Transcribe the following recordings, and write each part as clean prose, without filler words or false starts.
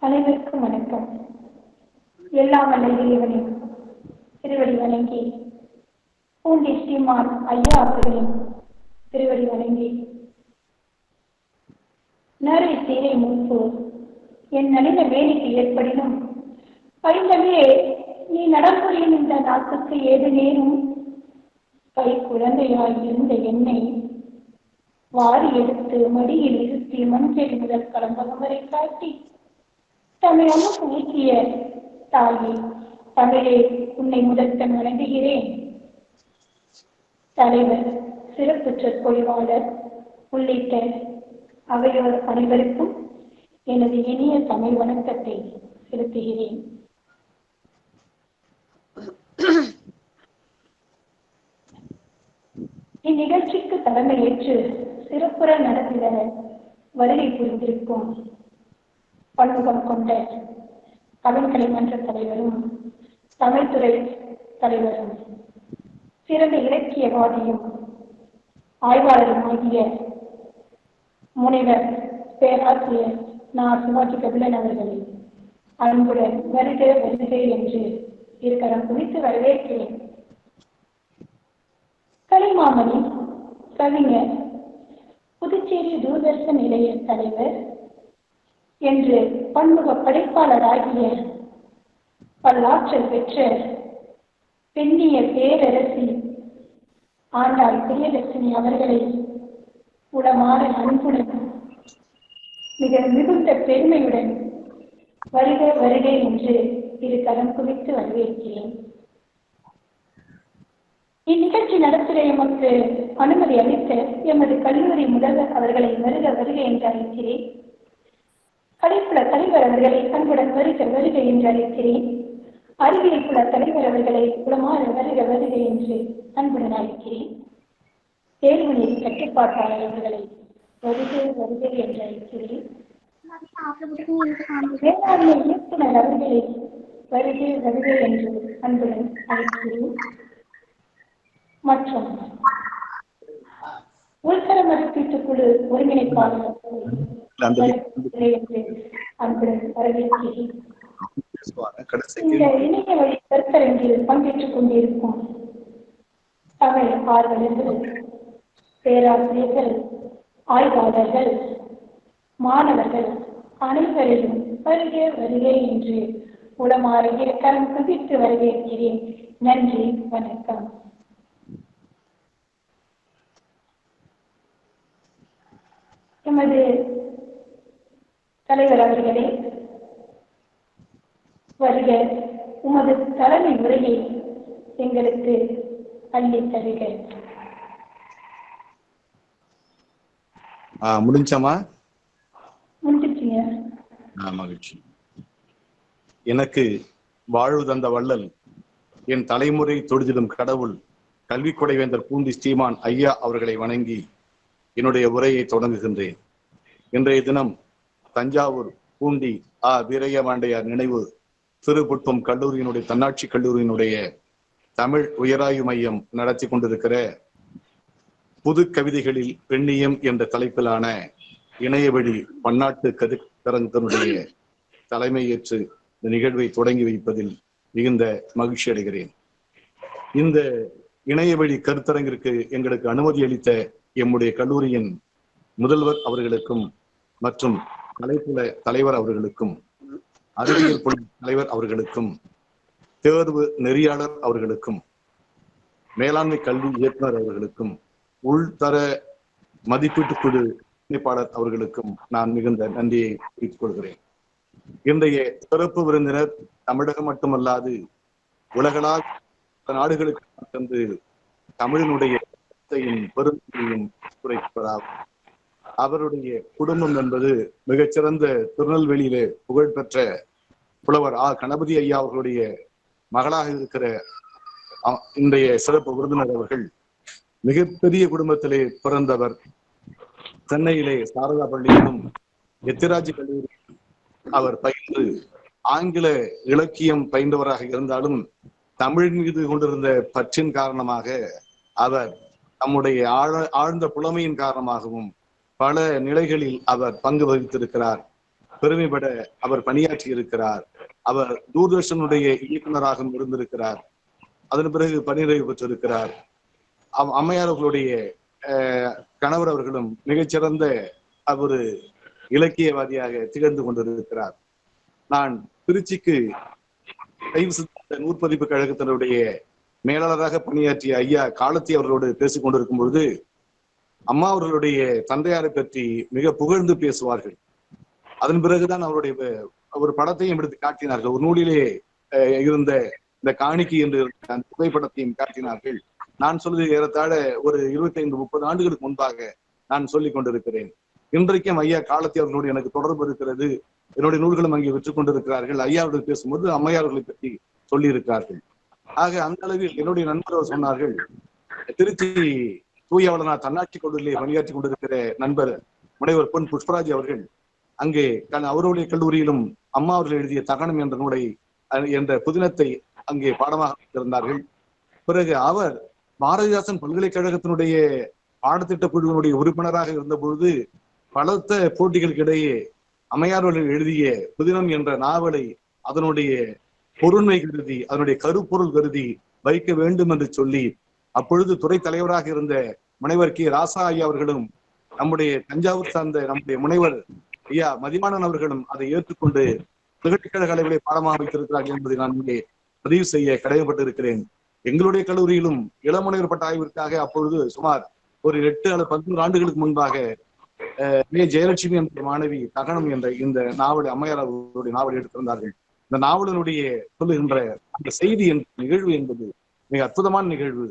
அனைவருக்கும் வணக்கம். எல்லாம் வல்ல இறைவனின் திருவடி வணங்கி, பூண்டி ஸ்ரீமான் ஐயா அவர்களின் திருவடி வணங்கி, நரை தீரை மூப்பு என் நலிந்த வேலைக்கு ஏற்படினும் பைந்தமே நீ நடப்புரியும் இந்த நாட்டுக்கு ஏது நேரும் கை குழந்தையாய் இருந்த என்னை வாரி எடுத்து மடியில் இருத்தி மஞ்சள் முதல் கலம்பகம் வரை காட்டி தமிழ் அம்முக்கு ஊற்றிய தாயே, தமிழே உன்னை முதற்கண் வணங்குகிறேன். தலைவர், சிறப்பு சொற்பொழிவாளர் உள்ளிட்ட அவையோர் அனைவருக்கும் எனது இனிய தமிழ் வணக்கத்தை செலுத்துகிறேன். இந்நிகழ்ச்சிக்கு தலைமையேற்று சிறப்புற நடத்திட வருகை புரிந்திருக்கும் பன்முகம் கொண்ட கவின்கலை மன்ற தலைவரும் தமிழ்துறை தலைவரும் சிறந்த இலக்கியவாதியும் ஆய்வாளரும் ஆகிய முனைவர் பேராசிரியர் சிவாஜி கபிலன் அவர்களை அன்புடன் வருக வருக என்று இருக்கரம் குறித்து வரவேற்கிறேன். கலைமாமணி, கவிஞர், புதுச்சேரி தூர்தர்ஷன் நிலைய தலைவர் என்று பன்முக படைப்பாளராகிய பல்லாற்றல் பெற்ற பெண்ணிய பேரரசி ஆண்டாள் பிரியதர்ஷினி அவர்களை உளமாற அன்புடன் மிக மிகுந்த பெருமையுடன் வருக வருக என்று இரு கரம் குவித்து வரவேற்கிறேன். இந்நிகழ்ச்சி நடத்திட எமக்கு அனுமதி அளித்த எமது கல்லூரி முதல்வர் அவர்களை வருக வருக என்று அழைக்கிறேன். கலைப்புல தலைவர் அவர்களை அன்புடன் வருக வருக என்று அழைக்கிறேன். அறிவியல் புல தலைவர் அவர்களை உளமாற வருக வருக என்று அன்புடன் அழைக்கிறேன். தேர்வுநீதி கட்டுப்பாட்டாளர் அவர்களை வருக வருக என்று அழைக்கிறேன். வேளாண்மை இயக்குனர் அவர்களை வருக வருக என்று அன்புடன் அழைக்கிறேன். மற்றும் உள்கர மதிப்பீட்டு குழு ஒருங்கிணைப்பாளர் அன்புடன் வரவேற்கிறேன். இந்த இணைய வழி கருத்தரங்கில் பங்கேற்றுக் கொண்டிருக்கும் தமிழ் ஆர்வலர்கள், பேராசிரியர்கள், ஆய்வாளர்கள், மாணவர்கள் அனைவரையும் வருக வருக என்று உளமாற கரம் குவித்து வரவேற்கிறேன். நன்றி, வணக்கம். எமது தலைவர் அவர்களே, வருக, உமது தலைமை உரையை எங்களுக்கு அள்ளி தருக. முடிஞ்சமா? முடிஞ்சிருச்சுங்க. மகிழ்ச்சி. எனக்கு வாழ்வு தந்த வள்ளல், என் தலைமுறை தொடுதிடும் கடவுள், கல்வி கொடைவேந்தர் பூண்டி ஸ்ரீமான் ஐயா அவர்களை வணங்கி என்னுடைய உரையை தொடங்குகின்றேன். இன்றைய தினம் தஞ்சாவூர் பூண்டி வீரய்யமாண்டையார் நினைவு திருப்புட்பம் கல்லூரியினுடைய தன்னாட்சி கல்லூரியினுடைய தமிழ் உயராய்வு மையம் நடத்தி கொண்டிருக்கிற புது கவிதைகளில் பெண்ணியம் என்ற தலைப்பிலான இணையவழி பன்னாட்டு கருத்தரங்கனுடைய தலைமையேற்று இந்த நிகழ்வை தொடங்கி வைப்பதில் மிகுந்த மகிழ்ச்சி அடைகிறேன். இந்த இணையவழி கருத்தரங்கிற்கு எங்களுக்கு அனுமதி அளித்த எம்முடைய கல்லூரியின் முதல்வர் அவர்களுக்கும் மற்றும் கலைப்புல தலைவர் அவர்களுக்கும், அறிவியல் புல தலைவர் அவர்களுக்கும், தேர்வு நெறியாளர் அவர்களுக்கும், மேலாண்மை கல்வி இயக்குனர் அவர்களுக்கும், உள்தர மதிப்பீட்டு குழு இணைப்பாளர் அவர்களுக்கும் நான் மிகுந்த நன்றியை தெரிவித்துக் கொள்கிறேன். இன்றைய சிறப்பு விருந்தினர் தமிழகம் மட்டுமல்லாது உலகளால் நாடுகளுக்கு சென்று தமிழினுடைய பெருமையையும் குறைப்பதாகும். அவருடைய குடும்பம் என்பது மிகச்சிறந்த திருநெல்வேலியிலே புகழ்பெற்ற புலவர் கணபதி ஐயா அவர்களுடைய மகளாக இருக்கிற இன்றைய சிறப்பு விருந்தினர் அவர்கள் மிகப்பெரிய குடும்பத்திலே பிறந்தவர். சென்னையிலே சாரதா பள்ளியிலும் எத்திராஜ் கல்லூரியில் அவர் பயின்று ஆங்கில இலக்கியம் பயின்றவராக இருந்தாலும் தமிழ் மீது கொண்டிருந்த பற்றின் காரணமாக அவர் நம்முடைய ஆழ்ந்த புலமையின் காரணமாகவும் பல நிலைகளில் அவர் பங்கு வகித்திருக்கிறார். பெருமைப்பட அவர் பணியாற்றி இருக்கிறார். அவர் தூர்தர்ஷனுடைய இயக்குநராக இருந்திருக்கிறார். அதன் பிறகு பணிநிறைவு பெற்றிருக்கிறார். அம்மையார் அவர்களுடைய கணவர் அவர்களும் மிகச்சிறந்த ஒரு இலக்கியவாதியாக திகழ்ந்து கொண்டிருக்கிறார். நான் திருச்சிக்கு சைவ சித்தாந்த நூற்பதிப்பு கழகத்தினுடைய மேலாளராக பணியாற்றிய ஐயா காலத்தி அவர்களோடு பேசிக் கொண்டிருக்கும் பொழுது அம்மா அவர்களுடைய தந்தையாரை பற்றி மிக புகழ்ந்து பேசுவார்கள். அதன் பிறகுதான் அவருடைய ஒரு படத்தையும் எடுத்து காட்டினார்கள். ஒரு நூலிலே இருந்த இந்த காணிக்கை என்று அந்த புகைப்படத்தையும் காட்டினார்கள். நான் சொல்வது ஏறத்தாழ ஒரு 25-30 ஆண்டுகளுக்கு முன்பாக நான் சொல்லிக் கொண்டிருக்கிறேன். இன்றைக்கும் ஐயா காலத்தி அவர்களோடு எனக்கு தொடர்பு இருக்கிறது. என்னுடைய நூல்களும் அங்கே விற்றுக் கொண்டிருக்கிறார்கள். ஐயா அவர்கள் பேசும்போது அம்மையார்களை பற்றி சொல்லி இருக்கிறார்கள். ஆக அந்த அளவில் என்னுடைய நண்பர் சொன்னார்கள், திருச்சி தூயவளனார் தன்னாட்சி கல்லூரியிலே பணியாற்றி கொண்டிருக்கிற நண்பர் முனைவர் பொன் புஷ்பராஜ் அவர்கள் அங்கே அவருடைய கல்லூரியிலும் அம்மா அவர்கள் எழுதிய தகனம் என்ற நூலை என்ற புதினத்தை அங்கே பாடமாக வைத்திருந்தார்கள். பிறகு அவர் பாரதிதாசன் பல்கலைக்கழகத்தினுடைய பாடத்திட்ட குழுவினுடைய உறுப்பினராக இருந்த பொழுது பலத்த போட்டிகளுக்கு இடையே அம்மையார்கள் எழுதிய புதினம் என்ற நாவலை அதனுடைய பொருண்மை கருதி அதனுடைய கருப்பொருள் கருதி வைக்க வேண்டும் என்று சொல்லி அப்பொழுது துறை தலைவராக இருந்த முனைவர் கே ராசா ஐயா அவர்களும் நம்முடைய தஞ்சாவூர் சார்ந்த நம்முடைய முனைவர் ஐயா மதிமானன் அவர்களும் அதை ஏற்றுக்கொண்டு பல்கலைக்கழக அளவிலே பாடமாக வைத்திருக்கிறார்கள் என்பதை நான் இங்கே பதிவு செய்ய கடமைப்பட்டிருக்கிறேன். எங்களுடைய கல்லூரியிலும் இளமுனைவர் பட்ட ஆய்விற்காக அப்பொழுது சுமார் ஒரு 8 அல்லது 11 ஆண்டுகளுக்கு முன்பாக ஜெயலட்சுமி என்ற மாணவி தகனம் என்ற இந்த நாவல் அம்மையார் அவர்களுடைய நாவல் எடுத்திருந்தார்கள். இந்த நாவலனுடைய சொல்லுகின்ற அந்த செய்தி என்ற நிகழ்வு என்பது மிக அற்புதமான நிகழ்வு.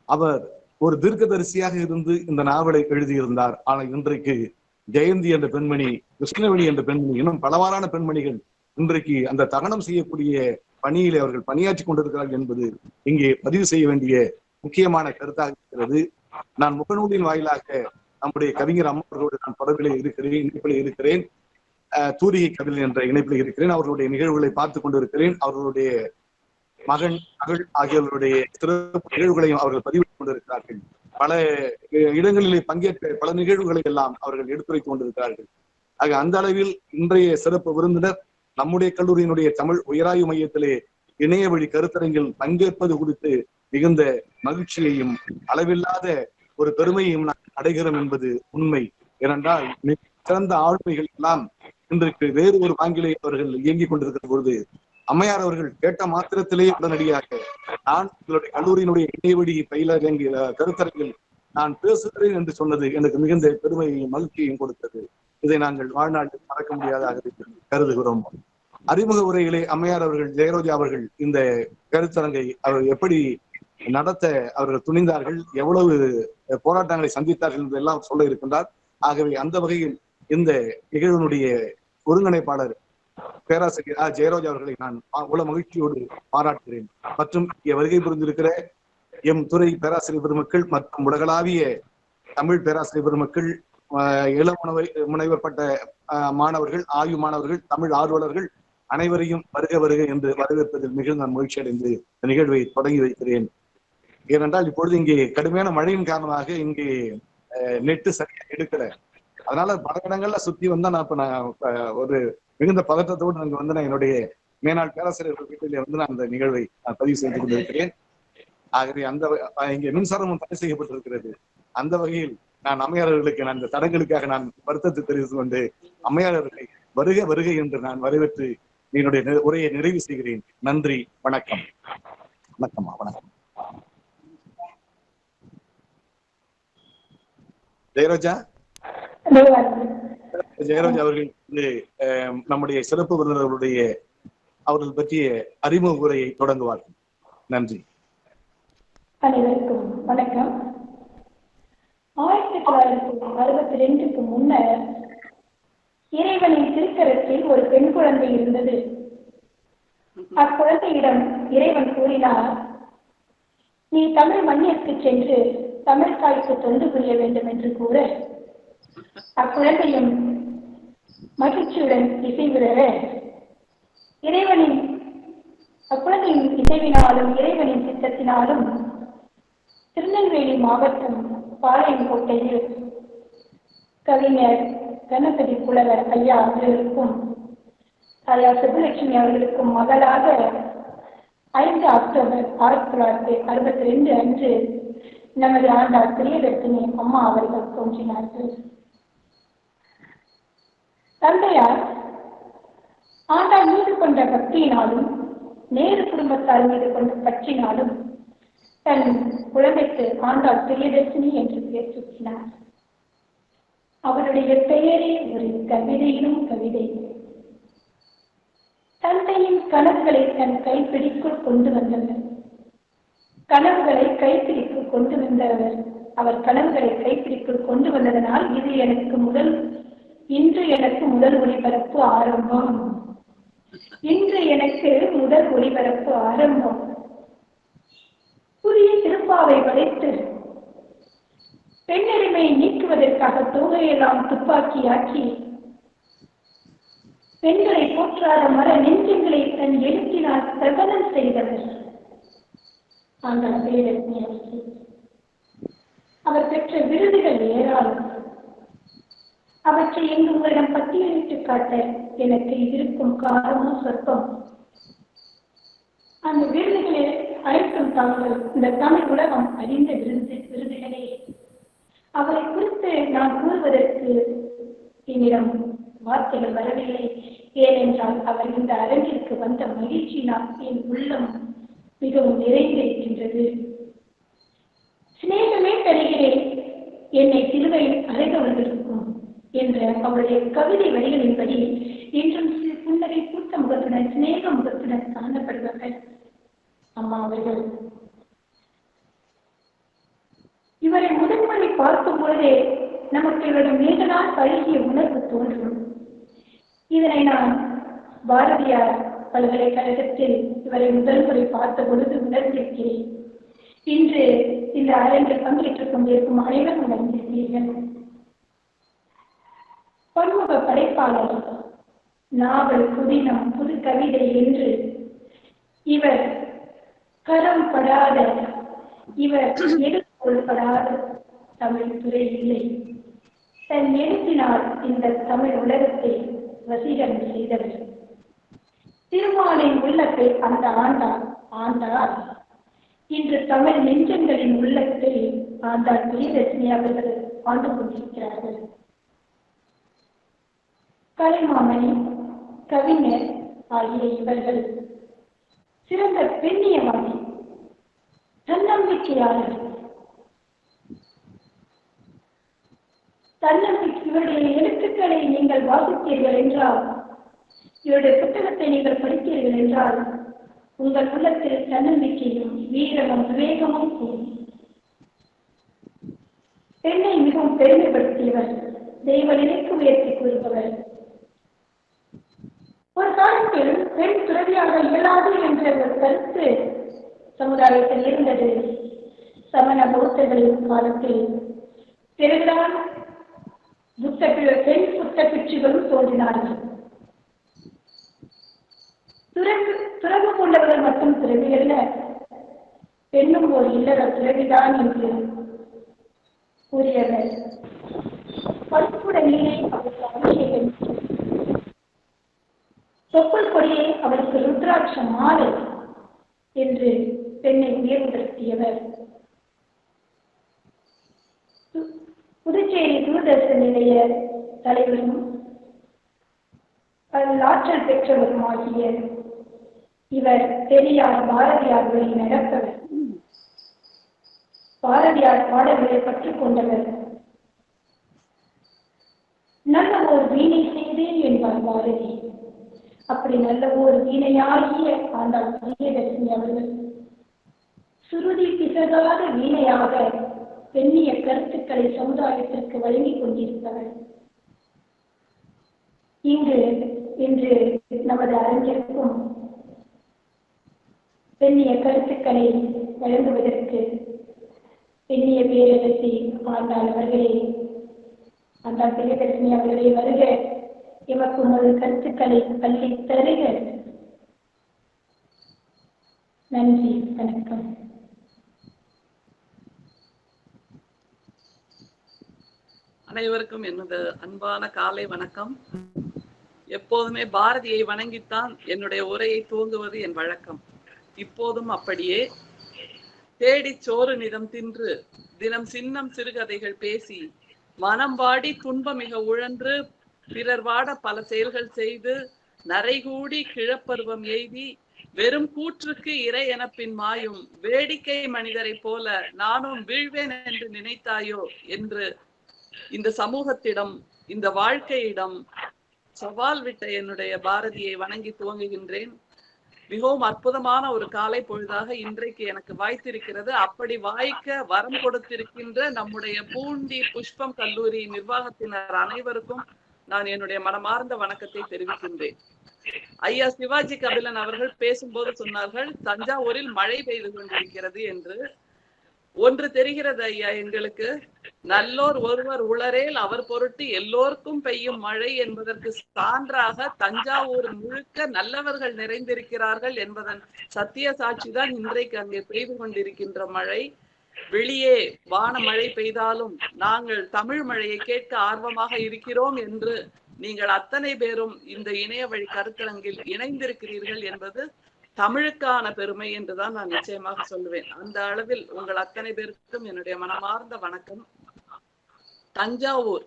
அவர் ஒரு தீர்க்கதரிசியாக இருந்து இந்த நாவலை எழுதியிருந்தார். ஆனால் இன்றைக்கு ஜெயந்தி என்ற பெண்மணி, கிருஷ்ணவேணி என்ற பெண்மணி, இன்னும் பலவாறான பெண்மணிகள் இன்றைக்கு அந்த தகனம் செய்யக்கூடிய பணியிலே அவர்கள் பணியாற்றி கொண்டிருக்கிறார்கள் என்பது இங்கே பதிவு செய்ய வேண்டிய முக்கியமான கருத்தாக இருக்கிறது. நான் முகநூலின் வாயிலாக நம்முடைய கவிஞர் அம்மா அவர்களோடு நான் தொடர்பிலே இருக்கிறேன், இணைப்பிலே இருக்கிறேன். தூரிகை கவிதை என்ற இணைப்பில் இருக்கிறேன். அவர்களுடைய நிகழ்வுகளை பார்த்துக் கொண்டிருக்கிறேன். அவர்களுடைய மகன் மகள் ஆகியோருடைய சிறப்பு நிகழ்வுகளையும் அவர்கள் பதிவிட்டுக் கொண்டிருக்கிறார்கள். பல இடங்களிலே பங்கேற்ற பல நிகழ்வுகளை எல்லாம் அவர்கள் எடுத்துரைத்துக் கொண்டிருக்கிறார்கள். ஆக அந்த அளவில் இன்றைய சிறப்பு விருந்தினர் நம்முடைய கல்லூரியினுடைய தமிழ் உயராய்வு மையத்திலே இணைய வழி கருத்தரங்கில் பங்கேற்பது குறித்து மிகுந்த மகிழ்ச்சியையும் அளவில்லாத ஒரு பெருமையையும் நான் அடைகிறோம் என்பது உண்மை. ஏனென்றால் மிக சிறந்த ஆளுமைகள் எல்லாம் இன்றைக்கு வேறு ஒரு பாங்கிலே அவர்கள் இயங்கிக் கொண்டிருக்கிற பொழுது அம்மையார் அவர்கள் கேட்ட மாத்திரத்திலேயே உடனடியாக நான் உங்களுடைய கல்லூரியினுடைய இணையவழி பயிலரங்கில் கருத்தரங்கில் நான் பேசுகிறேன் என்று சொன்னது எனக்கு மிகுந்த பெருமையையும் மகிழ்ச்சியையும் கொடுத்தது. இதை நாங்கள் வாழ்நாட்டில் மறக்க முடியாதாக கருதுகிறோம். அறிமுக உரையிலே அம்மையார் அவர்கள், ஜெயரோஜா அவர்கள் இந்த கருத்தரங்கை அவர் எப்படி நடத்த அவர்கள் துணிந்தார்கள், எவ்வளவு போராட்டங்களை சந்தித்தார்கள் என்றெல்லாம் சொல்ல இருக்கின்றார். ஆகவே அந்த வகையில் இந்த நிகழ்வினுடைய ஒருங்கிணைப்பாளர் பேராசிரியர் ஜெயரோஜா அவர்களை நான் உள்ள மகிழ்ச்சியோடு பாராட்டுகிறேன். மற்றும் இங்கே வருகை புரிந்திருக்கிற எம் துறை பேராசிரியர் பெருமக்கள் மற்றும் உலகளாவிய தமிழ் பேராசிரியர் பெருமக்கள், முனைவர் பட்ட மாணவர்கள், ஆய்வு மாணவர்கள், தமிழ் ஆர்வலர்கள் அனைவரையும் வருக வருக என்று வரவேற்பதில் மிகுந்த நான் மகிழ்ச்சி அடைந்து இந்த நிகழ்வை தொடங்கி வைக்கிறேன். ஏனென்றால் இப்பொழுது இங்கே கடுமையான மழையின் காரணமாக இங்கே நெட்டு சரியாக எடுக்கல. அதனால பல இடங்கள்ல சுத்தி வந்தா நான் ஒரு மிகுந்த பதற்றத்தோடு அங்க வந்து நான் என்னுடைய மேனாள் பேராசிரியர்கள் வீட்டிலே வந்து நான் அந்த நிகழ்வை நான் பதிவு செய்து கொண்டிருக்கிறேன். ஆகவே அந்த இங்கே மின்சாரமும் தடை செய்யப்பட்டிருக்கிறது. அந்த வகையில் நான் அம்மையாளர்களுக்கு நான் இந்த தடங்களுக்காக நான் வருத்தத்தை தெரிவித்துக் கொண்டு அம்மையாளர்களை வருக வருக என்று நான் வரவேற்று என்னுடைய உரையை நிறைவு செய்கிறேன். நன்றி, வணக்கம். வணக்கம்மா, வணக்கம். ஜெயரோஜா அவர்கள் நம்முடைய சிறப்பு விருந்தினர்களுடைய அவர்கள் பற்றிய அறிமுக உரையை தொடங்குவார்கள். நன்றி. அனைவருக்கும் வணக்கம். 1962க்கு முன்னர் இறைவனின் திருக்கரத்தில் ஒரு பெண் குழந்தை இருந்தது. அக்குழந்தையிடம் இறைவன் கூறினார், நீ தமிழ் மண்ணிற்கு சென்று தமிழ் தாய்க்கு தொண்டு புரிய வேண்டும் என்று கூற, அக்குழந்தையும் மகிழ்ச்சியுடன் இசைவிட அக்குழந்தையின் இசைவினாலும் இறைவனின் சித்தத்தினாலும் திருநெல்வேலி மாவட்டம் பாளையங்கோட்டையில் கவிஞர் கணபதி புலவர் ஐயா அவர்களுக்கும் தாயார் சுப்புலட்சுமி அவர்களுக்கும் மகளாக 5 அக்டோபர் 1962 அன்று நமது ஆண்டாள் பிரியதர்சினி அம்மா அவர்கள் தோன்றினார்கள். தந்தையார் ஆண்டாள் மீது கொண்ட பக்தியினாலும் நேரு குடும்பத்தார் மீது கொண்ட பற்றினாலும் தன் குழந்தைக்கு ஆண்டாள் பிரியதர்சினி என்று பெயர் சூட்டினார். அவருடைய பெயரே ஒரு கவிதையிலும் கவிதை. தந்தையின் கனவுகளை தன் கைப்பிடிக்குள் கொண்டு வந்தவர், கனவுகளை கைப்பிடிக்குள் கொண்டு வந்தவர். அவர் கனவுகளை கைப்பிடிக்குள் கொண்டு வந்ததனால் இன்று எனக்கு முதல் ஒளிபரப்பு ஆரம்பம். இன்று எனக்கு முதல் ஒளிபரப்பு ஆரம்பம். புதிய திருப்பாவை வளைத்து பெண்ணடிமை நீக்குவதற்காக தோகையெல்லாம் துப்பாக்கியாக்கி பெண்களை போற்றாத மர நெஞ்சங்களை தன் எழுத்தினால் பிரபலம் செய்தவர் ஆண்டாள் பிரியதர்சினி அவர்கள். அவர் பெற்ற விருதுகள் ஏராளம். அவற்றை எங்கு உங்களிடம் பட்டியலிட்டு காட்ட எனக்கு இருக்கும் காரணமும் சொற்பம். அந்த விருதுகளில் அழைக்கும் தாங்கள் இந்த தமிழ் உலகம் அறிந்த விருதுகளே. அவரை குறித்து நான் கூறுவதற்கு என்னிடம் வார்த்தைகள் வரவில்லை. ஏனென்றால் அவர் இந்த அரங்கிற்கு வந்த மகிழ்ச்சியினால் என் உள்ளம் மிகவும் நிறைந்திருக்கின்றது. சிநேகமே தருகிறேன் என்னை சிலுவையில் அறைந்தவர்களுக்கும் என்ற அவருடைய கவிதை வரிகளின்படி இன்றும் புன்னகை பூத்த முகத்துடன் சிநேக முகத்துடன் காணப்படுவார்கள் அம்மா அவர்கள். இவரை முதன்முறை பார்க்கும் பொழுதே நமக்கு இவரிடம் நீண்ட நாள் பழகிய உணர்வு தோன்றும். இதனை நான் பாரதியார் பல்கலைக்கழகத்தில் இவரை முதல் முறை பார்த்த பொழுது உணர்ந்திருக்கிறேன். இன்று இந்த அரங்கில் பங்கேற்றுக் கொண்டிருக்கும் அனைவரும் உணர்ந்திருக்கிறீர்கள். பன்முக படைப்பாளர், நாவல், புதினம், புது கவிதை என்று இவர் கரம் படாத, இவர் எடுத்துக்கொள்ளப்படாத தமிழ் துறை இல்லை. தன் எழுத்தினால் இந்த தமிழ் உலகத்தை வசீகரம் செய்தவர். திருமாலின் உள்ளத்தை அந்த ஆண்டாள் இன்று தமிழ் நெஞ்சங்களின் உள்ளத்தை ஆண்டாள் பிரியதர்சினி அவர்கள் ஆண்டு கொண்டிருக்கிறார்கள். கலைமாமணி, கவிஞர் ஆகிய இவர்கள் சிறந்த பெண்ணியவாதி, தன்னம்பிக்கையாளர். இவருடைய எழுத்துக்களை நீங்கள் வாசித்தீர்கள் என்றால், இவருடைய புத்தகத்தை நீங்கள் படித்தீர்கள் என்றால் உங்கள் உள்ளத்தில் தன்னம்பிக்கையும் வீரமும் விவேகமும் கூடும். பெண்ணை மிகவும் பெருமைப்படுத்தியவர், தெய்வ நிலைக்கு உயர்த்தி கூறுபவர். ஒரு காலத்தில் பெண் துறவியாக இயலாது என்ற ஒரு கருத்து சமுதாயத்தில் இருந்தது. சமண பௌத்தர்களின் காலத்தில் பிறகுதான் பெண் புத்த பிட்சுகளும் தோன்றினார்கள். துறவு கொண்டவர்கள் மட்டும் துறவிகள், பெண்ணும் ஒரு இல்லற துறவிதான் என்று கூறியவர். பல்குட நீரை அவருக்கு அபிஷேகம், தொப்புள் கொடியை அவருக்கு ருத்ராட்ச மாலை என்று பெண்ணை உயர்வுபடுத்தியவர். புதுச்சேரி தூர்தர்ஷன் நிலைய தலைவரும் ஆற்றல் பெற்றவருமாகிய இவர் பெரியார் பாரதியார் வழி நடப்பவர். பாரதியார் பாடல்களை பற்றுக் கொண்டவர். நல்ல ஓர் வீணை செய்தேன் என்பார் பாரதி. அப்படி நல்ல ஓர் வீணையாகிய ஆண்டாள் பிரியதர்சினி அவர்கள் சுருதி பிசகாத வீணையாக பெண்ணிய கருத்துக்களை சமுதாயத்திற்கு வழங்கிக் கொண்டிருப்பவர். இன்று நமது அரங்கிற்கும் பெண்ணிய கருத்துக்களை வழங்குவதற்கு பெண்ணிய பேரரசி ஆண்டாள் அவர்களே, ஆண்டாள் பிரியதர்சினி அவர்களே வருக, எமக்கு ஒரு கருத்துக்களை பள்ளி தருக. நன்றி, வணக்கம். அனைவருக்கும் எனது அன்பான காலை வணக்கம். எப்போதுமே பாரதியை வணங்கித்தான் என்னுடைய உரையை துவங்குவது என் வழக்கம். இப்போதும் அப்படியே. தேடி சோறு நிதம் தின்று தினம் சின்னம் சிறுகதைகள் பேசி மனம் வாடி துன்பமிக உழன்று பிறர் வாட பல செயல்கள் செய்து நரைகூடி கிழப்பருவம் எய்தி வெறும் கூற்றுக்கு இறை எனப்பின் மாயும் வேடிக்கை மனிதரை போல நானும் வீழ்வேன் என்று நினைத்தாயோ என்று இந்த சமூகத்திடம், இந்த வாழ்க்கையிடம் சவால் விட்ட என்னுடைய பாரதியை வணங்கி துவங்குகின்றேன். மிகவும் அற்புதமான ஒரு காலை பொழுதாக இன்றைக்கு எனக்கு வாய்த்திருக்கிறது. அப்படி வாய்க்க வரம் கொடுத்திருக்கின்ற நம்முடைய பூண்டி புஷ்பம் கல்லூரி நிர்வாகத்தினர் அனைவருக்கும் நான் என்னுடைய மனமார்ந்த வணக்கத்தை தெரிவிக்கின்றேன். ஐயா சிவாஜி கபிலன் அவர்கள் பேசும்போது சொன்னார்கள், தஞ்சாவூரில் மழை பெய்து கொண்டிருக்கிறது என்று. ஒன்று தெரிகிறது ஐயா எங்களுக்கு, நல்லோர் ஒருவர் உளரேல் அவர் பொருட்டு எல்லோருக்கும் பெய்யும் மழை என்பதற்கு சான்றாக தஞ்சாவூர் முழுக்க நல்லவர்கள் நிறைந்திருக்கிறார்கள் என்பதன் சத்திய சாட்சிதான் இன்றைக்கு அங்கே பெய்து கொண்டிருக்கின்ற மழை. வெளியே வான மழை பெய்தாலும் நாங்கள் தமிழ் மழையை கேட்க ஆர்வமாக இருக்கிறோம் என்று நீங்கள் அத்தனை பேரும் இந்த இணைய வழி கருத்தரங்கில் இணைந்திருக்கிறீர்கள் என்பது தமிழுக்கான பெருமை என்றுதான் நான் நிச்சயமாக சொல்லுவேன். அந்த அளவில் உங்கள் அத்தனை பேருக்கும் என்னுடைய மனமார்ந்த வணக்கம். தஞ்சாவூர்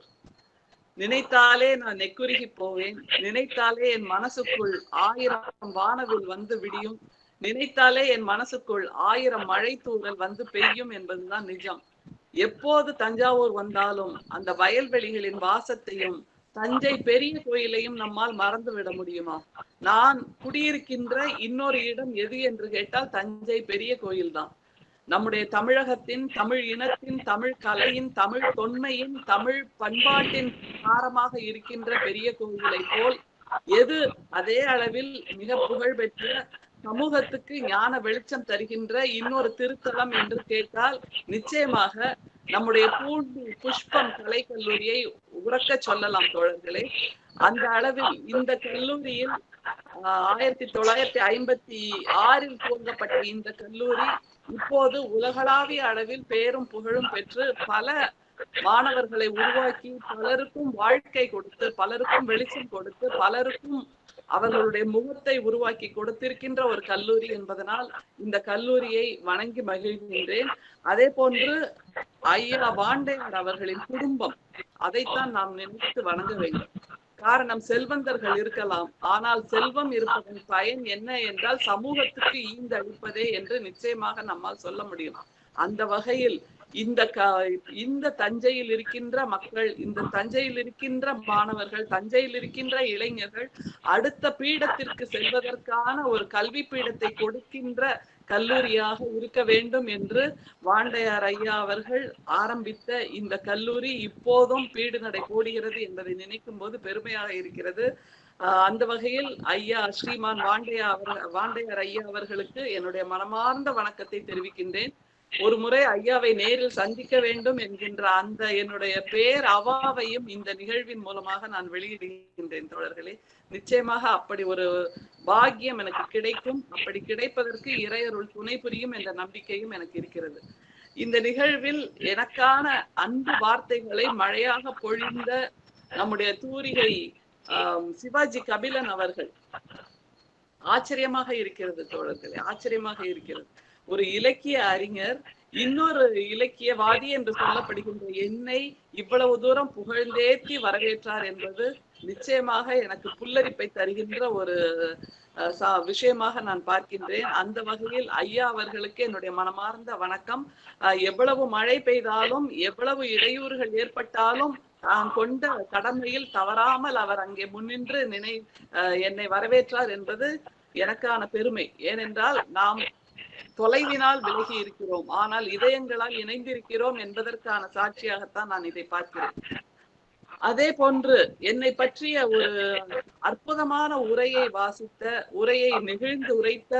நினைத்தாலே நான் நெக்குருகி போவேன், நினைத்தாலே என் மனசுக்குள் 1000 வானவில் வந்து விடியும், நினைத்தாலே என் மனசுக்குள் 1000 மழை தூறல் வந்து பெய்யும் என்பதுதான் நிஜம். எப்போது தஞ்சாவூர் வந்தாலும் அந்த வயல்வெளிகளின் வாசத்தையும் தஞ்சை பெரிய கோயிலையும் நம்மால் மறந்து விட முடியுமா? நான் குடியிருக்கின்ற இன்னொரு இடம் எது என்று கேட்டால் தஞ்சை பெரிய கோயில் தான். நம்முடைய தமிழகத்தின், தமிழ் இனத்தின், தமிழ் கலையின், தமிழ் தொன்மையின், தமிழ் பண்பாட்டின் காரமாக இருக்கின்ற பெரிய கோயிலை போல் எது அதே அளவில் மிக புகழ் பெற்ற சமூகத்துக்கு ஞான வெளிச்சம் தருகின்ற இன்னொரு திருத்தலம் என்று கேட்டால் நிச்சயமாக நம்முடைய பூண்டி புஷ்பம் கலை கல்லூரியை உறக்க சொல்லலாம் தோழர்களே. அந்த அளவில் இந்த கல்லூரியில் 1956 துவங்கப்பட்ட இந்த கல்லூரி இப்போது உலகளாவிய அளவில் பேரும் புகழும் பெற்று பல மாணவர்களை உருவாக்கி பலருக்கும் வாழ்க்கை கொடுத்து, பலருக்கும் வெளிச்சம் கொடுத்து, பலருக்கும் அவர்களுடைய முகத்தை உருவாக்கி கொடுத்திருக்கின்ற ஒரு கல்லூரி என்பதனால் இந்த கல்லூரியை வணங்கி மகிழ்கின்றேன். அதே போன்று ஐயா வாண்டையார் அவர்களின் குடும்பம், அதைத்தான் நாம் நினைத்து வணங்க வேண்டும். காரணம், செல்வந்தர்கள் இருக்கலாம், ஆனால் செல்வம் இருப்பதன் பயன் என்ன என்றால் சமூகத்துக்கு ஈந்தளிப்பதே என்று நிச்சயமாக நம்மால் சொல்ல முடியும். அந்த வகையில் இந்த தஞ்சையில் இருக்கின்ற மக்கள், இந்த தஞ்சையில் இருக்கின்ற மாணவர்கள், தஞ்சையில் இருக்கின்ற இளைஞர்கள் அடுத்த பீடத்திற்கு செல்வதற்கான ஒரு கல்வி பீடத்தை கொடுக்கின்ற கல்லூரியாக இருக்க வேண்டும் என்று வாண்டையார் ஐயா அவர்கள் ஆரம்பித்த இந்த கல்லூரி இப்போதும் பீடு நடை போடுகிறது என்பதை நினைக்கும் போது பெருமையாக இருக்கிறது. அந்த வகையில் ஐயா ஸ்ரீமான் வாண்டையார் ஐயா அவர்களுக்கு என்னுடைய மனமார்ந்த வணக்கத்தை தெரிவிக்கின்றேன். ஒரு முறை ஐயாவை நேரில் சந்திக்க வேண்டும் என்கின்ற அந்த என்னுடைய பேர் அவாவையும் இந்த நிகழ்வின் மூலமாக நான் வெளியிடுகின்றேன் தோழர்களே. நிச்சயமாக அப்படி ஒரு பாக்கியம் எனக்கு கிடைக்கும். அப்படி கிடைப்பதற்கு இறையருள் துணை புரியும் என்ற நம்பிக்கையும் எனக்கு இருக்கிறது. இந்த நிகழ்வில் எனக்கான அன்பு வார்த்தைகளை மழையாக பொழிந்த நம்முடைய தூரிகை சிவாஜி கபிலன் அவர்கள், ஆச்சரியமாக இருக்கிறது தோழர்களே, ஆச்சரியமாக இருக்கிறது. ஒரு இலக்கிய அறிஞர் இன்னொரு இலக்கியவாதி என்று சொல்லப்படுகின்ற என்னை இவ்வளவு தூரம் புகழ்ந்தேத்தி வரவேற்றார் என்பது நிச்சயமாக எனக்கு புல்லரிப்பை தருகின்ற ஒரு விஷயமாக நான் பார்க்கின்றேன். அந்த வகையில் ஐயா அவர்களுக்கு என்னுடைய மனமார்ந்த வணக்கம். எவ்வளவு மழை பெய்தாலும், எவ்வளவு இடையூறுகள் ஏற்பட்டாலும் நான் கொண்ட கடமையில் தவறாமல் அவர் அங்கே முன்னின்று என்னை வரவேற்றார் என்பது எனக்கான பெருமை. ஏனென்றால் நாம் தொலைவினால் விலகி இருக்கிறோம், ஆனால் இதயங்களால் இணைந்திருக்கிறோம் என்பதற்கான சாட்சியாகத்தான் நான் இதை பார்க்கிறேன். அதே போன்று என்னை பற்றிய ஒரு அற்புதமான உரையை வாசித்த, உரையை நெகிழ்ந்து உரைத்த,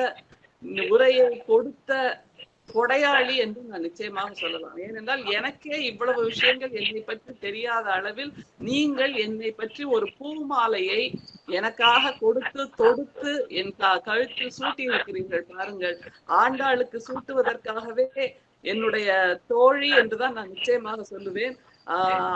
உரையை கொடுத்த கொடையாளி என்று நான் நிச்சயமாக சொல்லலாம். ஏனென்றால் எனக்கே இவ்வளவு விஷயங்கள் என்னை பற்றி தெரியாத அளவில் நீங்கள் என்னை பற்றி ஒரு பூமாலையை எனக்காக கொடுத்து தொடுத்து என் கழுத்தில் சூட்டி இருக்கிறீர்கள். பாருங்கள், ஆண்டாளுக்கு சூட்டுவதற்காகவே என்னுடைய தோழி என்றுதான் நான் நிச்சயமாக சொல்லுவேன்.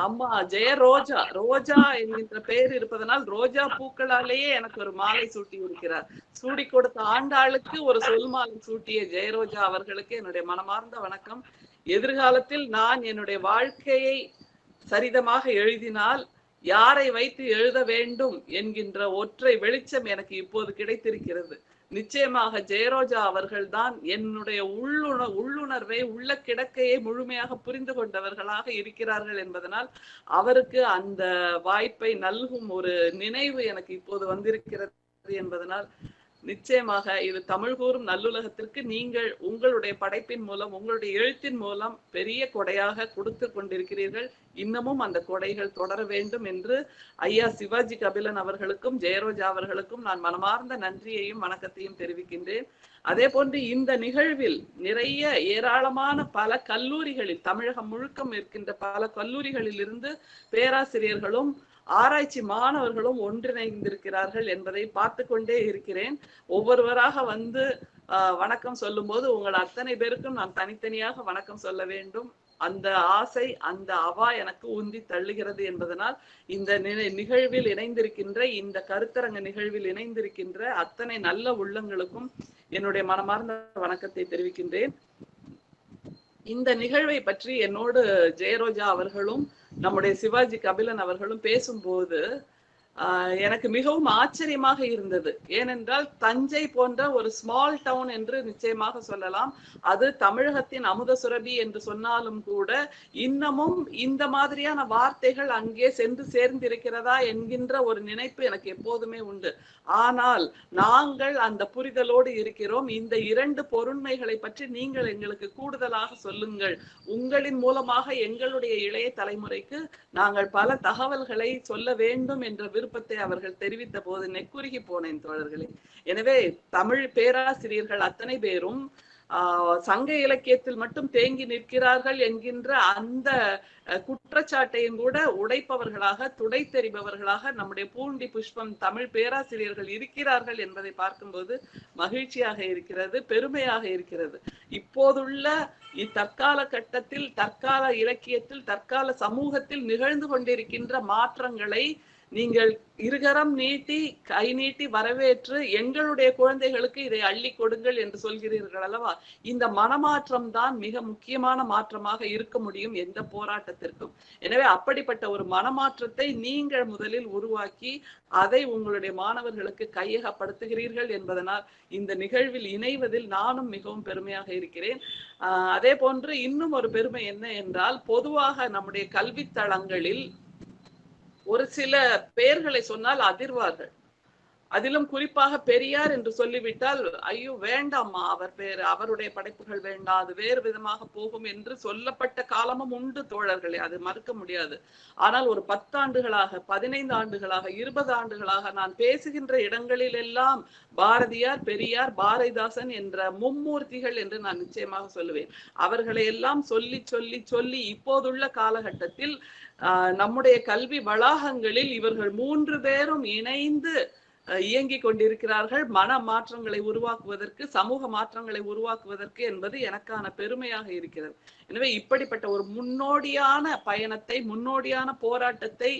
அம்மா ஜெய ரோஜா, ரோஜா என்கின்ற பெயர் இருப்பதனால் ரோஜா பூக்களாலேயே எனக்கு ஒரு மாலை சூட்டி இருக்கிறார். சூடி கொடுத்த ஆண்டாளுக்கு ஒரு சொல் மாலை சூட்டிய ஜெயரோஜா அவர்களுக்கு என்னுடைய மனமார்ந்த வணக்கம். எதிர்காலத்தில் நான் என்னுடைய வாழ்க்கையை சரிதமாக எழுதினால் யாரை வைத்து எழுத வேண்டும் என்கின்ற ஒற்றை வெளிச்சம் எனக்கு இப்போது கிடைத்திருக்கிறது. நிச்சயமாக ஜெயரோஜா அவர்கள்தான் என்னுடைய உள்ளுணர்வை, உள்ள கிடக்கையை முழுமையாக புரிந்து கொண்டவர்களாக இருக்கிறார்கள் என்பதனால் அவருக்கு அந்த வாய்ப்பை நல்கும் ஒரு நினைவு எனக்கு இப்போது வந்திருக்கிறது என்பதனால் நிச்சயமாக இது தமிழ் கூறும் நல்லுலகத்திற்கு நீங்கள் உங்களுடைய படைப்பின் மூலம், உங்களுடைய எழுத்தின் மூலம் பெரிய கொடையாக கொடுத்து கொண்டிருக்கிறீர்கள். இன்னமும் அந்த கொடைகள் தொடர வேண்டும் என்று ஐயா சிவாஜி கபிலன் அவர்களுக்கும் ஜெயரோஜா அவர்களுக்கும் நான் மனமார்ந்த நன்றியையும் வணக்கத்தையும் தெரிவிக்கின்றேன். அதே போன்று இந்த நிகழ்வில் நிறைய ஏராளமான பல கல்லூரிகளில், தமிழகம் முழுக்கம் இருக்கின்ற பல கல்லூரிகளில் இருந்து பேராசிரியர்களும் ஆராய்ச்சி மாணவர்களும் ஒன்றிணைந்திருக்கிறார்கள் என்பதை பார்த்து கொண்டே இருக்கிறேன். ஒவ்வொருவராக வந்து வணக்கம் சொல்லும் போது உங்கள் அத்தனை பேருக்கும் நான் தனித்தனியாக வணக்கம் சொல்ல வேண்டும். அந்த ஆசை, அந்த அவா எனக்கு உந்தி தள்ளுகிறது என்பதனால் இந்த நிகழ்வில் இணைந்திருக்கின்ற, இந்த கருத்தரங்க நிகழ்வில் இணைந்திருக்கின்ற அத்தனை நல்ல உள்ளங்களுக்கும் என்னுடைய மனமார்ந்த வணக்கத்தை தெரிவிக்கின்றேன். இந்த நிகழ்வை பற்றி என்னோடு ஜெயரோஜா அவர்களும் நம்முடைய சிவாஜி கபிலன் அவர்களும் பேசும்போது எனக்கு மிகவும் ஆச்சரியமாக இருந்தது. ஏனென்றால் தஞ்சை போன்ற ஒரு ஸ்மால் டவுன் என்று நிச்சயமாக சொல்லலாம். அது தமிழகத்தின் அமுத சுரபி என்று சொன்னாலும் கூட இன்னமும் இந்த மாதிரியான வார்த்தைகள் அங்கே சென்று சேர்ந்திருக்கிறதா என்கின்ற ஒரு நினைப்பு எனக்கு எப்போதுமே உண்டு. ஆனால் நாங்கள் அந்த புரிதலோடு இருக்கிறோம். இந்த இரண்டு பொருண்மைகளை பற்றி நீங்கள் எங்களுக்கு கூடுதலாக சொல்லுங்கள். உங்களின் மூலமாக எங்களுடைய இளைய தலைமுறைக்கு நாங்கள் பல தகவல்களை சொல்ல வேண்டும் என்ற விருப்பத்தை அவர்கள் தெரிவித்த போது நெக்குருகி போனேன் தோழர்களே. எனவே தமிழ் பேராசிரியர்கள் அத்தனை பேரும் சங்க இலக்கியத்தில் மட்டும் தேங்கி நிற்கிறார்கள் என்கின்ற அந்த குற்றச்சாட்டையும் கூட உடைப்பவர்களாக, துடை தெரிபவர்களாக நம்முடைய பூண்டி புஷ்பம் தமிழ் பேராசிரியர்கள் இருக்கிறார்கள் என்பதை பார்க்கும்போது மகிழ்ச்சியாக இருக்கிறது, பெருமையாக இருக்கிறது. இப்போதுள்ள இத்தற்கால கட்டத்தில், தற்கால இலக்கியத்தில், தற்கால சமூகத்தில் நிகழ்ந்து கொண்டிருக்கின்ற மாற்றங்களை நீங்கள் இருகரம் நீட்டி, கை நீட்டி வரவேற்று எங்களுடைய குழந்தைகளுக்கு இதை அள்ளி கொடுங்கள் என்று சொல்கிறீர்கள் அல்லவா? இந்த மனமாற்றம் தான் மிக முக்கியமான மாற்றமாக இருக்க முடியும் எந்த போராட்டத்திற்கும். எனவே அப்படிப்பட்ட ஒரு மனமாற்றத்தை நீங்கள் முதலில் உருவாக்கி அதை உங்களுடைய மாணவர்களுக்கு கையகப்படுத்துகிறீர்கள் என்பதனால் இந்த நிகழ்வில் இணைவதில் நானும் மிகவும் பெருமையாக இருக்கிறேன். அதே போன்று இன்னும் ஒரு பெருமை என்ன என்றால், பொதுவாக நம்முடைய கல்வித்தளங்களில் ஒரு சில பெயர்களை சொன்னால் அதிர்வார்கள். அதிலும் குறிப்பாக பெரியார் என்று சொல்லிவிட்டால் ஐயோ வேண்டாமா, அவர் பேர், அவருடைய படைப்புகள் வேண்டாம், அது வேறு விதமாக போகும் என்று சொல்லப்பட்ட காலமும் உண்டு தோழர்களே, அது மறுக்க முடியாது. ஆனால் ஒரு 10 ஆண்டுகளாக, 15 ஆண்டுகளாக, 20 ஆண்டுகளாக நான் பேசுகின்ற இடங்களில் எல்லாம் பாரதியார், பெரியார், பாரதிதாசன் என்ற மும்மூர்த்திகள் என்று நான் நிச்சயமாக சொல்லுவேன். அவர்களை எல்லாம் சொல்லி சொல்லி சொல்லி இப்போதுள்ள காலகட்டத்தில் நம்முடைய கல்வி வளாகங்களில் இவர்கள் 3 பேரும் இணைந்து இயங்கிக் கொண்டிருக்கிறார்கள் மன மாற்றங்களை உருவாக்குவதற்கு, சமூக மாற்றங்களை உருவாக்குவதற்கு என்பது எனக்கான பெருமையாக இருக்கிறது. எனவே இப்படிப்பட்ட ஒரு முன்னோடியான பயணத்தை, முன்னோடியான போராட்டத்தை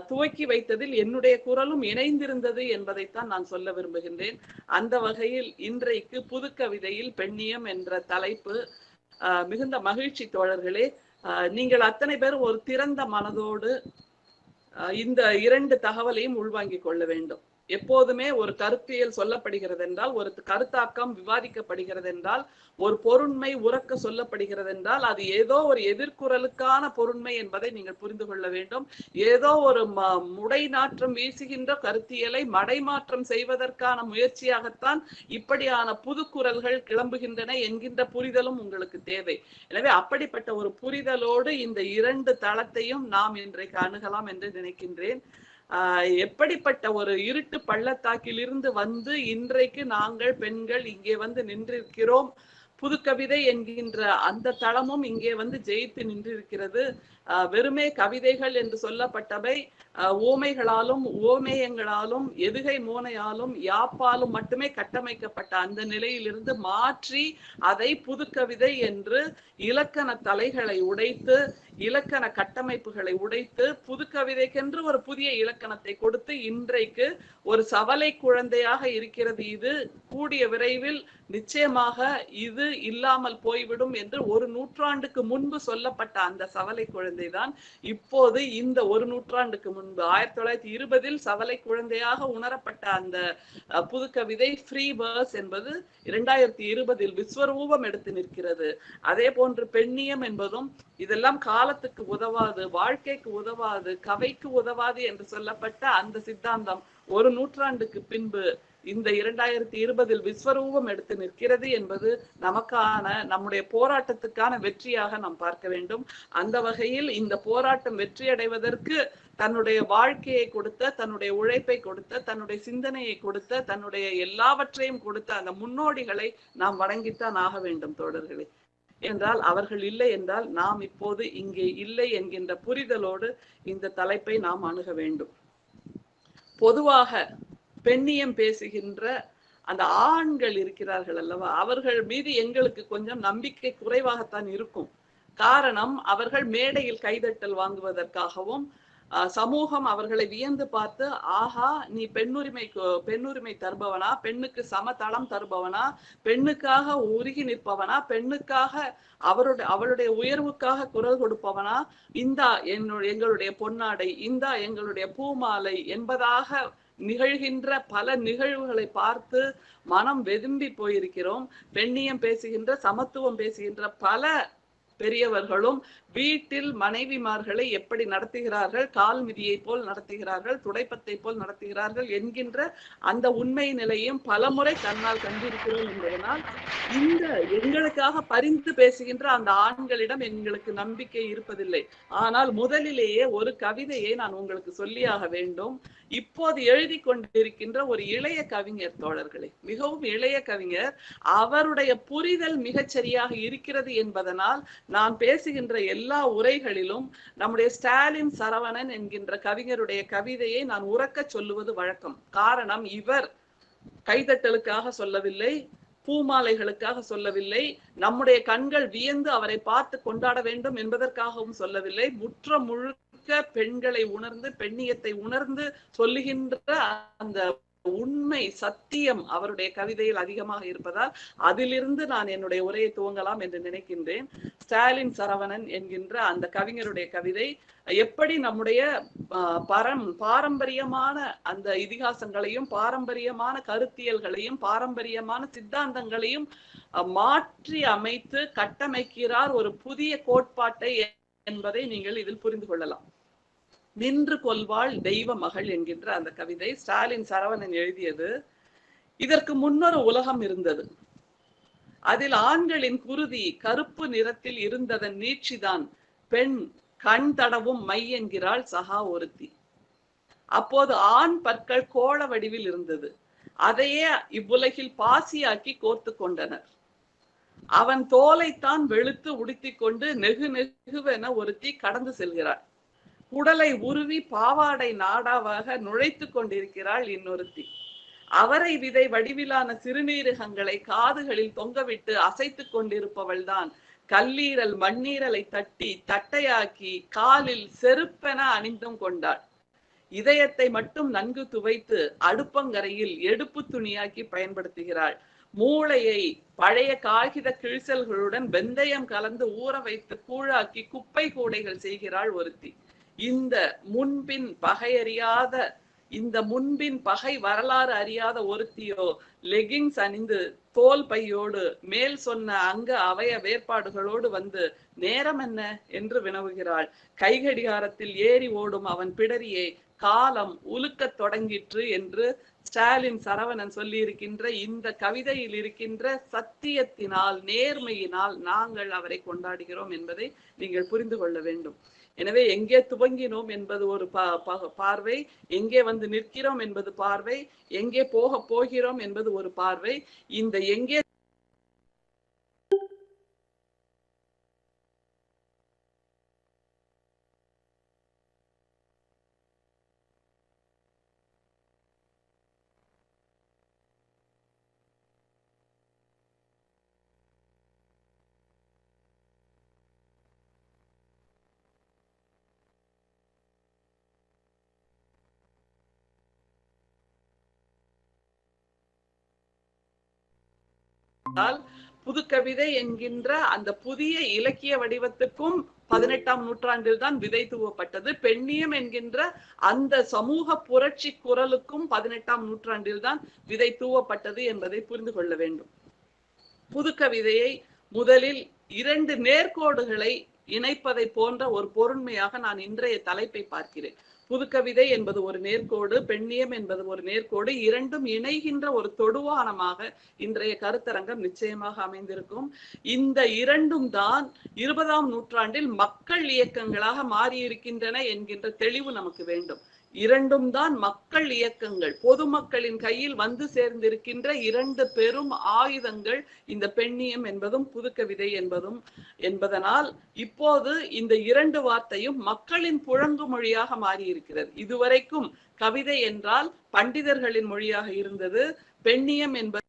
துவக்கி வைத்ததில் என்னுடைய குரலும் இணைந்திருந்தது என்பதைத்தான் நான் சொல்ல விரும்புகின்றேன். அந்த வகையில் இன்றைக்கு புது கவிதையில் பெண்ணியம் என்ற தலைப்பு மிகுந்த மகிழ்ச்சி தோழர்களே. நீங்கள் அத்தனை பேரும் ஒரு திறந்த மனதோடு இந்த 2 தகவலையும் உள்வாங்கிக் கொள்ள வேண்டும். எப்போதுமே ஒரு கருத்தியல் சொல்லப்படுகிறது என்றால், ஒரு கருத்தாக்கம் விவாதிக்கப்படுகிறது என்றால், ஒரு பொருண்மை உறக்க சொல்லப்படுகிறது என்றால் அது ஏதோ ஒரு எதிர்குறலுக்கான பொருண்மை என்பதை நீங்கள் புரிந்து கொள்ள வேண்டும். ஏதோ ஒரு முடை நாற்றம் வீசுகின்ற கருத்தியலை மடைமாற்றம் செய்வதற்கான முயற்சியாகத்தான் இப்படியான புது குரல்கள் கிளம்புகின்றன என்கின்ற புரிதலும் உங்களுக்கு தேவை. எனவே அப்படிப்பட்ட ஒரு புரிதலோடு இந்த 2 தளத்தையும் நாம் இன்றைக்கு அணுகலாம் என்று நினைக்கின்றேன். எப்படிப்பட்ட ஒரு இருட்டு பள்ளத்தாக்கில் இருந்து வந்து இன்றைக்கு நாங்கள் பெண்கள் இங்கே வந்து நின்றிருக்கிறோம். புது கவிதை என்கின்ற அந்த தளமும் இங்கே வந்து ஜெயித்து நின்றிருக்கிறது. வெறுமே கவிதைகள் என்று சொல்லப்பட்டவை ஓமைகளாலும் ஓமேயங்களாலும் எதுகை மோனையாலும் யாப்பாலும் மட்டுமே கட்டமைக்கப்பட்ட அந்த நிலையிலிருந்து மாற்றி அதை புதுக்கவிதை என்று இலக்கண தலைகளை உடைத்து இலக்கண கட்டமைப்புகளை உடைத்து புதுக்கவிதைக்கென்று ஒரு புதிய இலக்கணத்தை கொடுத்து இன்றைக்கு ஒரு சவலை குழந்தையாக இருக்கிறது. இது கூடிய விரைவில் நிச்சயமாக இது இல்லாமல் போய்விடும் என்று ஒரு நூற்றாண்டுக்கு முன்பு சொல்லப்பட்ட அந்த சவலை குழந்தைதான் இப்போது இந்த ஒரு நூற்றாண்டுக்கு முன்பு 1920 சவலை குழந்தையாக உணரப்பட்ட அந்த புதுக்கவிதை ஃப்ரீ வேர்ஸ் என்பது 2020 விஸ்வரூபம் எடுத்து நிற்கிறது. அதே போன்று பெண்ணியம் என்பதும் இதெல்லாம் காலத்துக்கு உதவாது, வாழ்க்கைக்கு உதவாது, கவைக்கு உதவாது என்று சொல்லப்பட்ட அந்த சித்தாந்தம் ஒரு நூற்றாண்டுக்கு பின்பு இந்த 2020 விஸ்வரூபம் எடுத்து நிற்கிறது என்பது நமக்கான நம்முடைய போராட்டத்துக்கான வெற்றியாக நாம் பார்க்க வேண்டும். அந்த வகையில் இந்த போராட்டம் வெற்றி அடைவதற்கு தன்னுடைய வாழ்க்கையை கொடுத்த, தன்னுடைய உழைப்பை கொடுத்த, தன்னுடைய சிந்தனையை கொடுத்த, தன்னுடைய எல்லாவற்றையும் கொடுத்த அந்த முன்னோடிகளை நாம் வணங்கித்தான் ஆக வேண்டும் தோழர்களே. என்றால் அவர்கள் இல்லை என்றால் நாம் இப்போது இங்கே இல்லை என்கின்ற புரிதலோடு இந்த தலைப்பை நாம் அணுக வேண்டும். பொதுவாக பெண்ணியம் பேசுகின்ற அந்த ஆண்கள் இருக்கிறார்கள் அல்லவா, அவர்கள் மீது எங்களுக்கு கொஞ்சம் நம்பிக்கை குறைவாகத்தான் இருக்கும். காரணம், அவர்கள் மேடையில் கைதட்டல் வாங்குவதற்காகவும் சமூகம் அவர்களை வியந்து பார்த்து, ஆஹா நீ பெண்ணுரிமை தருபவனா, பெண்ணுக்கு சமதளம் தருபவனா, பெண்ணுக்காக உருகி நிற்பவனா, பெண்ணுக்காக அவளுடைய உயர்வுக்காக குரல் கொடுப்பவனா, இந்தா எங்களுடைய பொன்னாடை, இந்தா எங்களுடைய பூமாலை என்பதாக நிகழ்கின்ற பல நிகழ்வுகளை பார்த்து மனம் வெதும்பி போயிருக்கிறோம். பெண்ணியம் பேசுகின்ற, சமத்துவம் பேசுகின்ற பல பெரியவர்களும் வீட்டில் மனைவிமார்களை எப்படி நடத்துகிறார்கள், கால் மிதியை போல் நடத்துகிறார்கள், துடைப்பத்தை போல் நடத்துகிறார்கள் என்கின்ற அந்த உண்மை நிலையும் பலமுறை கண்ணால் கண்டிருக்கிறோம் என்பதனால் இந்த எங்களுக்காக பரிந்து பேசுகின்ற அந்த ஆண்களிடம் எங்களுக்கு நம்பிக்கை இருப்பதில்லை. ஆனால் முதலிலேயே ஒரு கவிதையை நான் உங்களுக்கு சொல்லியாக வேண்டும். இப்போது எழுதி கொண்டிருக்கின்ற ஒரு இளைய கவிஞர் தோழர்களே, மிகவும் இளைய கவிஞர், அவருடைய புரிதல் மிகச் சரியாக இருக்கிறது என்பதனால் நான் பேசுகின்ற எல்லா உரைகளிலும் நம்முடைய ஸ்டாலின் சரவணன் என்கின்ற கவிஞருடைய கவிதையை நான் உரக்க சொல்லுவது வழக்கம். காரணம், இவர் கைதட்டலுக்காக சொல்லவில்லை, பூமாலைகளுக்காக சொல்லவில்லை, நம்முடைய கண்கள் வியந்து அவரை பார்த்து கொண்டாட வேண்டும் என்பதற்காகவும் சொல்லவில்லை. முற்ற முழுக்க பெண்களை உணர்ந்து, பெண்ணியத்தை உணர்ந்து சொல்லுகின்ற அந்த உண்மை சத்தியம் அவருடைய கவிதையில் அதிகமாக இருப்பதால் அதிலிருந்து நான் என்னுடைய உரையை துவங்கலாம் என்று நினைக்கின்றேன். ஸ்டாலின் சரவணன் என்கின்ற அந்த கவிஞருடைய கவிதை எப்படி நம்முடைய பாரம்பரியமான அந்த இதிகாசங்களையும், பாரம்பரியமான கருத்தியல்களையும், பாரம்பரியமான சித்தாந்தங்களையும் மாற்றி அமைத்து கட்டமைக்கிறார் ஒரு புதிய கோட்பாட்டை என்பதை நீங்கள் இதில் புரிந்து கொள்ளலாம். நின்று கொள்வாள் தெய்வ மகள் என்கின்ற அந்த கவிதை ஸ்டாலின் சரவணன் எழுதியது. இதற்கு முன்னொரு உலகம் இருந்தது. அதில் ஆண்களின் குருதி கருப்பு நிறத்தில் இருந்ததன் நீட்சிதான் பெண் கண் தடவும் மை என்கிறாள் சகா ஒருத்தி. அப்போது ஆண் பற்கள் கோள வடிவில் இருந்தது. அதையே இவ்வுலகில் பாசியாக்கி கோர்த்து கொண்டனர். அவன் தோலைத்தான் வெளுத்து உடுத்திக் கொண்டு நெகு நெகுவென ஒருத்தி கடந்து செல்கிறாள். குடலை உருவி பாவாடை நாடாவாக நுழைத்து கொண்டிருக்கிறாள் இன்னொருத்தி. அவரை விதை வடிவிலான சிறுநீரகங்களை காதுகளில் தொங்கவிட்டு அசைத்து கொண்டிருப்பவள் தான் கல்லீரல் மண்ணீரலை தட்டி தட்டையாக்கி காலில் செருப்பென அணிந்தும் கொண்டாள். இதயத்தை மட்டும் நன்கு துவைத்து அடுப்பங்கரையில் எடுப்பு துணியாக்கி பயன்படுத்துகிறாள். மூளையை பழைய காகித கிழிசல்களுடன் வெந்தயம் கலந்து ஊற வைத்து கூழாக்கி குப்பை கூடைகள் செய்கிறாள் ஒருத்தி. இந்த முன்பின் பகை வரலாறு அறியாத ஒருத்தியோ லெகிங்ஸ் அணிந்து தோல் பையோடு மேல் சொன்ன அங்க அவய வேறுபாடுகளோடு வந்து நேரம் என்ன என்று வினவுகிறாள். கைகடிகாரத்தில் ஏறி ஓடும் அவன் பிடரியை காலம் உலுக்க தொடங்கிற்று என்று ஸ்டாலின் சரவணன் சொல்லி இருக்கின்ற இந்த கவிதையில் இருக்கின்ற சத்தியத்தினால், நேர்மையினால் நாங்கள் அவரை கொண்டாடுகிறோம் என்பதை நீங்கள் புரிந்து கொள்ள வேண்டும். எனவே எங்கே துவங்கினோம் என்பது ஒரு பார்வை, எங்கே வந்து நிற்கிறோம் என்பது பார்வை, எங்கே போகிறோம் என்பது ஒரு பார்வை. இந்த எங்கே புதுக்கவிதை என்கின்ற அந்த புதிய இலக்கிய வடிவத்துக்கும் 18ஆம் நூற்றாண்டில் தான் விதை தூவப்பட்டது. பெண்ணியம் என்கின்ற அந்த சமூக புரட்சி குரலுக்கும் 18ஆம் நூற்றாண்டில் தான் விதை தூவப்பட்டது என்பதை புரிந்து கொள்ள வேண்டும். புதுக்கவிதையை முதலில் 2 நேர்கோடுகளை இணைப்பதை போன்ற ஒரு பொருண்மையாக நான் இன்றைய தலைப்பை பார்க்கிறேன். புதுக்கவிதை என்பது ஒரு நேர்கோடு, பெண்ணியம் என்பது ஒரு நேர்கோடு, இரண்டும் இணைகின்ற ஒரு தொடுவானமாக இன்றைய கருத்தரங்கம் நிச்சயமாக அமைந்திருக்கும். இந்த இரண்டும் தான் 20ஆம் நூற்றாண்டில் மக்கள் இயக்கங்களாக மாறியிருக்கின்றன என்கின்ற தெளிவு நமக்கு வேண்டும். இரண்டும் தான் மக்கள் இயக்கங்கள், பொதுமக்களின் கையில் வந்து சேர்ந்திருக்கின்ற 2 பெரும் ஆயுதங்கள் இந்த பெண்ணியம் என்பதும் புதுக்கவிதை என்பதனால் இப்போது இந்த 2 வார்த்தையும் மக்களின் புழங்கு மொழியாக மாறியிருக்கிறது. இதுவரைக்கும் கவிதை என்றால் பண்டிதர்களின் மொழியாக இருந்தது. பெண்ணியம் என்பது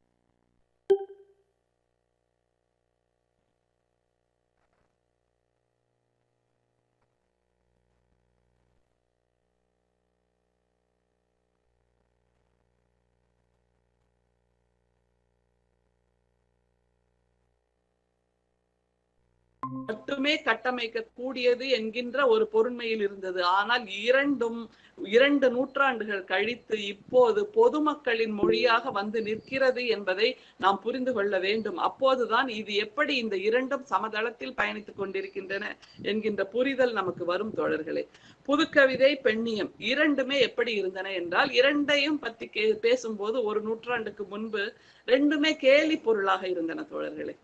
மட்டுமே கட்டமைக்க கூடியது என்கின்ற ஒரு பொருண்மையில் இருந்தது. ஆனால் 2 நூற்றாண்டுகள் கழித்து இப்போது பொதுமக்களின் மொழியாக வந்து நிற்கிறது என்பதை நாம் புரிந்து கொள்ள வேண்டும். அப்போதுதான் இது எப்படி இந்த 2ம் சமதளத்தில் பயணித்துக் கொண்டிருக்கின்றன என்கின்ற புரிதல் நமக்கு வரும் தோழர்களே. புதுக்கவிதை, பெண்ணியம் இரண்டுமே எப்படி இருந்தன என்றால், இரண்டையும் பற்றி பேசும்போது ஒரு நூற்றாண்டுக்கு முன்பு 2மே கேலி பொருளாக இருந்தன தோழர்களே.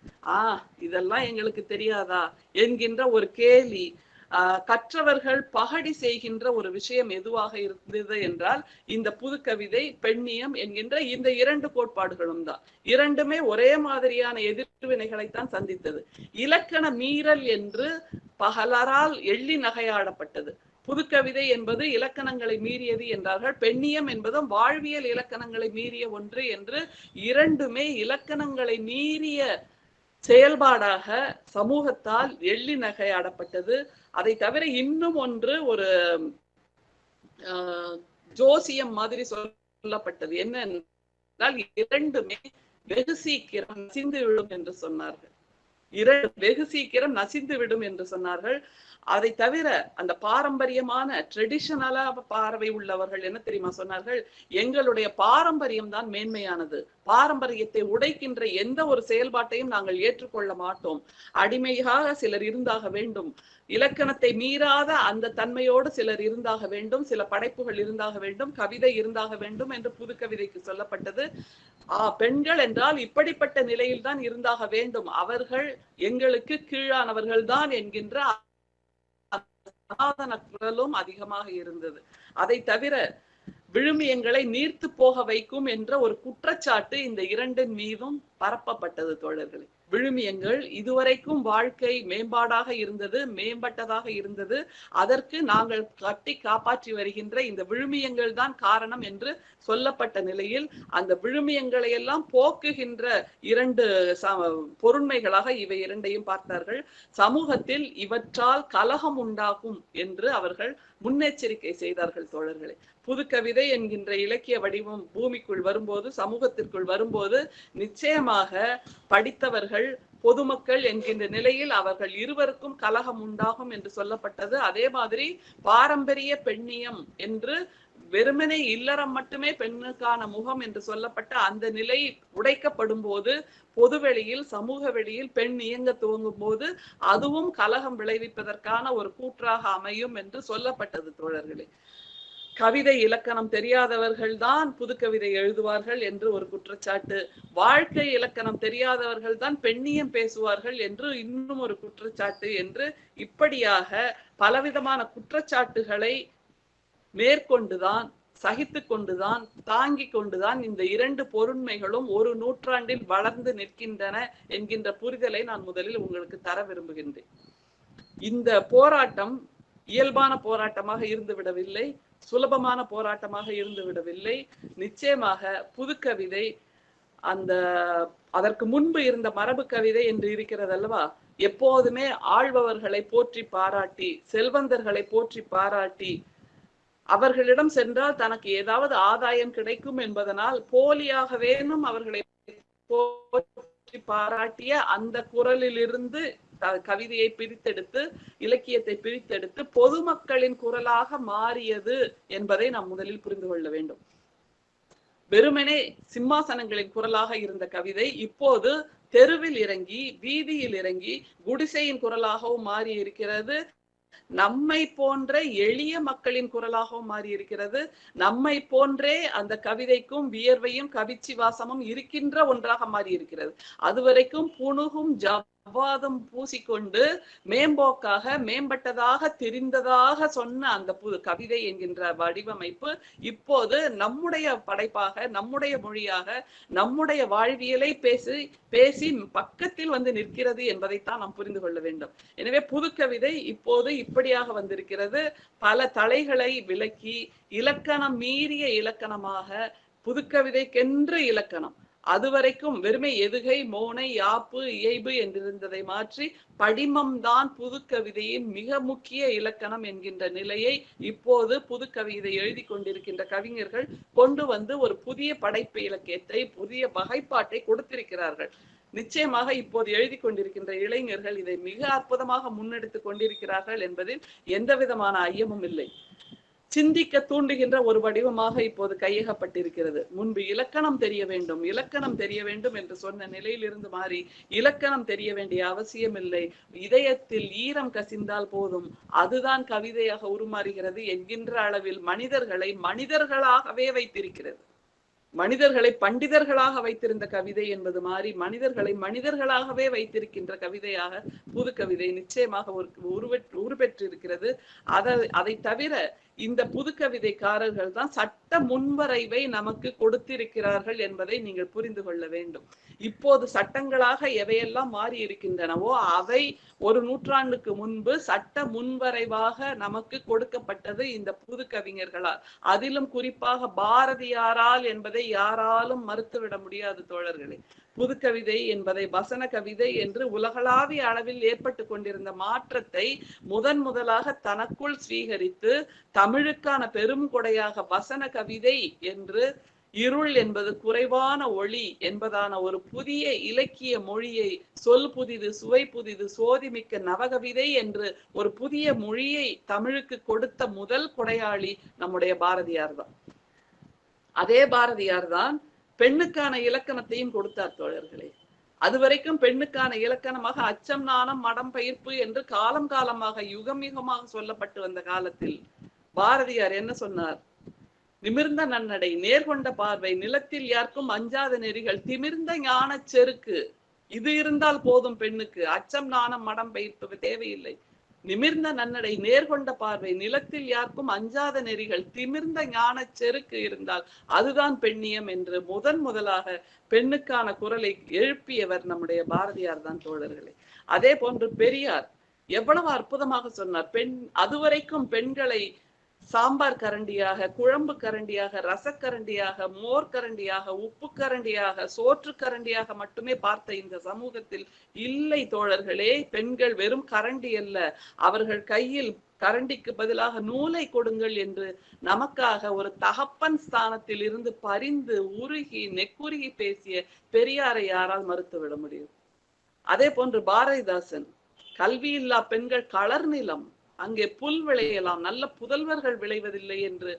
இதெல்லாம் எங்களுக்கு தெரியாதா என்கின்ற ஒரு கேலி, கற்றவர்கள் பகடி செய்கின்ற ஒரு விஷயம் எதுவாக இருந்தது என்றால் இந்த புதுக்கவிதை, பெண்ணியம் என்கின்ற இந்த 2 கோட்பாடுகளும் தான். இரண்டுமே ஒரே மாதிரியான எதிர்வினைகளைத்தான் சந்தித்தது. இலக்கண மீறல் என்று பலரால் எள்ளி நகையாடப்பட்டது. புதுக்கவிதை என்பது இலக்கணங்களை மீறியது என்றார்கள். பெண்ணியம் என்பதும் வாழ்வியல் இலக்கணங்களை மீறிய ஒன்று என்று, இரண்டுமே இலக்கணங்களை மீறிய செயல்பாடாக சமூகத்தால் எள்ளி நகையாடப்பட்டது. அதை தவிர இன்னும் ஒன்று, ஒரு ஜோசியம் மாதிரி சொல்லப்பட்டது. என்ன என்றால், இரண்டுமே வெகு சீக்கிரம் நசிந்து விடும் என்று சொன்னார்கள். வெகு சீக்கிரம் நசிந்து விடும் என்று சொன்னார்கள். அதை தவிர அந்த பாரம்பரியமான ட்ரெடிஷனலா பார்வை உள்ளவர்கள் என்ன தெரியுமா சொன்னார்கள்? எங்களுடைய பாரம்பரியம் தான் மேன்மையானது. பாரம்பரியத்தை உடைக்கின்ற எந்த ஒரு செயல்பாட்டையும் நாங்கள் ஏற்றுக்கொள்ள மாட்டோம். அடிமையாக சிலர் இருந்தாக வேண்டும், இலக்கணத்தை மீறாத அந்த தன்மையோடு சிலர் இருந்தாக வேண்டும், சில படைப்புகள் இருந்தாக வேண்டும், கவிதை இருந்தாக வேண்டும் என்று புதுக்கவிதைக்கு சொல்லப்பட்டது. பெண்கள் என்றால் இப்படிப்பட்ட நிலையில் தான் இருந்தாக வேண்டும், அவர்கள் எங்களுக்கு கீழானவர்கள் தான் என்கின்ற சனாதன குரலும் அதிகமாக இருந்தது. அதை தவிர விழுமியங்களை நீர்த்து போக வைக்கும் என்ற ஒரு குற்றச்சாட்டு இந்த 2 மீதும் பரப்பப்பட்டது தோழர்களே. விழுமியங்கள் இதுவரைக்கும் வாழ்க்கை மேம்பாடாக இருந்தது, மேம்பட்டதாக இருந்தது. அதற்கு நாங்கள் கட்டி காப்பாற்றி வருகின்ற இந்த விழுமியங்கள் தான் காரணம் என்று சொல்லப்பட்ட நிலையில், அந்த விழுமியங்களை எல்லாம் போக்குகின்ற 2 பொருண்மைகளாக இவை 2ஐயும் பார்த்தார்கள். சமூகத்தில் இவற்றால் கலகம் உண்டாகும் என்று அவர்கள் முன்னெச்சரிக்கை செய்தார்கள் தோழர்களே. புதுக்கவிதை என்கின்ற இலக்கிய வடிவம் பூமிக்குள் வரும்போது, சமூகத்திற்குள் வரும்போது, நிச்சயமாக படித்தவர்கள், பொதுமக்கள் என்கின்ற நிலையில் அவர்கள் இருவருக்கும் கலகம் உண்டாகும் என்று சொல்லப்பட்டது. அதே மாதிரி பாரம்பரிய பெண்ணியம் என்று வெறுமனே இல்லறம் மட்டுமே பெண்ணுக்கான முகம் என்று சொல்லப்பட்ட அந்த நிலை உடைக்கப்படும் போது, பொதுவெளியில், சமூக வெளியில் பெண் இயங்க துவங்கும் போது அதுவும் கலகம் விளைவிப்பதற்கான ஒரு கூற்றாக அமையும் என்று சொல்லப்பட்டது தோழர்களே. கவிதை இலக்கணம் தெரியாதவர்கள் தான் புதுக்கவிதை எழுதுவார்கள் என்று ஒரு குற்றச்சாட்டு, வாழ்க்கை இலக்கணம் தெரியாதவர்கள் தான் பெண்ணியம் பேசுவார்கள் என்று இன்னும் ஒரு குற்றச்சாட்டு என்று, இப்படியாக பலவிதமான குற்றச்சாட்டுகளை மேற்கொண்டுதான், சகித்து கொண்டுதான், தாங்கி கொண்டுதான் இந்த 2 பொருண்மைகளும் ஒரு நூற்றாண்டில் வளர்ந்து நிற்கின்றன என்கின்ற புரிதலை நான் முதலில் உங்களுக்கு தர விரும்புகின்றேன். இந்த போராட்டம் இயல்பான போராட்டமாக இருந்து விடவில்லை, சுலபமான போராட்டமாக இருந்து விடவில்லை. நிச்சயமாக புதுக்கவிதை அதற்கு முன்பு இருந்த மரபு கவிதை என்று இருக்கிறது அல்லவா, எப்போதுமே ஆள்பவர்களை போற்றி பாராட்டி, செல்வந்தர்களை போற்றி பாராட்டி, அவர்களிடம் சென்றால் தனக்கு ஏதாவது ஆதாயம் கிடைக்கும் என்பதனால் போலியாகவேனும் அவர்களை பாராட்டிய அந்த குரலிலிருந்து கவிதையை பிரித்தெடுத்து, இலக்கியத்தை பிரித்தெடுத்து பொதுமக்களின் குரலாக மாறியது என்பதை நாம் முதலில் புரிந்து கொள்ள வேண்டும். வெறுமனே சிம்மாசனங்களின் குரலாக இருந்த கவிதை இப்போது தெருவில் இறங்கி, வீதியில் இறங்கி, குடிசையின் குரலாகவும் மாறி இருக்கிறது. நம்மை போன்ற எளிய மக்களின் குரலாகவும் மாறி இருக்கிறது. நம்மை போன்றே அந்த கவிதைக்கும் வியர்வையும் கவிச்சி வாசமும் இருக்கின்ற ஒன்றாக மாறி இருக்கிறது. அதுவரைக்கும் புணுகும் ஜவ்வாதும் பூசிக்கொண்டு மேம்போக்காக, மேம்பட்டதாக, தெரிந்ததாக சொன்ன அந்த கவிதை என்கின்ற வடிவமைப்பு இப்போது நம்முடைய படைப்பாக, நம்முடைய மொழியாக, நம்முடைய வாழ்வியலை பேசி பக்கத்தில் வந்து நிற்கிறது என்பதைத்தான் நாம் புரிந்து கொள்ள வேண்டும். எனவே புதுக்கவிதை இப்போது இப்படியாக வந்திருக்கிறது. பல தலைகளை விலக்கி இலக்கணம் மீறிய இலக்கணமாக, புதுக்கவிதைக்கென்று இலக்கணம், அதுவரைக்கும் வெறுமை எதுகை, மோனை, யாப்பு, இயைபு என்றிருந்ததை மாற்றி படிமம்தான் புதுக்கவிதையின் மிக முக்கிய இலக்கணம் என்கின்ற நிலையை இப்போது புதுக்கவிதை எழுதி கொண்டிருக்கின்ற கவிஞர்கள் கொண்டு வந்து ஒரு புதிய படைப்பு இலக்கியத்தை, புதிய வகைப்பாட்டை கொடுத்திருக்கிறார்கள். நிச்சயமாக இப்போது எழுதி கொண்டிருக்கின்ற இளைஞர்கள் இதை மிக அற்புதமாக முன்னெடுத்து கொண்டிருக்கிறார்கள் என்பதில் எந்த விதமான ஐயமும் இல்லை. சிந்திக்க தூண்டுகின்ற ஒரு வடிவமாக இப்போது கையகப்பட்டிருக்கிறது. முன்பு இலக்கணம் தெரிய வேண்டும், இலக்கணம் தெரிய வேண்டும் என்று சொன்ன நிலையிலிருந்து மாறி இலக்கணம் தெரிய வேண்டிய அவசியம் இல்லை, இதயத்தில் ஈரம் கசிந்தால் போதும், அதுதான் கவிதையாக உருமாறுகிறது என்கின்ற அளவில் மனிதர்களை மனிதர்களாகவே வைத்திருக்கிறது. மனிதர்களை பண்டிதர்களாக வைத்திருந்த கவிதை என்பது மாறி மனிதர்களை மனிதர்களாகவே வைத்திருக்கின்ற கவிதையாக புது கவிதை நிச்சயமாக உருப்பெற்றிருக்கிறது. அதை தவிர இந்த புதுக்கவிதைக்காரர்கள் தான் சட்ட முன்வரைவை நமக்கு கொடுத்திருக்கிறார்கள் என்பதை நீங்கள் புரிந்து கொள்ள வேண்டும். இப்போது சட்டங்களாக எவையெல்லாம் மாறி இருக்கின்றனவோ அவை ஒரு நூற்றாண்டுக்கு முன்பு சட்ட முன்வரைவாக நமக்கு கொடுக்கப்பட்டது இந்த புது கவிஞர்களால், அதிலும் குறிப்பாக பாரதியாரால் என்பதை யாராலும் மறுத்துவிட முடியாது தோழர்களே. புதுக்கவிதை என்பதை வசன கவிதை என்று உலகளாவிய அளவில் ஏற்பட்டு கொண்டிருந்த மாற்றத்தை முதலாக தனக்குள் ஸ்வீகரித்து தமிழுக்கான பெரும் கொடையாக வசன கவிதை என்று, இருள் என்பது குறைவான ஒளி என்பதான ஒரு புதிய இலக்கிய மொழியை, சொல் புதிது, சுவை புதிது, சோதிமிக்க நவகவிதை என்று ஒரு புதிய மொழியை தமிழுக்கு கொடுத்த முதல் கொடையாளி நம்முடைய பாரதியார் தான். அதே பாரதியார் தான் பெண்ணுக்கான இலக்கணத்தையும் கொடுத்தார் தோழர்களே. அதுவரைக்கும் பெண்ணுக்கான இலக்கணமாக அச்சம், நாணம், மடம், பயிர்ப்பு என்று காலம் காலமாக யுகம் யுகமாக சொல்லப்பட்டு வந்த காலத்தில் பாரதியார் என்ன சொன்னார்? நிமிர்ந்த நன்னடை, நேர்கொண்ட பார்வை, நிலத்தில் யாருக்கும் அஞ்சாத நெறிகள், திமிர்ந்த ஞான செருக்கு, இது இருந்தால் போதும் பெண்ணுக்கு. அச்சம், நாணம், மடம், பயிர்ப்பு தேவையில்லை. நிமிர்ந்த நன்னடை, நேர்கொண்ட பார்வை, நிலத்தில் யாருக்கும் அஞ்சாத நெறிகள், திமிர்ந்த ஞான செருக்கு இருந்தால் அதுதான் பெண்ணியம் என்று முதலாக பெண்ணுக்கான குரலை எழுப்பியவர் நம்முடைய பாரதியார் தான் தோழர்களே. அதே போன்று பெரியார் எவ்வளவு அற்புதமாக சொன்னார். அதுவரைக்கும் பெண்களை சாம்பார் கரண்டியாக, குழம்பு கரண்டியாக, ரசக்கரண்டியாக, மோர் கரண்டியாக, உப்பு கரண்டியாக, சோற்று கரண்டியாக மட்டுமே பார்த்த இந்த சமூகத்தில் இல்லை தோழர்களே, பெண்கள் வெறும் கரண்டி அல்ல, அவர்கள் கையில் கரண்டிக்கு பதிலாக நூலை கொடுங்கள் என்று நமக்காக ஒரு தகப்பன் ஸ்தானத்தில் இருந்து பரிந்து உருகி நெக்குருகி பேசிய பெரியாரை யாரால் மறுத்துவிட முடியும்? அதே போன்று பாரதிதாசன், கல்வியில்லா பெண்கள் களர் நிலம், அங்கே புல் விளையலாம், நல்ல புதல்வர்கள் விளைவதில்லை என்று,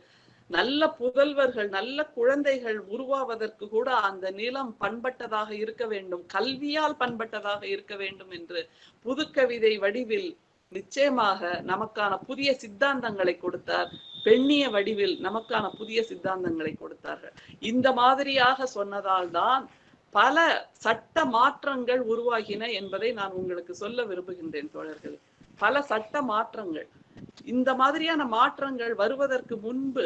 நல்ல புதல்வர்கள், நல்ல குழந்தைகள் உருவாவதற்கு கூட அந்த நிலம் பண்பட்டதாக இருக்க வேண்டும், கல்வியால் பண்பட்டதாக இருக்க வேண்டும் என்று புதுக்கவிதை வடிவில் நிச்சயமாக நமக்கான புதிய சித்தாந்தங்களை கொடுத்தார். பெண்ணிய வடிவில் நமக்கான புதிய சித்தாந்தங்களை கொடுத்தார்கள். இந்த மாதிரியாக சொன்னதால் தான் பல சட்ட மாற்றங்கள் உருவாகின என்பதை நான் உங்களுக்கு சொல்ல விரும்புகின்றேன் தோழர்களே. பல சட்ட மாற்றங்கள், இந்த மாதிரியான மாற்றங்கள் வருவதற்கு முன்பு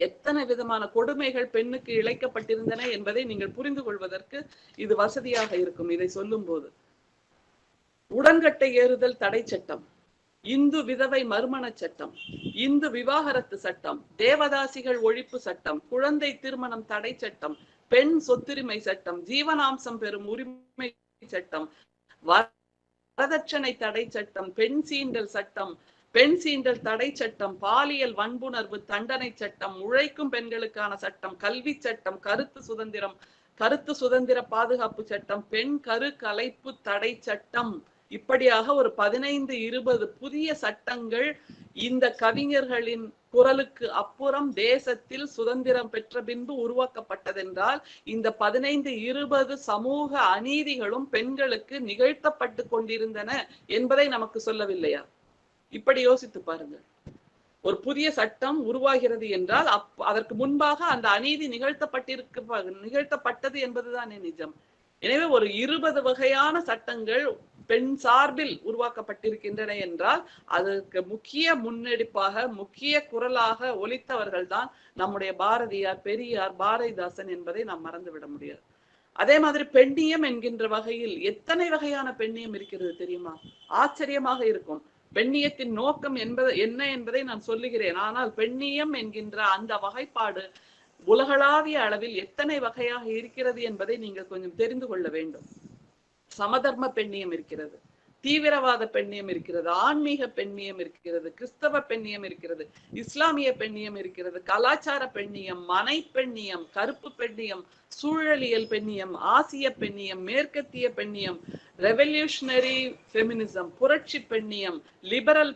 எத்தனை விதமான கொடுமைகள் பெண்ணுக்கு இழைக்கப்பட்டிருந்தன என்பதை நீங்கள் புரிந்து கொள்வதற்கு இது வசதியாக இருக்கும். இதை சொல்லும் போது உடன்கட்டை ஏறுதல் தடை சட்டம், இந்து விதவை மறுமண சட்டம், இந்து விவாகரத்து சட்டம், தேவதாசிகள் ஒழிப்பு சட்டம், குழந்தை திருமணம் தடை சட்டம், பெண் சொத்துரிமை சட்டம், ஜீவனாம்சம் பெறும் உரிமை சட்டம், வரதட்சணை தடை சட்டம், பெண் சீண்டல் சட்டம், பெண் சீண்டல் தடை சட்டம், பாலியல் வன்புணர்வு தண்டனை சட்டம், உழைக்கும் பெண்களுக்கான சட்டம், கல்வி சட்டம், கருத்து சுதந்திரம், கருத்து சுதந்திர பாதுகாப்பு சட்டம், பெண் கரு கலைப்பு தடை சட்டம், இப்படியாக ஒரு 15-20 புதிய சட்டங்கள் இந்த கவிஞர்களின் குரலுக்கு அப்புறம் தேசத்தில் சுதந்திரம் பெற்ற பின்பு உருவாக்கப்பட்டதென்றால் இந்த 15-20 சமூக அநீதிகளும் பெண்களுக்கு நிகழ்த்தப்பட்டு கொண்டிருந்தன என்பதை நமக்கு சொல்லவில்லையா? இப்படி யோசித்து பாருங்கள். ஒரு புதிய சட்டம் உருவாகிறது என்றால் அதற்கு முன்பாக அந்த அநீதி நிகழ்த்தப்பட்டது என்பதுதானே நிஜம். எனவே ஒரு 20 வகையான சட்டங்கள் பெண் சார்பில் உருவாக்கப்பட்டிருக்கின்றன என்றால் அதற்கு முக்கிய முன்னெடுப்பாக, முக்கிய குரலாக ஒலித்தவர்கள் தான் நம்முடைய பாரதியார், பெரியார், பாரதிதாசன் என்பதை நாம் மறந்துவிட முடியாது. அதே மாதிரி பெண்ணியம் என்கின்ற வகையில் எத்தனை வகையான பெண்ணியம் இருக்கிறது தெரியுமா? ஆச்சரியமாக இருக்கும். பெண்ணியத்தின் நோக்கம் என்ன என்பதை நான் சொல்லுகிறேன். ஆனால் பெண்ணியம் என்கின்ற அந்த வகைப்பாடு உலகளாவிய அளவில் எத்தனை வகையாக இருக்கிறது என்பதை நீங்கள் கொஞ்சம் தெரிந்து கொள்ள வேண்டும். சமதர்ம பெண்ணியம் இருக்கிறது, தீவிரவாத பெண்ணியம் இருக்கிறது, ஆன்மீக பெண்ணியம் இருக்கிறது, கிறிஸ்தவ பெண்ணியம் இருக்கிறது, இஸ்லாமிய பெண்ணியம் இருக்கிறது, கலாச்சார பெண்ணியம், மனை பெண்ணியம், கருப்பு பெண்ணியம், சூழலியல் பெண்ணியம், ஆசிய பெண்ணியம், மேற்கத்திய பெண்ணியம், ரெவல்யூஷனரி ஃபெமினிசம், புரட்சி பெண்ணியம், லிபரல்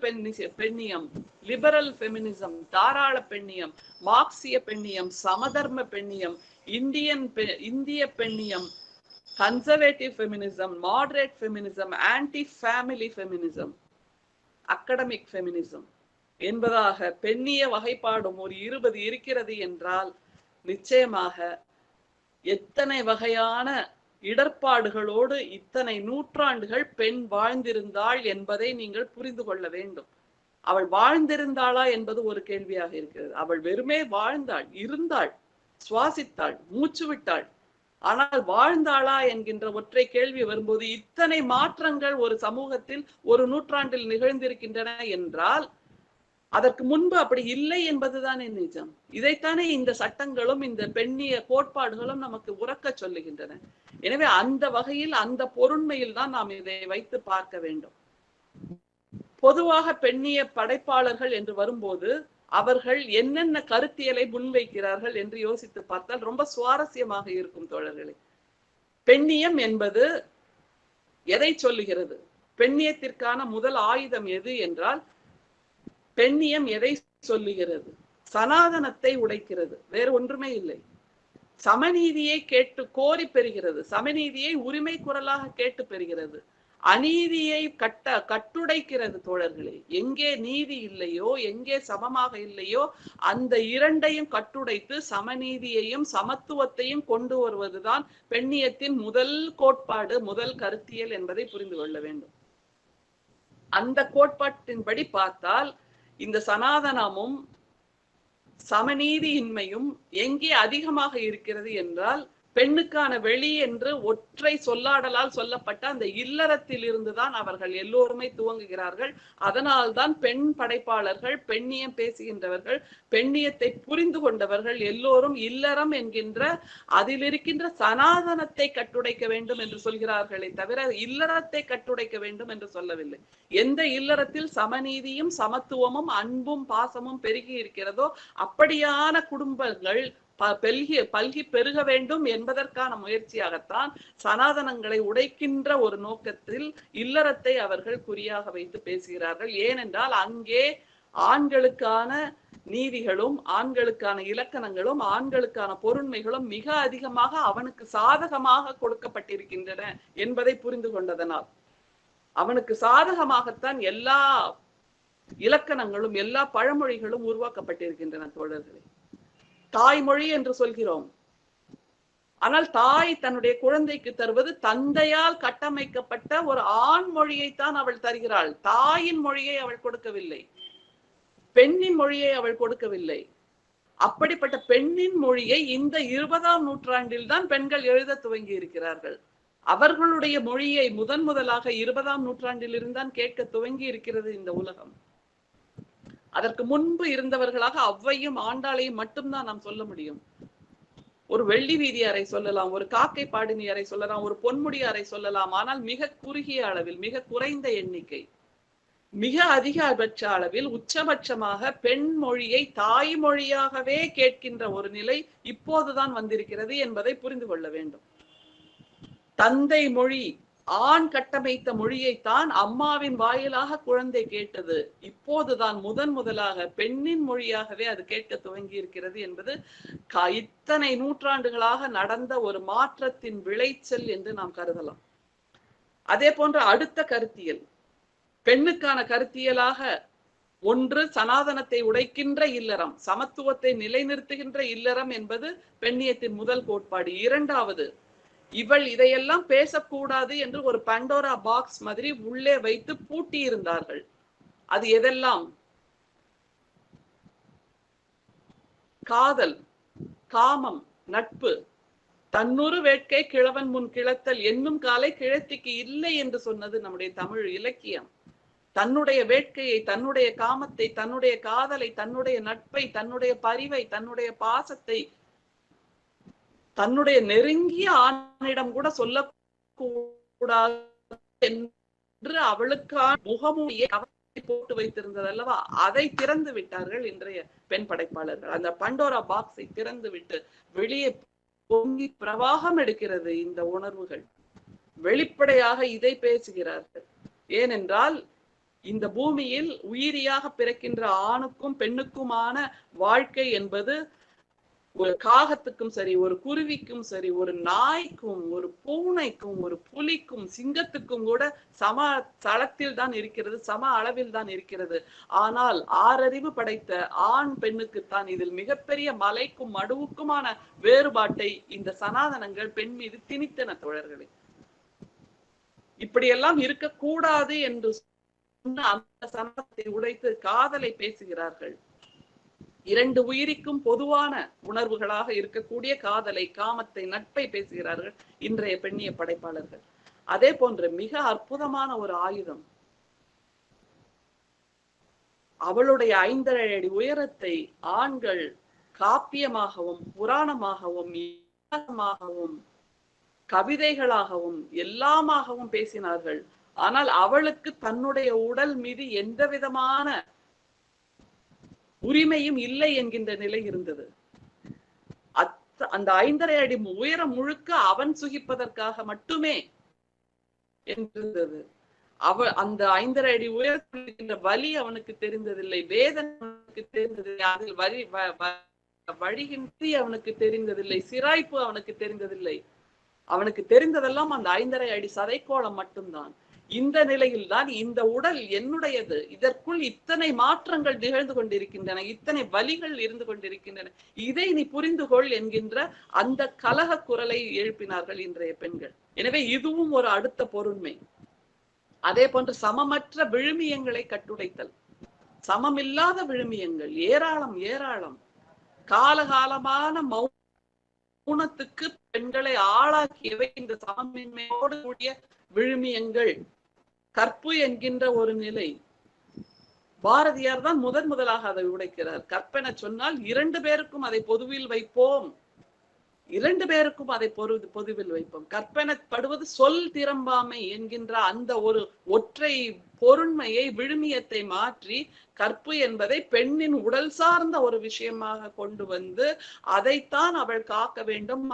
பெண்ணியம், லிபரல் ஃபெமினிசம், தாராள பெண்ணியம், மார்க்சிய பெண்ணியம், சமதர்ம பெண்ணியம், இந்திய பெண்ணியம், conservative feminism, moderate feminism, anti family feminism, academic feminism என்பதாக பெண்ணிய வகைப்பாடும் ஒரு 20 இருக்கிறது என்றால் நிச்சயமாக எத்தனை வகையான இடர்பாடுகளோடு இத்தனை நூற்றாண்டுகள் பெண் வாழ்ந்திருந்தாள் என்பதை நீங்கள் புரிந்து கொள்ள வேண்டும். அவள் வாழ்ந்திருந்தாளா என்பது ஒரு கேள்வியாக இருக்கிறது. அவள் வெறுமே வாழ்ந்தாள், இருந்தாள், சுவாசித்தாள், மூச்சு விட்டாள். ஆனால் வாழ்ந்தாளா என்கின்ற ஒற்றை கேள்வி வரும்போது இத்தனை மாற்றங்கள் ஒரு சமூகத்தில் ஒரு நூற்றாண்டில் நிகழ்ந்திருக்கின்றன என்றால் அதற்கு முன்பு அப்படி இல்லை என்பதுதானே நிஜம். இதைத்தானே இந்த சட்டங்களும் இந்த பெண்ணிய கோட்பாடுகளும் நமக்கு உறக்க சொல்லுகின்றன. எனவே அந்த வகையில், அந்த பொருண்மையில் தான் நாம் இதை வைத்து பார்க்க வேண்டும். பொதுவாக பெண்ணிய படைப்பாளர்கள் என்று வரும்போது அவர்கள் என்னென்ன கருத்தியலை முன்வைக்கிறார்கள் என்று யோசித்து பார்த்தால் ரொம்ப சுவாரஸ்யமாக இருக்கும் தோழர்களே. பெண்ணியம் என்பது எதை சொல்லுகிறது? பெண்ணியத்திற்கான முதல் ஆயுதம் எது என்றால், பெண்ணியம் எதை சொல்லுகிறது? சனாதனத்தை உடைக்கிறது, வேறு ஒன்றுமே இல்லை. சமநீதியை கேட்டு கோரி பெறுகிறது, சமநீதியை உரிமை குரலாக கேட்டு பெறுகிறது, அநீதியை கட்டுடைக்கிறது. தோழர்களே, எங்கே நீதி இல்லையோ, எங்கே சமமாக இல்லையோ அந்த இரண்டையும் கட்டுடைத்து சமநீதியையும் சமத்துவத்தையும் கொண்டு வருவதுதான் பெண்ணியத்தின் முதல் கோட்பாடு, முதல் கருத்தியல் என்பதை புரிந்து கொள்ள வேண்டும். அந்த கோட்பாட்டின்படி பார்த்தால் இந்த சனாதனமும் சமநீதியின்மையும் எங்கே அதிகமாக இருக்கிறது என்றால், பெண்ணுக்கான வெளி என்று ஒற்றை சொல்லாடலால் சொல்லப்பட்ட அந்த இல்லறத்தில் இருந்துதான் அவர்கள் எல்லோருமே துவங்குகிறார்கள். அதனால்தான் பெண் படைப்பாளர்கள், பெண்ணியம் பேசுகின்றவர்கள், பெண்ணியத்தை புரிந்து கொண்டவர்கள் எல்லோரும் இல்லறம் என்கின்ற அதில் இருக்கின்ற சனாதனத்தை கட்டுடைக்க வேண்டும் என்று சொல்கிறார்களே தவிர இல்லறத்தை கட்டுடைக்க வேண்டும் என்று சொல்லவில்லை. எந்த இல்லறத்தில் சமநீதியும் சமத்துவமும் அன்பும் பாசமும் பெருகி இருக்கிறதோ அப்படியான குடும்பங்கள் பல்கி பெருக வேண்டும் என்பதற்கான முயற்சியாகத்தான் சனாதனங்களை உடைக்கின்ற ஒரு நோக்கத்தில் இல்லறத்தை அவர்கள் குறியாக வைத்து பேசுகிறார்கள். ஏனென்றால் அங்கே ஆண்களுக்கான நீதிகளும், ஆண்களுக்கான இலக்கணங்களும், ஆண்களுக்கான பொருண்மைகளும் மிக அதிகமாக அவனுக்கு சாதகமாக கொடுக்கப்பட்டிருக்கின்றன என்பதை புரிந்து கொண்டதனால் அவனுக்கு சாதகமாகத்தான் எல்லா இலக்கணங்களும் எல்லா பழமொழிகளும் உருவாக்கப்பட்டிருக்கின்றன. தோழர்களே, தாய்மொழி என்று சொல்கிறோம், ஆனால் தாய் தன்னுடைய குழந்தைக்கு தருவது தந்தையால் கட்டமைக்கப்பட்ட ஒரு ஆண் மொழியைத்தான் அவள் தருகிறாள். தாயின் மொழியை அவள் கொடுக்கவில்லை, பெண்ணின் மொழியை அவள் கொடுக்கவில்லை. அப்படிப்பட்ட பெண்ணின் மொழியை இந்த 20ஆம் நூற்றாண்டில் தான் பெண்கள் எழுத துவங்கி இருக்கிறார்கள். அவர்களுடைய மொழியை முதலாக 20ஆம் நூற்றாண்டில் இருந்தான் கேட்க துவங்கி இருக்கிறது இந்த உலகம். அதற்கு முன்பு இருந்தவர்களாக அவ்வையும் ஆண்டாளையும் மட்டும்தான் நாம் சொல்ல முடியும். ஒரு வெள்ளி வீதியாரை சொல்லலாம், ஒரு காக்கை பாடினியாரை சொல்லலாம், ஒரு பொன்முடியாரை சொல்லலாம். ஆனால் மிக குறுகிய அளவில், மிக குறைந்த எண்ணிக்கை. மிக அதிகபட்ச அளவில் உச்சபட்சமாக பெண் மொழியை தாய்மொழியாகவே கேட்கின்ற ஒரு நிலை இப்போதுதான் வந்திருக்கிறது என்பதை புரிந்து கொள்ள வேண்டும். தந்தை மொழி, ஆண் கட்டமைத்த மொழியைத்தான் அம்மாவின் வாயிலாக குழந்தை கேட்டது. இப்போதுதான் முதலாக பெண்ணின் மொழியாகவே அது கேட்க துவங்கி இருக்கிறது என்பது இத்தனை நூற்றாண்டுகளாக நடந்த ஒரு மாற்றத்தின் விளைச்சல் என்று நாம் கருதலாம். அதே போன்ற அடுத்த கருத்தியல், பெண்ணுக்கான கருத்தியலாக ஒன்று சனாதனத்தை உடைக்கின்ற இல்லறம், சமத்துவத்தை நிலைநிறுத்துகின்ற இல்லறம் என்பது பெண்ணியத்தின் முதல் கோட்பாடு. இரண்டாவது, இவள் இதையெல்லாம் பேசக்கூடாது என்று ஒரு பண்டோரா பாக்ஸ் மாதிரி உள்ளே வைத்து பூட்டி இருந்தார்கள். அது எதெல்லாம்? காதல், காமம், நட்பு, தன்னுரு வேட்கை கிழவன் முன் கிளத்தல் என்னும் காலை கிழத்திக்கு இல்லை என்று சொன்னது நம்முடைய தமிழ் இலக்கியம். தன்னுடைய வேட்கையை, தன்னுடைய காமத்தை, தன்னுடைய காதலை, தன்னுடைய நட்பை, தன்னுடைய பரிவை, தன்னுடைய பாசத்தை தன்னுடைய நெருங்கிய ஆணிடம் கூட சொல்லக்கூடாது என்று அவளுக்கான முகமூடியை போட்டு வைத்திருந்தது அல்லவா, அதை திறந்து விட்டார்கள் இன்றைய பெண் படைப்பாளர்கள். அந்த பண்டோரா பாக்ஸை திறந்து விட்டு வெளியே பொங்கி பிரவாகம் எடுக்கிறது இந்த உணர்வுகள். வெளிப்படையாக இதை பேசுகிறார்கள். ஏனென்றால் இந்த பூமியில் உயிரியாக பிறக்கின்ற ஆணுக்கும் பெண்ணுக்குமான வாழ்க்கை என்பது ஒரு காகத்துக்கும் சரி, ஒரு குருவிக்கும் சரி, ஒரு நாய்க்கும், ஒரு பூனைக்கும், ஒரு புலிக்கும், சிங்கத்துக்கும் கூட சம தளத்தில் தான் இருக்கிறது, சம அளவில் தான் இருக்கிறது. ஆனால் ஆறறிவு படைத்த ஆண் பெண்ணுக்குத்தான் இதில் மிகப்பெரிய மலைக்கும் மடுவுக்குமான வேறுபாட்டை இந்த சனாதனங்கள் பெண் மீது திணித்தன. தோழர்களே, இப்படியெல்லாம் இருக்கக்கூடாது என்று சொன்ன அந்த சனாதனத்தை உடைத்து காதலை பேசுகிறார்கள். இரண்டு உயிரிக்கும் பொதுவான உணர்வுகளாக இருக்கக்கூடிய காதலை, காமத்தை, நட்பை பேசுகிறார்கள் இன்றைய பெண்ணிய படைப்பாளர்கள். அதே போன்று மிக அற்புதமான ஒரு ஆயுதம், அவளுடைய 5.5 அடி உயரத்தை ஆண்கள் காப்பியமாகவும் புராணமாகவும் கவிதைகளாகவும் எல்லாமாகவும் பேசினார்கள். ஆனால் அவளுக்கு தன்னுடைய உடல் மீது எந்த விதமான உரிமையும் இல்லை என்கின்ற நிலை இருந்தது. அந்த 5.5 அடி உயரம் முழுக்க அவன் சுகிப்பதற்காக மட்டுமே இருந்தது. அந்த 5.5 அடி உயரத்தின் வலி அவனுக்கு தெரிந்ததில்லை, வேதனை அவனுக்கு தெரிந்ததில்லை, அதில் வழிகின்றி அவனுக்கு தெரிந்ததில்லை, சிராய்ப்பு அவனுக்கு தெரிந்ததில்லை. அவனுக்கு தெரிந்ததெல்லாம் அந்த 5.5 அடி சதைக்கோளம் மட்டும்தான். இந்த நிலையில்தான் இந்த உடல் என்னுடையது, இதற்குள் இத்தனை மாற்றங்கள் நிகழ்ந்து கொண்டிருக்கின்றன, இத்தனை வலிகள் இருந்து கொண்டிருக்கின்றன, இதை நீ புரிந்து கொள் என்கின்ற அந்த கலக குரலை எழுப்பினார்கள் இன்றைய பெண்கள். எனவே இதுவும் ஒரு அடுத்த பொருண்மை. அதே போன்று சமமற்ற விழுமியங்களை கட்டுடைத்தல், சமமில்லாத விழுமியங்கள் ஏராளம் ஏராளம். காலகாலமான மௌனத்துக்கு பெண்களை ஆளாக்கியவை இந்த சமமின்மையோடு கூடிய விழுமியங்கள். கற்பு என்கின்ற ஒரு நிலை, பாரதியார் தான் முதலாக அதை உடைக்கிறார். கற்பென சொன்னால் 2 பேருக்கும் அதை பொதுவில் வைப்போம், 2 பேருக்கும் அதை பொதுவில் வைப்போம். கற்பெனப்படுவது சொல் திறம்பாமை என்கின்ற அந்த ஒரு ஒற்றை பொருண்மையை, விழுமியத்தை மாற்றி கற்பு என்பதை பெண்ணின் உடல் சார்ந்த ஒரு விஷயமாக கொண்டு வந்து அதைத்தான் அவள் காக்க வேண்டும்,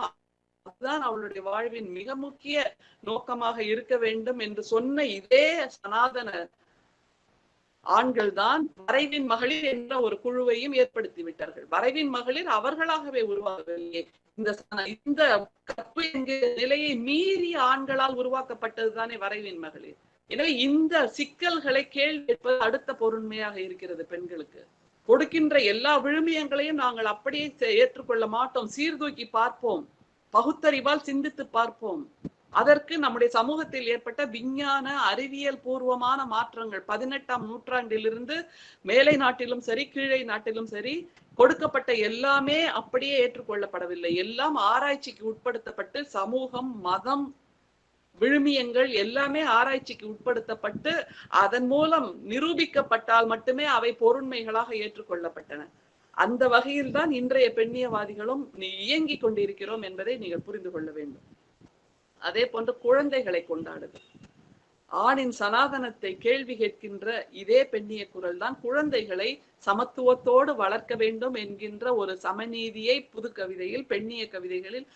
அதுதான் அவளுடைய வாழ்வின் மிக முக்கிய நோக்கமாக இருக்க வேண்டும் என்று சொன்ன இதே சனாதன ஆண்கள் தான் வரைவின் மகளிர் என்ற ஒரு குழுவையும் ஏற்படுத்தி விட்டார்கள். வரைவின் மகளிர் அவர்களாகவே உருவாகவில்லை. இந்த கற்பு என்கிற நிலையை மீறிய ஆண்களால் உருவாக்கப்பட்டதுதானே வரைவின் மகளிர். எனவே இந்த சிக்கல்களை கேள்வி கேட்பது அடுத்த பொருண்மையாக இருக்கிறது. பெண்களுக்கு கொடுக்கின்ற எல்லா விழுமியங்களையும் நாங்கள் அப்படியே ஏற்றுக்கொள்ள மாட்டோம், சீர்தூக்கி பார்ப்போம், பகுத்தறிவால் சிந்தித்து பார்ப்போம். அதற்கு நம்முடைய சமூகத்தில் ஏற்பட்ட விஞ்ஞான அறிவியல் பூர்வமான மாற்றங்கள் 18ஆம் நூற்றாண்டிலிருந்து மேலை நாட்டிலும் சரி கீழே நாட்டிலும் சரி கொடுக்கப்பட்ட எல்லாமே அப்படியே ஏற்றுக்கொள்ளப்படவில்லை. எல்லாம் ஆராய்ச்சிக்கு உட்படுத்தப்பட்டு, சமூகம், மதம், விழுமியங்கள் எல்லாமே ஆராய்ச்சிக்கு உட்படுத்தப்பட்டு அதன் மூலம் நிரூபிக்கப்பட்டால் மட்டுமே அவை பொருண்மைகளாக ஏற்றுக்கொள்ளப்பட்டன. அந்த வகையில் தான் இன்றைய பெண்ணியவாதிகளும் இயங்கிக் கொண்டிருக்கிறோம் என்பதை நீங்கள் புரிந்து கொள்ள வேண்டும். அதே போன்று குழந்தைகளை கொண்டாடுதல், ஆணின் சனாதனத்தை கேள்வி கேட்கின்ற இதே பெண்ணிய குரல் தான் குழந்தைகளை சமத்துவத்தோடு வளர்க்க வேண்டும் என்கின்ற ஒரு சமநீதியை புது கவிதையில், பெண்ணிய கவிதைகளில்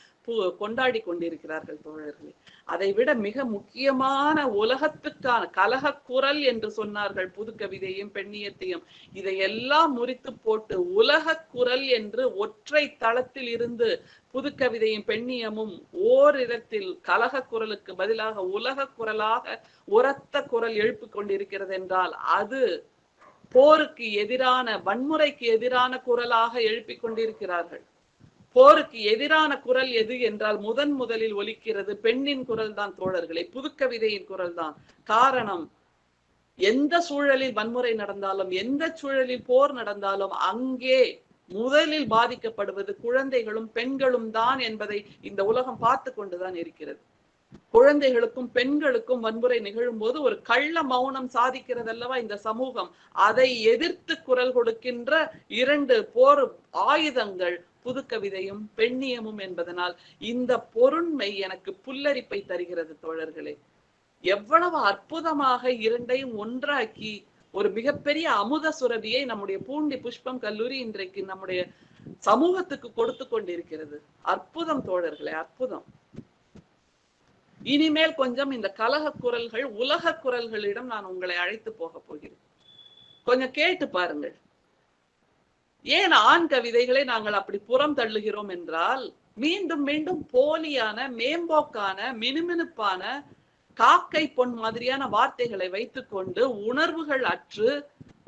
கொண்டாடி கொண்டிருக்கிறார்கள் தோழர்களே. அதை விட மிக முக்கியமான உலகத்துக்கான கலக குரல் என்று சொன்னார்கள் புது கவிதையும் பெண்ணியத்தையும். இதையெல்லாம் முறித்து போட்டு உலக குரல் என்று ஒற்றை தளத்தில் இருந்து புது கவிதையும் பெண்ணியமும் ஓரிடத்தில் கலக குரலுக்கு பதிலாக உலக குரலாக உரத்த குரல் எழுப்பிக் கொண்டிருக்கிறது என்றால் அது போருக்கு எதிரான, வன்முறைக்கு எதிரான குரலாக எழுப்பிக் கொண்டிருக்கிறார்கள். போருக்கு எதிரான குரல் எது என்றால் முதலில் ஒலிக்கிறது பெண்ணின் குரல் தான் தோழர்களே, புதுக்கவிதையின் குரல் தான். காரணம், எந்த சூழலில் வன்முறை நடந்தாலும், எந்த சூழலில் போர் நடந்தாலும் அங்கே முதலில் பாதிக்கப்படுவது குழந்தைகளும் பெண்களும் தான் என்பதை இந்த உலகம் பார்த்து கொண்டுதான் இருக்கிறது. குழந்தைகளுக்கும் பெண்களுக்கும் வன்முறை நிகழும் போது ஒரு கள்ள மௌனம் சாதிக்கிறது அல்லவா இந்த சமூகம். அதை எதிர்த்து குரல் கொடுக்கின்ற இரண்டு போர் ஆயுதங்கள் புது கவிதையும் பெண்ணியமும் என்பதனால் இந்த பொருண்மை எனக்கு புல்லரிப்பை தருகிறது தோழர்களே. எவ்வளவு அற்புதமாக இரண்டையும் ஒன்றாக்கி ஒரு மிகப்பெரிய அமுத சுரபியை நம்முடைய பூண்டி புஷ்பம் கல்லூரி இன்றைக்கு நம்முடைய சமூகத்துக்கு கொடுத்து கொண்டிருக்கிறது. அற்புதம் தோழர்களே, அற்புதம். இனிமேல் கொஞ்சம் இந்த கலக குரல்கள், உலக குரல்களிடம் நான் உங்களை அழைத்து போக போகிறேன். கொஞ்சம் கேட்டு பாருங்கள். ஏன் ஆண் கவிதைகளை நாங்கள் அப்படி புறம் தள்ளுகிறோம் என்றால், மீண்டும் மீண்டும் போலியான, மேம்போக்கான, மினுமினுப்பான, காக்கை பொன் மாதிரியான வார்த்தைகளை வைத்துக்கொண்டு உணர்வுகள் அற்று,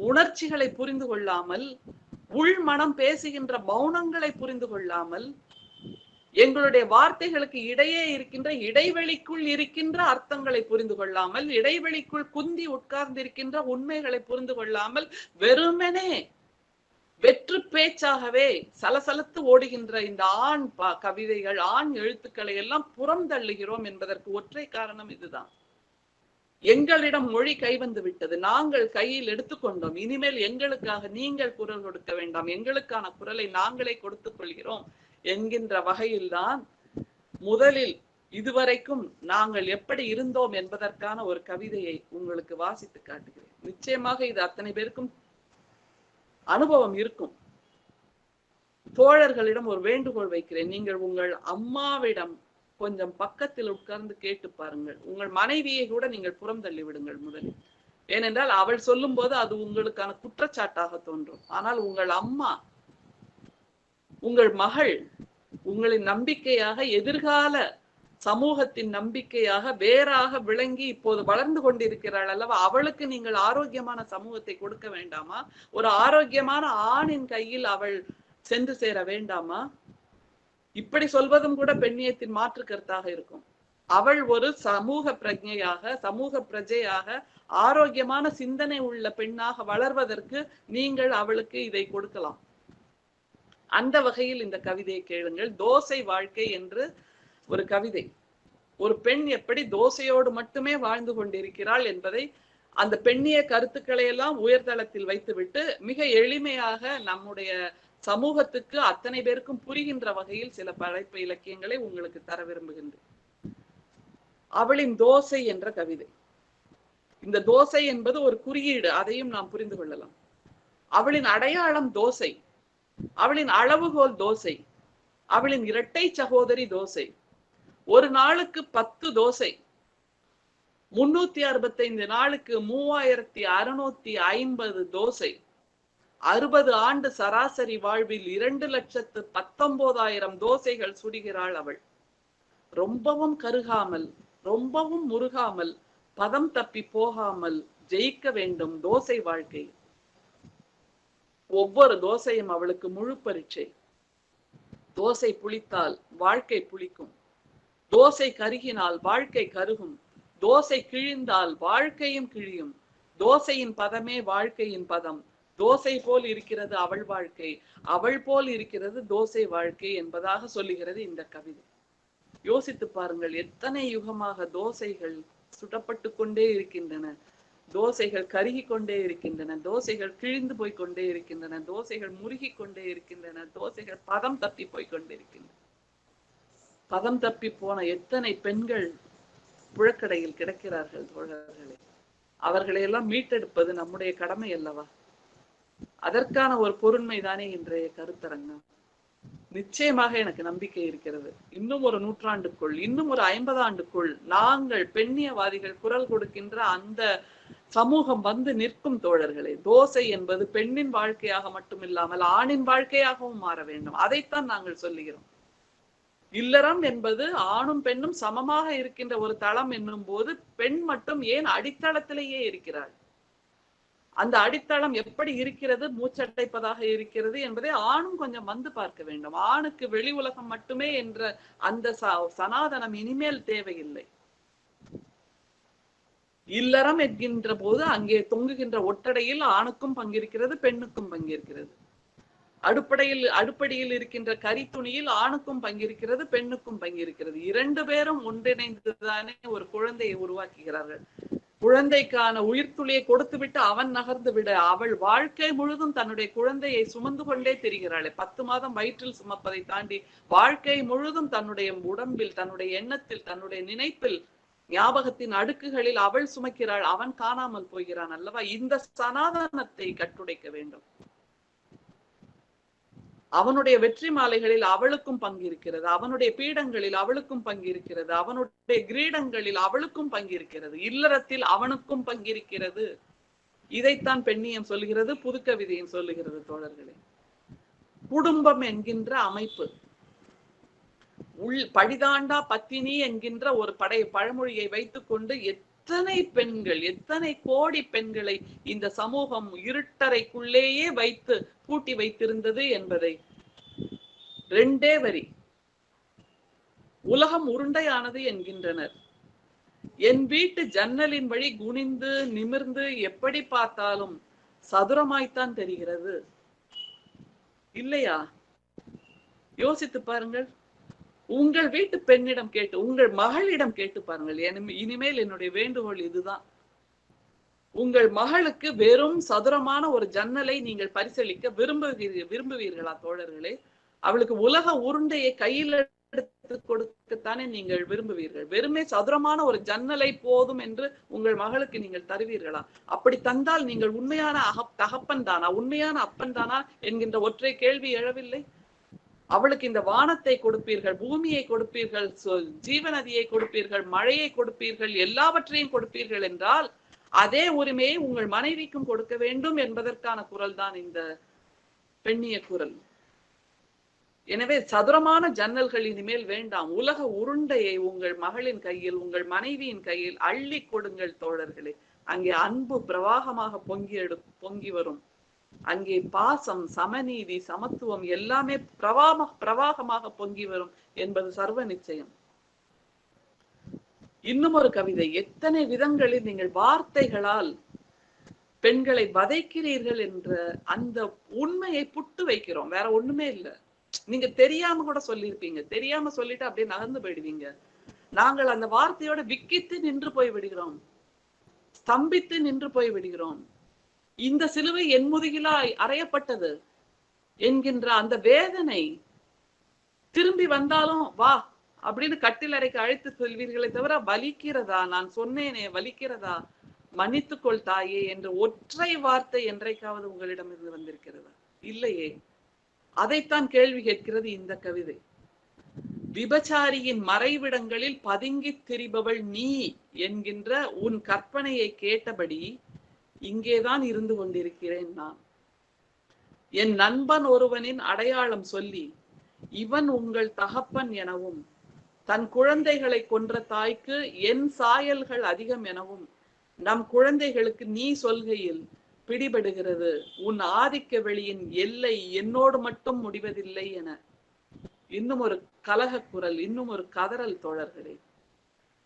உணர்ச்சிகளை புரிந்து கொள்ளாமல், உள்மனம் பேசுகின்ற மௌனங்களை புரிந்து கொள்ளாமல், எங்களுடைய வார்த்தைகளுக்கு இடையே இருக்கின்ற இடைவெளிக்குள் இருக்கின்ற அர்த்தங்களை புரிந்து கொள்ளாமல், இடைவெளிக்குள் குந்தி உட்கார்ந்திருக்கின்ற உண்மைகளை புரிந்து கொள்ளாமல், வெறுமனே வெற்று பேச்சாகவே சலசலத்து ஓடுகின்ற இந்த ஆண் கவிதைகள், ஆண் எழுத்துக்களை எல்லாம் புறம் தள்ளுகிறோம் என்பதற்கு ஒற்றை காரணம் இதுதான். எங்களிடம் மொழி கைவந்து விட்டது, நாங்கள் கையில் எடுத்துக்கொண்டோம். இனிமேல் எங்களுக்காக நீங்கள் குரல் கொடுக்க வேண்டாம், எங்களுக்கான குரலை நாங்களே கொடுத்துக் கொள்கிறோம் என்கின்ற வகையில்தான் முதலில் இதுவரைக்கும் நாங்கள் எப்படி இருந்தோம் என்பதற்கான ஒரு கவிதையை உங்களுக்கு வாசித்து காட்டுகிறேன். நிச்சயமாக இது அத்தனை பேருக்கும் அனுபவம் இருக்கும். தோழர்களிடம் ஒரு வேண்டுகோள் வைக்கிறேன். நீங்கள் உங்கள் அம்மாவிடம் கொஞ்சம் பக்கத்தில் உட்கார்ந்து கேட்டு பாருங்கள். உங்கள் மனைவியை கூட நீங்கள் புறம் தள்ளி விடுங்கள் முதலில். ஏனென்றால் அவள் சொல்லும் போது அது உங்களுக்கான குற்றச்சாட்டாக தோன்றும். ஆனால் உங்கள் அம்மா, உங்கள் மகள், உங்களின் நம்பிக்கையாக, எதிர்கால சமூகத்தின் நம்பிக்கையாக, வேறாக விளங்கி இப்போது வளர்ந்து கொண்டிருக்கிறாள் அல்லவா, அவளுக்கு நீங்கள் ஆரோக்கியமான சமூகத்தை கொடுக்க வேண்டாமா? ஒரு ஆரோக்கியமான ஆணின் கையில் அவள் சென்று சேர வேண்டாமா? இப்படி சொல்வதும் கூட பெண்ணியத்தின் மாற்று கருத்தாக இருக்கும். அவள் ஒரு சமூக பிரஜையாக, சமூக பிரஜையாக, ஆரோக்கியமான சிந்தனை உள்ள பெண்ணாக வளர்வதற்கு நீங்கள் அவளுக்கு இதை கொடுக்கலாம். அந்த வகையில் இந்த கவிதையை கேளுங்கள். தோசை வாழ்க்கை என்று ஒரு கவிதை. ஒரு பெண் எப்படி தோசையோடு மட்டுமே வாழ்ந்து கொண்டிருக்கிறாள் என்பதை, அந்த பெண்ணிய கருத்துக்களை எல்லாம் உயர்தளத்தில் வைத்துவிட்டு மிக எளிமையாக நம்முடைய சமூகத்துக்கு அத்தனை பேருக்கும் புரிகின்ற வகையில் சில படைப்பு இலக்கியங்களை உங்களுக்கு தர விரும்புகின்றேன். அவளின் தோசை என்ற கவிதை. இந்த தோசை என்பது ஒரு குறியீடு, அதையும் நாம் புரிந்து கொள்ளலாம். அவளின் அடையாளம் தோசை, அவளின் அளவுகோல் தோசை, அவளின் இரட்டை சகோதரி தோசை. ஒரு நாளுக்கு 10 தோசை, 365 நாளுக்கு 3650 தோசை, 60 ஆண்டு சராசரி வாழ்வில் 2,19,000 தோசைகள் சுடுகிறாள் அவள். ரொம்பவும் கருகாமல், ரொம்பவும் முருகாமல், பதம் தப்பி போகாமல் ஜெயிக்க வேண்டும் தோசை வாழ்க்கை. ஒவ்வொரு தோசையும் அவளுக்கு முழு பரீட்சை. தோசை புளித்தால் வாழ்க்கை புளிக்கும், தோசை கருகினால் வாழ்க்கை கருகும், தோசை கிழிந்தால் வாழ்க்கையும் கிழியும். தோசையின் பதமே வாழ்க்கையின் பதம். தோசை போல் இருக்கிறது அவள் வாழ்க்கை, அவள் போல் இருக்கிறது தோசை வாழ்க்கை என்பதாக சொல்லுகிறது இந்த கவிதை. யோசித்து பாருங்கள், எத்தனை யுகமாக தோசைகள் சுடப்பட்டு கொண்டே இருக்கின்றன, தோசைகள் கருகி கொண்டே இருக்கின்றன, தோசைகள் கிழிந்து போய்கொண்டே இருக்கின்றன, தோசைகள் முருகி கொண்டே இருக்கின்றன, தோசைகள் பதம் தப்பி போய்கொண்டிருக்கின்றன. பதம் தப்பி போன எத்தனை பெண்கள் புழக்கடையில் கிடக்கிறார்கள் தோழர்களே. அவர்களை எல்லாம் மீட்டெடுப்பது நம்முடைய கடமை அல்லவா? அதற்கான ஒரு பொருண்மைதானே இன்றைய கருத்தரங்கம். நிச்சயமாக எனக்கு நம்பிக்கை இருக்கிறது. இன்னும் ஒரு நூற்றாண்டுக்குள், இன்னும் ஒரு 50 ஆண்டுக்குள் நாங்கள் பெண்ணியவாதிகள் குரல் கொடுக்கின்ற அந்த சமூகம் வந்து நிற்கும் தோழர்களே. தோசை என்பது பெண்ணின் வாழ்க்கையாக மட்டுமில்லாமல் ஆணின் வாழ்க்கையாகவும் மாற வேண்டும். அதைத்தான் நாங்கள் சொல்லுகிறோம். இல்லறம் என்பது ஆணும் பெண்ணும் சமமாக இருக்கின்ற ஒரு தளம் என்னும் போது பெண் மட்டும் ஏன் அடித்தளத்திலேயே இருக்கிறாள்? அந்த அடித்தளம் எப்படி இருக்கிறது, மூச்சடைப்பதாக இருக்கிறது என்பதை ஆணும் கொஞ்சம் வந்து பார்க்க வேண்டும். ஆணுக்கு வெளி உலகம் மட்டுமே என்ற அந்த சனாதனம் இனிமேல் தேவையில்லை. இல்லறம் என்கின்ற போது அங்கே தொங்குகின்ற ஒட்டடையில் ஆணுக்கும் பங்கிருக்கிறது, பெண்ணுக்கும் பங்கிருக்கிறது. அடுப்படியில் இருக்கின்ற கரி துணியில் ஆணுக்கும் பங்கிருக்கிறது, பெண்ணுக்கும் பங்கிருக்கிறது. 2 பேரும் ஒன்றிணைந்துதானே ஒரு குழந்தையை உருவாக்குகிறார்கள். குழந்தைக்கான உயிர்த்துளியை கொடுத்து விட்டு அவன் நகர்ந்து விட அவள் வாழ்க்கை முழுதும் தன்னுடைய குழந்தையை சுமந்து கொண்டே திரிகிறாளே. 10 மாதம் வயிற்றில் சுமப்பதை தாண்டி வாழ்க்கை முழுதும் தன்னுடைய உடம்பில், தன்னுடைய எண்ணத்தில், தன்னுடைய நினைப்பில், ஞாபகத்தின் அடுக்குகளில் அவள் சுமக்கிறாள். அவன் காணாமல் போகிறான் அல்லவா? இந்த சனாதனத்தை கட்டுடைக்க வேண்டும். அவனுடைய வெற்றி மாலைகளில் அவளுக்கும் பங்கு இருக்கிறது, அவனுடைய பீடங்களில் அவளுக்கும் பங்கு இருக்கிறது, அவனுடைய கிரீடங்களில் அவளுக்கும் பங்கு இருக்கிறது, இல்லறத்தில் அவனுக்கும் பங்கிருக்கிறது. இதைத்தான் பெண்ணியம் சொல்லுகிறது, புதுக்கவிதையும் சொல்லுகிறது தோழர்களே. குடும்பம் என்கின்ற அமைப்பு, படிதாண்டா பத்தினி என்கின்ற ஒரு பழமொழியை வைத்துக் கொண்டு எத்தனை பெண்கள், எத்தனை கோடி பெண்களை இந்த சமூகம் இருட்டறைக்குள்ளேயே வைத்து பூட்டி வைத்திருந்தது என்பதை 2 வரி. உலகம் உருண்டையானது என்கின்றனர். என் வீட்டு ஜன்னலின் வழி குனிந்து நிமிர்ந்து எப்படி பார்த்தாலும் சதுரமாய்த்தான் தெரிகிறது இல்லையா? யோசித்து பாருங்கள். உங்கள் வீட்டு பெண்ணிடம் கேட்டு, உங்கள் மகளிடம் கேட்டு பாருங்கள். இனிமேல் என்னுடைய வேண்டுகோள் இதுதான். உங்கள் மகளுக்கு வெறும் சதுரமான ஒரு ஜன்னலை நீங்கள் பரிசளிக்க விரும்புவீர்களா தோழர்களே? அவளுக்கு உலக உருண்டையை கையில் எடுத்து கொடுக்கத்தானே நீங்கள் விரும்புவீர்கள். வெறுமே சதுரமான ஒரு ஜன்னலை போதும் என்று உங்கள் மகளுக்கு நீங்கள் தருவீர்களா? அப்படி தந்தால் நீங்கள் உண்மையான தகப்பன் தானா, உண்மையான அப்பன் தானா என்கின்ற ஒற்றை கேள்வி எழவில்லை? அவளுக்கு இந்த வானத்தை கொடுப்பீர்கள், பூமியை கொடுப்பீர்கள், ஜீவநதியை கொடுப்பீர்கள், மழையை கொடுப்பீர்கள், எல்லாவற்றையும் கொடுப்பீர்கள் என்றால் அதே உரிமையை உங்கள் மனைவிக்கும் கொடுக்க வேண்டும் என்பதற்கான குரல் தான் இந்த பெண்ணிய குரல். எனவே சதுரமான ஜன்னல்கள் இனிமேல் வேண்டாம். உலக உருண்டையை உங்கள் மகளின் கையில், உங்கள் மனைவியின் கையில் அள்ளி கொடுங்கள் தோழர்களே. அங்கே அன்பு பிரவாகமாக பொங்கி வரும். அங்கே பாசம், சமநீதி, சமத்துவம் எல்லாமே பிரவாகமாக பொங்கி வரும் என்பது சர்வ நிச்சயம். இன்னும் ஒரு கவிதை. எத்தனை விதங்களில் நீங்கள் வார்த்தைகளால் பெண்களை வதைக்கிறீர்கள் என்ற அந்த உண்மையை புட்டு வைக்கிறோம். வேற ஒண்ணுமே இல்லை. நீங்க தெரியாம கூட சொல்லியிருப்பீங்க. தெரியாம சொல்லிட்டு அப்படியே நகர்ந்து போயிடுவீங்க. நாங்கள் அந்த வார்த்தையோட விக்கித்து நின்று போய் விடுகிறோம், ஸ்தம்பித்து நின்று போய் விடுகிறோம். இந்த சிலுவை என் முதுகிலாய் அறையப்பட்டது என்கின்ற அந்த வேதனை திரும்பி வந்தாலும் வா அப்படின்னு கட்டில் அறைக்கு அழைத்து சொல்வீர்களே தவிர, வலிக்கிறதா, நான் சொன்னேனே வலிக்கிறதா, மன்னித்துக்கொள் தாயே என்ற ஒற்றை வார்த்தை என்றைக்காவது உங்களிடம் இருந்து வந்திருக்கிறதா? இல்லையே. அதைத்தான் கேள்வி கேட்கிறது இந்த கவிதை. விபச்சாரியின் மறைவிடங்களில் பதுங்கி திரிபவள் நீ என்கின்ற உன் கற்பனையை கேட்டபடி இங்கேதான் இருந்து கொண்டிருக்கிறேன் நான். என் நண்பன் ஒருவனின் அடையாளம் சொல்லி இவன் உங்கள் தகப்பன் எனவும், தன் குழந்தைகளை கொன்ற தாய்க்கு என் சாயல்கள் அதிகம் எனவும் நம் குழந்தைகளுக்கு நீ சொல்கையில் பிடிபடுகிறது உன் ஆதிக்க வெளியின் எல்லை என்னோடு மட்டும் முடிவதில்லை என. இன்னும் ஒரு கலக குரல், இன்னும் ஒரு கதறல் தோழர்களே.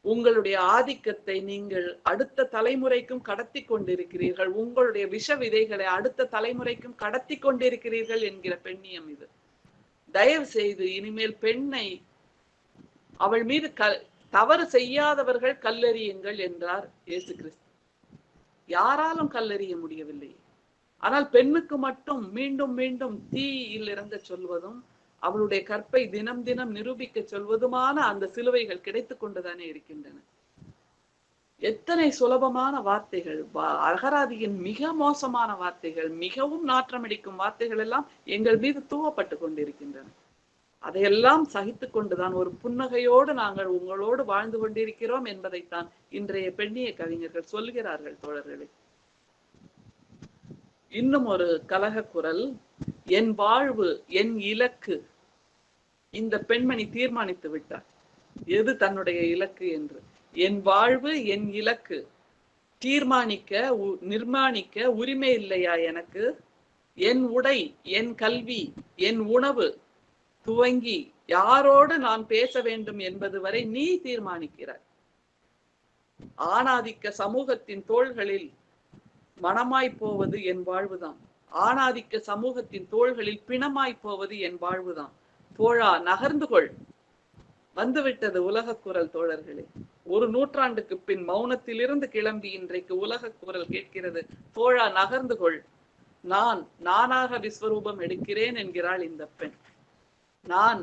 உங்களுடைய ஆதிக்கத்தை நீங்கள் அடுத்த தலைமுறைக்கும் கடத்தி கொண்டிருக்கிறீர்கள். உங்களுடைய விஷ விதைகளை அடுத்த தலைமுறைக்கும் கடத்தி கொண்டிருக்கிறீர்கள் என்கிற பெண்ணியம் இது. தயவு செய்து இனிமேல் பெண்ணை, அவள் மீது தவறு செய்யாதவர்கள் கல்லெறியுங்கள் என்றார் இயேசு கிறிஸ்து. யாராலும் கல்லெறிய முடியவில்லை. ஆனால் பெண்ணுக்கு மட்டும் மீண்டும் மீண்டும் தீயில் இறங்க சொல்வதும் அவளுடைய கற்பை தினம் தினம் நிரூபிக்க சொல்வதுமான அந்த சிலுவைகள் கிடைத்து கொண்டுதானே இருக்கின்றன. எத்தனை சுலபமான வார்த்தைகள், அகராதியின் மிக மோசமான வார்த்தைகள், மிகவும் நாற்றமடிக்கும் வார்த்தைகள் எல்லாம் எங்கள் மீது தூவப்பட்டு கொண்டிருக்கின்றன. அதையெல்லாம் சகித்து கொண்டுதான் ஒரு புன்னகையோடு நாங்கள் உங்களோடு வாழ்ந்து கொண்டிருக்கிறோம் என்பதைத்தான் இன்றைய பெண்ணிய கவிஞர்கள் சொல்கிறார்கள் தோழர்களே. இன்னும் ஒரு கலக குரல், என் வாழ்வு என் இலக்கு. இந்த பெண்மணி தீர்மானித்து விட்டார் எது தன்னுடைய இலக்கு என்று. என் வாழ்வு என் இலக்கு, தீர்மானிக்க நிர்மாணிக்க உரிமை இல்லையா எனக்கு? என் உடை என் கல்வி என் உணவு துவங்கி யாரோடு நான் பேச வேண்டும் என்பது வரை நீ தீர்மானிக்கிறாய். ஆணாதிக்க சமூகத்தின் தோள்களில் மனமாய் போவது என் வாழ்வுதான். ஆணாதிக்க சமூகத்தின் தோள்களில் பிணமாய் போவது என் வாழ்வுதான். தோழா நகர்ந்து கொள். வந்துவிட்டது உலக குரல் தோழர்களே. ஒரு நூற்றாண்டுக்கு பின் மௌனத்திலிருந்து கிளம்பி இன்றைக்கு உலக குரல் கேட்கிறது. தோழா நகர்ந்து கொள். நானாக விஸ்வரூபம் எடுக்கிறேன் என்கிறாள் இந்த பெண்.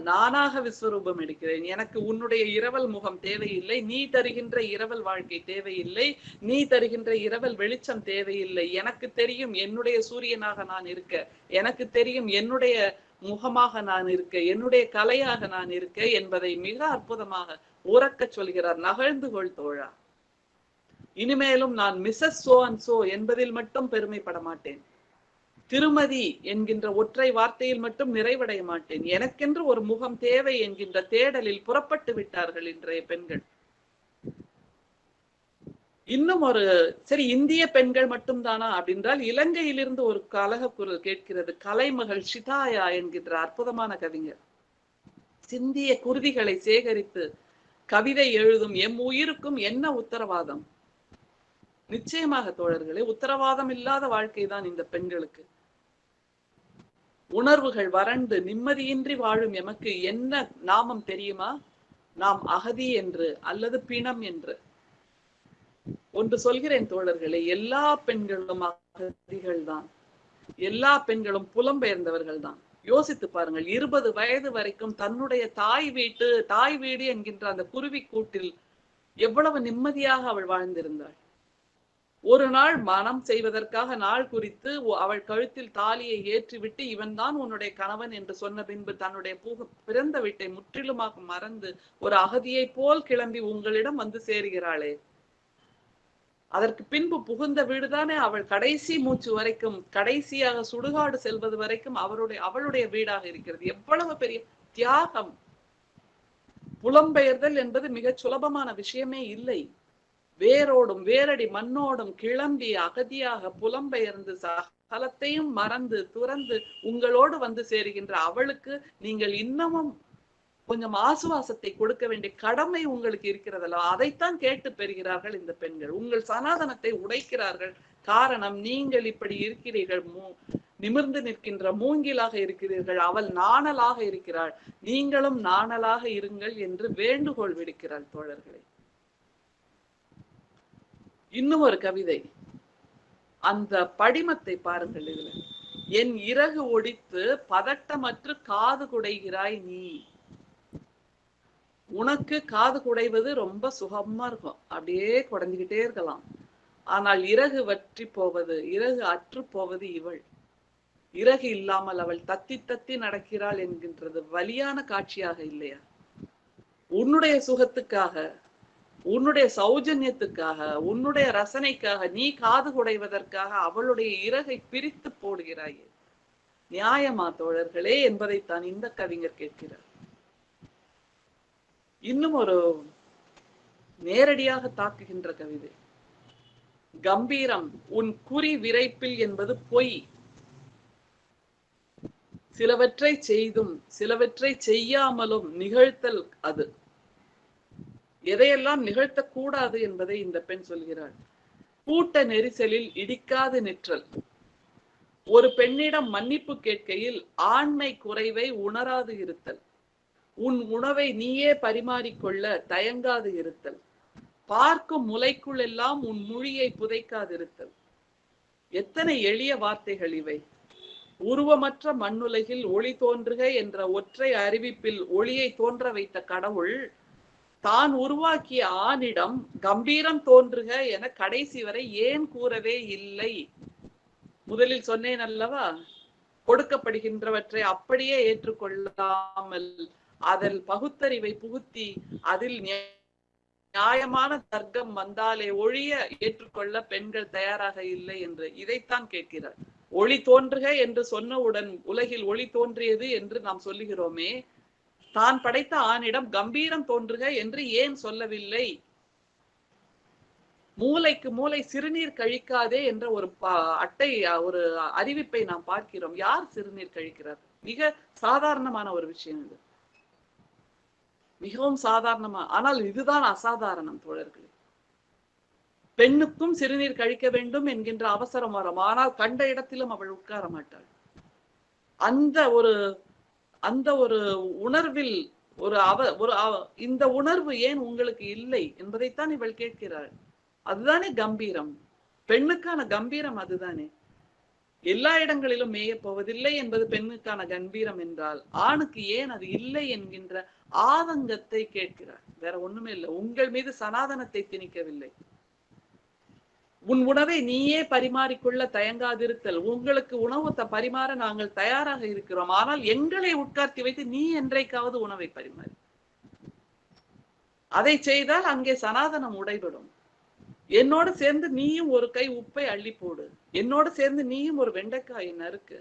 நானாக விஸ்வரூபம் எடுக்கிறேன். எனக்கு உன்னுடைய இரவல் முகம் தேவையில்லை. நீ தருகின்ற இரவல் வாழ்க்கை தேவையில்லை. நீ தருகின்ற இரவல் வெளிச்சம் தேவையில்லை. எனக்கு தெரியும் என்னுடைய சூரியனாக நான் இருக்க. எனக்கு தெரியும் என்னுடைய முகமாக நான் இருக்க, என்னுடைய கலையாக நான் இருக்க என்பதை மிக அற்புதமாக உறக்க சொல்கிறார். நகழ்ந்து கொள் தோழா. இனிமேலும் நான் மிஸ்ஸஸ் சோ அண்ட் சோ என்பதில் மட்டும் பெருமைப்பட மாட்டேன். திருமதி என்கின்ற ஒற்றை வார்த்தையில் மட்டும் நிறைவடைய மாட்டேன். எனக்கென்று ஒரு முகம் தேவை என்கின்ற தேடலில் புறப்பட்டு விட்டார்கள் இன்றைய பெண்கள். இன்னும் ஒரு சரி, இந்திய பெண்கள் மட்டும்தானா அப்படின்றால் இலங்கையிலிருந்து ஒரு கலக குரல் கேட்கிறது. கலைமகள் ஷிதாயா என்கின்ற அற்புதமான கவிஞர் சிந்திய குருதிகளை சேகரித்து கவிதை எழுதும் எம் உயிருக்கும் என்ன உத்தரவாதம்? நிச்சயமாக தோழர்களே, உத்தரவாதம் இல்லாத வாழ்க்கை தான் இந்த பெண்களுக்கு. உணர்வுகள் வறண்டு நிம்மதியின்றி வாழும் எமக்கு என்ன நாமம் தெரியுமா? நாம் அகதி என்று அல்லது பிணம் என்று. ஒன்று சொல்கிறேன் தோழர்களே, எல்லா பெண்களும் அகதிகள் தான். எல்லா பெண்களும் புலம்பெயர்ந்தவர்கள் தான். யோசித்து பாருங்கள், 20 வயது வரைக்கும் தன்னுடைய தாய் வீடு என்கின்ற அந்த குருவி கூட்டில் எவ்வளவு நிம்மதியாக அவள் வாழ்ந்திருந்தாள். ஒரு நாள் மனம் செய்வதற்காக நாள் குறித்து அவள் கழுத்தில் தாலியை ஏற்றிவிட்டு இவன் தான் உன்னுடைய கணவன் என்று சொன்ன பின்பு தன்னுடைய பிறந்த வீட்டை முற்றிலுமாக மறந்து ஒரு அகதியை போல் கிளம்பி உங்களிடம் வந்து சேருகிறாளே. அதற்கு பின்பு புகுந்த வீடுதானே அவள் கடைசி மூச்சு வரைக்கும், கடைசியாக சுடுகாடு செல்வது வரைக்கும் அவளுடைய வீடாக இருக்கிறது. எவ்வளவு பெரிய தியாகம்! புலம்பெயர்தல் என்பது மிகச் சுலபமான விஷயமே இல்லை. வேரோடும் வேரடி மண்ணோடும் கிளம்பி அகதியாக புலம்பெயர்ந்து சகலத்தையும் மறந்து துறந்து உங்களோடு வந்து சேருகின்ற அவளுக்கு நீங்கள் இன்னமும் கொஞ்சம் ஆசுவாசத்தை கொடுக்க வேண்டிய கடமை உங்களுக்கு இருக்கிறதல்ல. அதைத்தான் கேட்டு பெறுகிறார்கள் இந்த பெண்கள். உங்கள் சனாதனத்தை உடைக்கிறார்கள். காரணம், நீங்கள் இப்படி இருக்கிறீர்கள், நிமிர்ந்து நிற்கின்ற மூங்கிலாக இருக்கிறீர்கள், அவள் நாணலாக இருக்கிறாள், நீங்களும் நாணலாக இருங்கள் என்று வேண்டுகோள் விடுக்கிறாள் தோழர்களே. இன்னும் ஒரு கவிதை, அந்த படிமத்தை பாருங்கள். இதுல என் இறகு ஒடித்து பதட்டமற்று காது குடைகிறாய் நீ. உனக்கு காது குடைவது ரொம்ப சுகமா இருக்கும், அப்படியே குடைஞ்சுக்கிட்டே இருக்கலாம். ஆனால் இறகு வற்றி போவது, இறகு அற்று போவது இவள். இறகு இல்லாமல் அவள் தத்தி தத்தி நடக்கிறாள் என்கின்றது வலியான காட்சியாக இல்லையா? உன்னுடைய சுகத்துக்காக, உன்னுடைய சௌஜன்யத்துக்காக, உன்னுடைய ரசனைக்காக நீ காது குடைவதற்காக அவளுடைய இறகை பிரித்து போடுகிறாயே. நியாயமா தோழர்களே என்பதைத்தான் இந்த கவிஞர் கேட்கிறார். இன்னும் ஒரு நேரடியாக தாக்குகின்ற கவிதை, கம்பீரம் உன் குறி விரைப்பில் என்பது பொய். சிலவற்றை செய்தும் சிலவற்றை செய்யாமலும் நிகழ்த்தல் அது. எதையெல்லாம் நிகழ்த்தக்கூடாது என்பதை இந்த பெண் சொல்கிறாள். கூட்ட நெரிசலில் இடிக்காது நிற்றல். ஒரு பெண்ணிடம் மன்னிப்பு கேட்கையில் ஆண்மை குறைவை உணராது இருத்தல். உன் உணவை நீயே பரிமாறிக்கொள்ள தயங்காது இருத்தல். பார்க்கும் முலைக்குள் எல்லாம் உன் மொழியை புதைக்காதிருத்தல். எத்தனை எளிய வார்த்தைகள் இவை! உருவமற்ற மண்ணுலகில் ஒளி தோன்றுக என்ற ஒற்றை அறிவிப்பில் ஒளியை தோன்ற வைத்த கடவுள் தான் உருவாக்கிய ஆணிடம் கம்பீரம் தோன்றுக என கடைசி வரை ஏன் கூறவே இல்லை? முதலில் சொன்னேன் அல்லவா, கொடுக்கப்படுகின்றவற்றை அப்படியே ஏற்றுக்கொள்ளாமல் அதில் பகுத்தறிவை புகுத்தி அதில் நியாயமான தர்க்கம் வந்தாலே ஒழிய ஏற்றுக்கொள்ள பெண்கள் தயாராக இல்லை என்று இதைத்தான் கேட்கிறார். ஒளி தோன்றுக என்று சொன்னவுடன் உலகில் ஒளி தோன்றியது என்று நாம் சொல்லுகிறோமே, தான் படைத்த ஆணிடம் கம்பீரம் தோன்றுக என்று ஏன் சொல்லவில்லை? மூளைக்கு மூளை சிறுநீர் கழிக்காதே என்ற ஒரு ஒரு அறிவிப்பை நாம் பார்க்கிறோம். யார் சிறுநீர் கழிக்கிறார்? மிக சாதாரணமான ஒரு விஷயம் இது, மிகவும் சாதாரணமா. ஆனால் இதுதான் அசாதாரணம் தோழர்களே. பெண்ணுக்கும் சிறுநீர் கழிக்க வேண்டும் என்கின்ற அவசரம் வரும். ஆனால் கண்ட இடத்திலும் அவள் உட்கார மாட்டாள். அந்த ஒரு உணர்வில் இந்த உணர்வு ஏன் உங்களுக்கு இல்லை என்பதைத்தான் இவள் கேட்கிறாள். அதுதானே கம்பீரம். பெண்ணுக்கான கம்பீரம் அதுதானே. எல்லா இடங்களிலும் மேய போவதில்லை என்பது பெண்ணுக்கான கம்பீரம் என்றால் ஆணுக்கு ஏன் அது இல்லை என்கின்ற ஆதங்கத்தை கேட்கிறார். வேற ஒண்ணுமே இல்லை. உங்கள் மீது சனாதனத்தை திணிக்கவில்லை. உன் உணவை நீயே பரிமாறிக்கொள்ள தயங்காதிருத்தல். உங்களுக்கு உணவு பரிமாற நாங்கள் தயாராக இருக்கிறோம், ஆனால் எங்களை உட்கார்த்தி வைத்து நீ என்றைக்காவது உணவை பரிமாறி. அதை செய்தால் அங்கே சனாதனம் உடைபடும். என்னோடு சேர்ந்து நீயும் ஒரு கை உப்பை அள்ளி போடு, என்னோடு சேர்ந்து நீயும் ஒரு வெண்டைக்காயை நறுக்கு,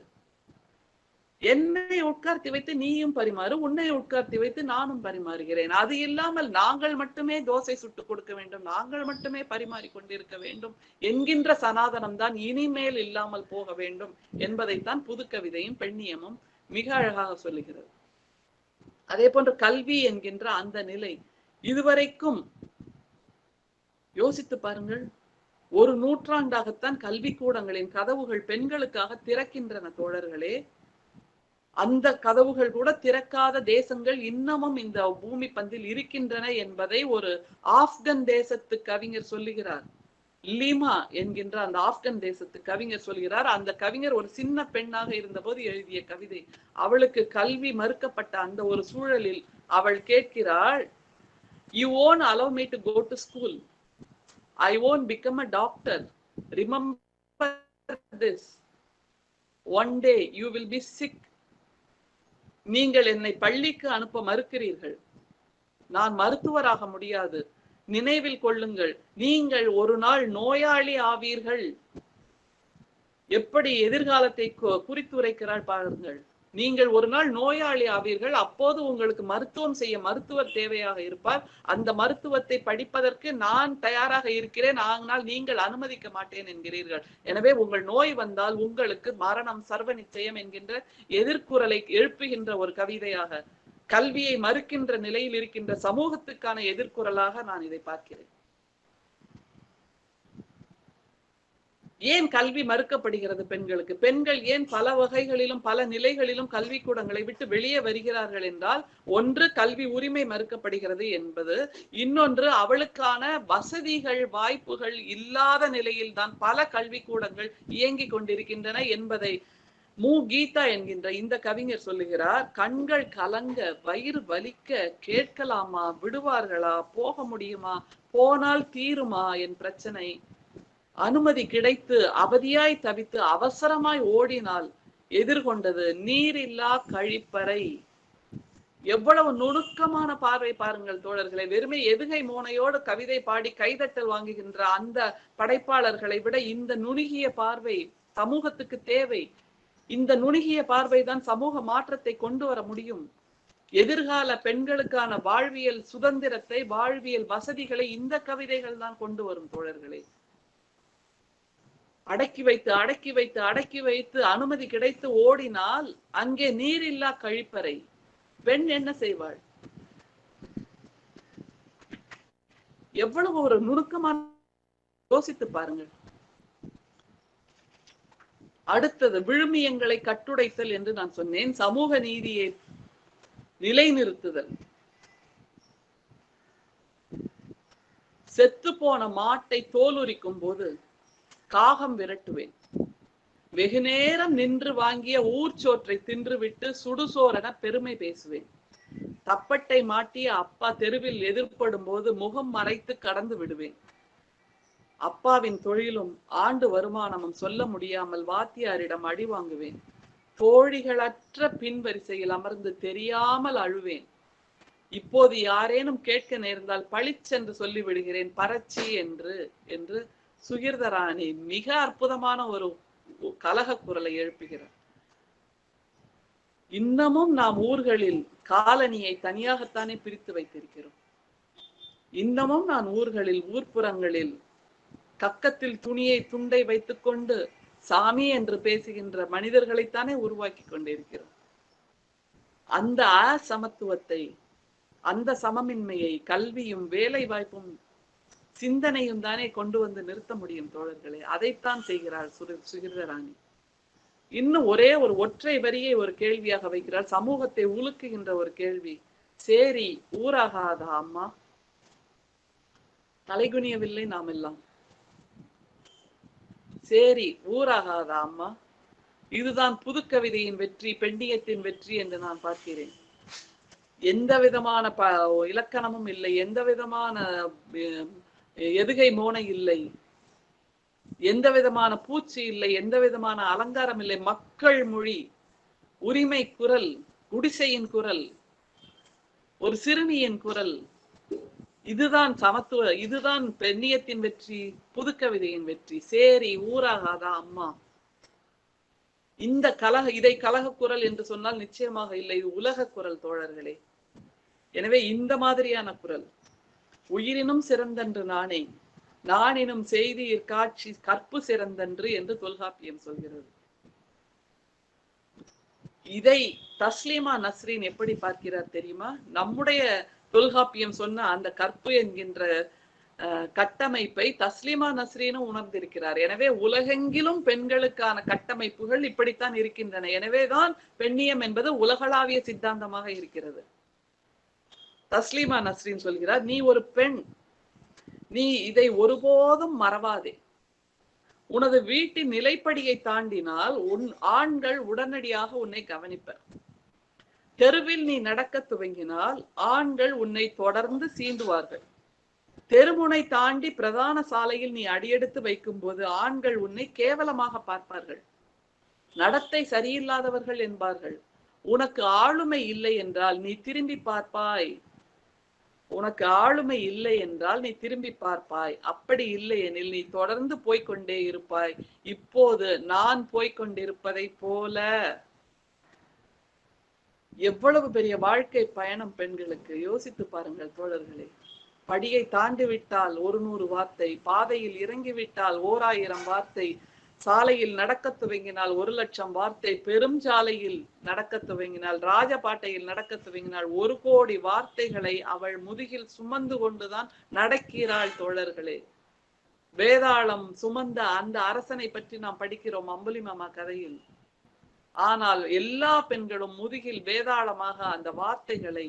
என்னை உட்கார்த்தி வைத்து நீயும் பரிமாறு, உன்னை உட்கார்த்தி வைத்து நானும் பரிமாறுகிறேன். அது இல்லாமல் நாங்கள் மட்டுமே தோசை சுட்டு கொடுக்க வேண்டும், நாங்கள் மட்டுமே பரிமாறி கொண்டிருக்க வேண்டும் என்கின்ற சனாதனம் தான் இனிமேல் இல்லாமல் போக வேண்டும் என்பதைத்தான் புது கவிதையும் பெண்ணியமும் மிக அழகாக சொல்லுகிறது. அதே போன்று கல்வி என்கின்ற அந்த நிலை இதுவரைக்கும் யோசித்து பாருங்கள். ஒரு நூற்றாண்டாகத்தான் கல்வி கூடங்களின் கதவுகள் பெண்களுக்காக திறக்கின்றன தோழர்களே. அந்த கதவுகள் கூட திறக்காத தேசங்கள் இன்னமும் இந்த பூமி பந்தில் இருக்கின்றன என்பதை ஒரு ஆப்கன் தேசத்து கவிஞர் சொல்லுகிறார். லீமா என்கின்ற அந்த ஆப்கன் தேசத்து கவிஞர் சொல்கிறார். அந்த கவிஞர் ஒரு சின்ன பெண்ணாக இருந்த போது எழுதிய கவிதை. அவளுக்கு கல்வி மறுக்கப்பட்ட அந்த ஒரு சூழலில் அவள் கேட்கிறாள், you won't allow me to go to school, I won't become a doctor, remember this, one day you will be sick. நீங்கள் என்னை பள்ளிக்கு அனுப்ப மறுக்கிறீர்கள், நான் மருத்துவராக முடியாது, நினைவில் கொள்ளுங்கள், நீங்கள் ஒரு நாள் நோயாளி ஆவீர்கள். எப்படி எதிர்காலத்தை குறித்துரைக்கிறாள் பாருங்கள். நீங்கள் ஒரு நாள் நோயாளி ஆவீர்கள், அப்போது உங்களுக்கு மருத்துவம் செய்ய மருத்துவர் தேவையாக இருப்பார். அந்த மருத்துவத்தை படிப்பதற்கு நான் தயாராக இருக்கிறேன், ஆனால் நீங்கள் அனுமதிக்க மாட்டேன் என்கிறீர்கள். எனவே உங்கள் நோய் வந்தால் உங்களுக்கு மரணம் சர்வ நிச்சயம் என்கின்ற எதிர்குரலை எழுப்புகின்ற ஒரு கவிதையாக, கல்வியை மறுக்கின்ற நிலையில் இருக்கின்ற சமூகத்துக்கான எதிர்குரலாக நான் இதை பார்க்கிறேன். ஏன் கல்வி மறுக்கப்படுகிறது பெண்களுக்கு? பெண்கள் ஏன் பல வகைகளிலும் பல நிலைகளிலும் கல்வி கூடங்களை விட்டு வெளியே வருகிறார்கள் என்றால், ஒன்று கல்வி உரிமை மறுக்கப்படுகிறது என்பது, இன்னொன்று அவளுக்கான வசதிகள் வாய்ப்புகள் இல்லாத நிலையில் தான் பல கல்வி கூடங்கள் இயங்கிக் கொண்டிருக்கின்றன என்பதை மு கீதா என்கின்ற இந்த கவிஞர் சொல்லுகிறார். கண்கள் கலங்க, வயிறு வலிக்க, கேட்கலாமா, விடுவார்களா, போக முடியுமா, போனால் தீருமா என் பிரச்சனை, அனுமதி கிடைத்து அவதியாய் தவித்து அவசரமாய் ஓடினால் எதிர்கொண்டது நீரில்லா கழிப்பறை. எவ்வளவு நுணுக்கமான பார்வை பாருங்கள் தோழர்களை. வெறுமை எதுகை மோனையோடு கவிதை பாடி கைதட்டல் வாங்குகின்ற அந்த படைப்பாளர்களை விட இந்த நுணுகிய பார்வை சமூகத்துக்கு தேவை. இந்த நுணுகிய பார்வை தான் சமூக மாற்றத்தை கொண்டு வர முடியும். எதிர்கால பெண்களுக்கான வாழ்வியல் சுதந்திரத்தை, வாழ்வியல் வசதிகளை இந்த கவிதைகள் தான் கொண்டு வரும் தோழர்களே. அடக்கி வைத்து அடக்கி வைத்து அடக்கி வைத்து அனுமதி கிடைத்து ஓடினால் அங்கே நீரில்லா கழிப்பறை. பெண் என்ன செய்வாள்? எவ்வளவு ஒரு நுணுக்கமான யோசித்து பாருங்கள். அடுத்தது விழுமியங்களை கட்டுடைத்தல் என்று நான் சொன்னேன். சமூக நீதியை நிலைநிறுத்துதல். செத்து போன மாட்டை தோலுரிக்கும் போது காகம் விரட்டுவேன், வெகு நேரம் நின்று வாங்கிய ஊர்ச்சோற்றை தின்றுவிட்டு சுடுசோரென பெருமை பேசுவேன், தப்பட்டை மாட்டிய அப்பா தெருவில் எதிர்ப்படும் போது முகம் மறைத்து கடந்து விடுவேன். அப்பாவின் தொழிலும் ஆண்டு வருமானமும் சொல்ல முடியாமல் வாத்தியாரிடம் அடி வாங்குவேன். தோழிகளற்ற பின்வரிசையில் அமர்ந்து தெரியாமல் அழுவேன். இப்போது யாரேனும் கேட்க நேர்ந்தால் பளிச்சென்று சொல்லி விடுகிறேன் பரட்சி என்று சுகிர்தராணி மிக அற்புதமான ஒரு கலக குரலை எழுப்புகிறார். இன்னமும் நாம் ஊர்களில் காலனியை தனியாகத்தானே பிரித்து வைத்திருக்கிறோம். இன்னமும் நான் ஊர்களில் ஊர்ப்புறங்களில் கக்கத்தில் துண்டை வைத்துக் கொண்டு சாமி என்று பேசுகின்ற மனிதர்களைத்தானே உருவாக்கி கொண்டிருக்கிறோம். அந்த அசமத்துவத்தை, அந்த சமமின்மையை கல்வியும் வேலை வாய்ப்பும் சிந்தனையும் தானே கொண்டு வந்து நிறுத்த முடியும் தோழர்களே. அதைத்தான் செய்கிறாள் சுகிர்தராணி. இன்னும் ஒரே ஒரு ஒற்றை வரியை ஒரு கேள்வியாக வைக்கிறார், சமூகத்தை உலுக்குகின்ற ஒரு கேள்வி. சேரி ஊராகாதா அம்மா? தலைகுனியவில்லை நாம் எல்லாம். சேரி ஊராகாதா அம்மா? இதுதான் புது கவிதையின் வெற்றி, பெண்ணியத்தின் வெற்றி என்று நான் பார்க்கிறேன். எந்த விதமான இலக்கணமும் இல்லை, எந்த விதமான எதுகை மோனை இல்லை, எந்த விதமான பூச்சி இல்லை, எந்த விதமான அலங்காரம் இல்லை. மக்கள் மொழி, உரிமை குரல், குடிசையின் குரல், ஒரு சிறுமியின் குரல். இதுதான் சமத்துவ, இதுதான் பெண்ணியத்தின் வெற்றி, புது கவிதையின் வெற்றி. சேரி ஊராகாதா அம்மா? இந்த இதை கலக குரல் என்று சொன்னால் நிச்சயமாக இல்லை, இது உலக குரல் தோழர்களே. எனவே இந்த மாதிரியான குரல், உயிரினும் சிறந்தன்று நானே, நானினும் செய்தியிற் காட்சி கற்பு சிறந்தன்று என்று தொல்காப்பியம் சொல்கிறது. இதை தஸ்லீமா நஸ்ரீன் எப்படி பார்க்கிறார் தெரியுமா? நம்முடைய தொல்காப்பியம் சொன்ன அந்த கற்பு என்கின்ற கட்டமைப்பை தஸ்லீமா நஸ்ரீனும் உணர்ந்திருக்கிறார். எனவே உலகெங்கிலும் பெண்களுக்கான கட்டமைப்புகள் இப்படித்தான் இருக்கின்றன. எனவேதான் பெண்ணியம் என்பது உலகளாவிய சித்தாந்தமாக இருக்கிறது. தஸ்லீமா நஸ்ரீன் சொல்கிறார், நீ ஒரு பெண், நீ இதை ஒருபோதும் மறவாதே. உனது வீட்டின் நிலைப்படியை தாண்டினால் ஆண்கள் உடனடியாக உன்னை கவனிப்பர். தெருவில் நீ நடக்க துவங்கினால் ஆண்கள் உன்னை தொடர்ந்து சீண்டுவார்கள். தெருமுனை தாண்டி பிரதான சாலையில் நீ அடியெடுத்து வைக்கும் போது ஆண்கள் உன்னை கேவலமாக பார்ப்பார்கள், நடத்தை சரியில்லாதவர்கள் என்பார்கள். உனக்கு ஆளுமை இல்லை என்றால் நீ திரும்பி பார்ப்பாய். உனக்கு ஆளுமை இல்லை என்றால் நீ திரும்பி பார்ப்பாய். அப்படி இல்லை எனில் நீ தொடர்ந்து போய்கொண்டே இருப்பாய். இப்போது நான் போய்கொண்டிருப்பதை போல. எவ்வளவு பெரிய வாழ்க்கை பயணம் பெண்களுக்கு, யோசித்து பாருங்கள் தோழர்களே. படியை தாண்டி விட்டால் 100 வார்த்தை, பாதையில் இறங்கிவிட்டால் 1000 வார்த்தை, சாலையில் நடக்க துவங்கினால் 1,00,000 வார்த்தை, பெரும் சாலையில் நடக்க துவங்கினால், ராஜபாட்டையில் நடக்க துவங்கினால் 1 கோடி வார்த்தைகளை அவள் முதுகில் சுமந்து கொண்டுதான் நடக்கிறாள் தோழர்களே. வேதாளம் சுமந்த அந்த அரசனை பற்றி நாம் படிக்கிறோம் அம்புலிமாமா கதையில். ஆனால் எல்லா பெண்களும் முதுகில் வேதாளமாக அந்த வார்த்தைகளை,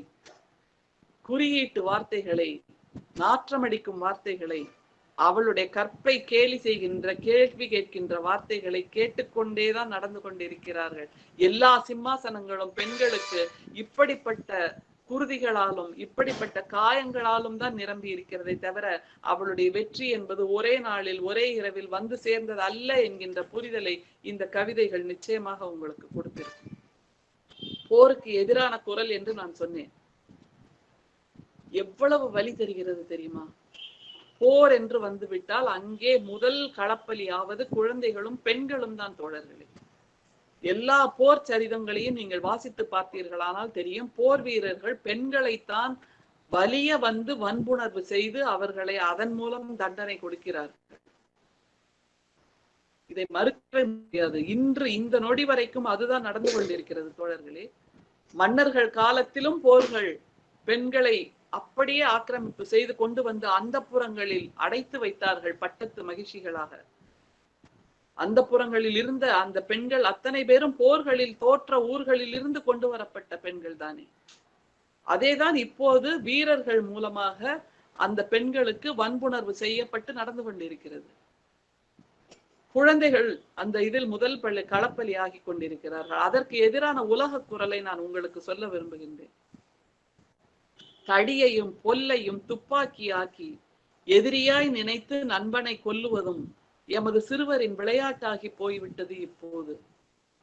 குறியீட்டு வார்த்தைகளை, நாற்றமடிக்கும் வார்த்தைகளை, அவளுடைய கற்பை கேலி செய்கின்ற, கேள்வி கேட்கின்ற வார்த்தைகளை கேட்டுக்கொண்டேதான் நடந்து கொண்டிருக்கிறார்கள். எல்லா சிம்மாசனங்களும் பெண்களுக்கு இப்படிப்பட்ட குருதிகளாலும் இப்படிப்பட்ட காயங்களாலும் தான் நிரம்பி இருக்கிறதை தவிர அவளுடைய வெற்றி என்பது ஒரே நாளில் ஒரே இரவில் வந்து சேர்ந்தது அல்ல என்கின்ற புரிதலை இந்த கவிதைகள் நிச்சயமாக உங்களுக்கு கொடுத்திருக்கும். போருக்கு எதிரான குரல் என்று நான் சொன்னேன். எவ்வளவு வலி தருகிறது தெரியுமா? போர் என்று வந்துவிட்டால் அங்கே முதல் களப்பலியாவது குழந்தைகளும் பெண்களும் தான் தோழர்களே. எல்லா போர் சரிதங்களையும் நீங்கள் வாசித்து பார்த்தீர்களானால் தெரியும், போர் வீரர்கள் பெண்களைத்தான் வலிய வந்து வன்புணர்வு செய்து அவர்களை அதன் மூலம் தண்டனை கொடுக்கிறார்கள். இதை மறுக்கவே முடியாது. இன்று இந்த நொடி வரைக்கும் அதுதான் நடந்து கொண்டிருக்கிறது தோழர்களே. மன்னர்கள் காலத்திலும் போர்கள் பெண்களை அப்படியே ஆக்கிரமிப்பு செய்து கொண்டு வந்து அந்த புறங்களில் அடைத்து வைத்தார்கள் பட்டத்து மகிழ்ச்சிகளாக. அந்த புறங்களில் இருந்த அந்த பெண்கள் அத்தனை பேரும் போர்களில் தோற்ற ஊர்களில் இருந்து கொண்டு வரப்பட்ட பெண்கள் தானே. அதேதான் இப்போது வீரர்கள் மூலமாக அந்த பெண்களுக்கு வன்புணர்வு செய்யப்பட்டு நடந்து கொண்டிருக்கிறது. குழந்தைகள் அந்த இதில் முதல் களப்பலி ஆகி கொண்டிருக்கிறார்கள். அதற்கு எதிரான உலக குரலை நான் உங்களுக்கு சொல்ல விரும்புகின்றேன். தடியையும் பொல்லையும் துப்பாக்கியாக்கி எதிரியாய் நினைத்து நண்பனை கொல்லுவதும் எமது சிறுவரின் விளையாட்டாகி போய்விட்டது. இப்போது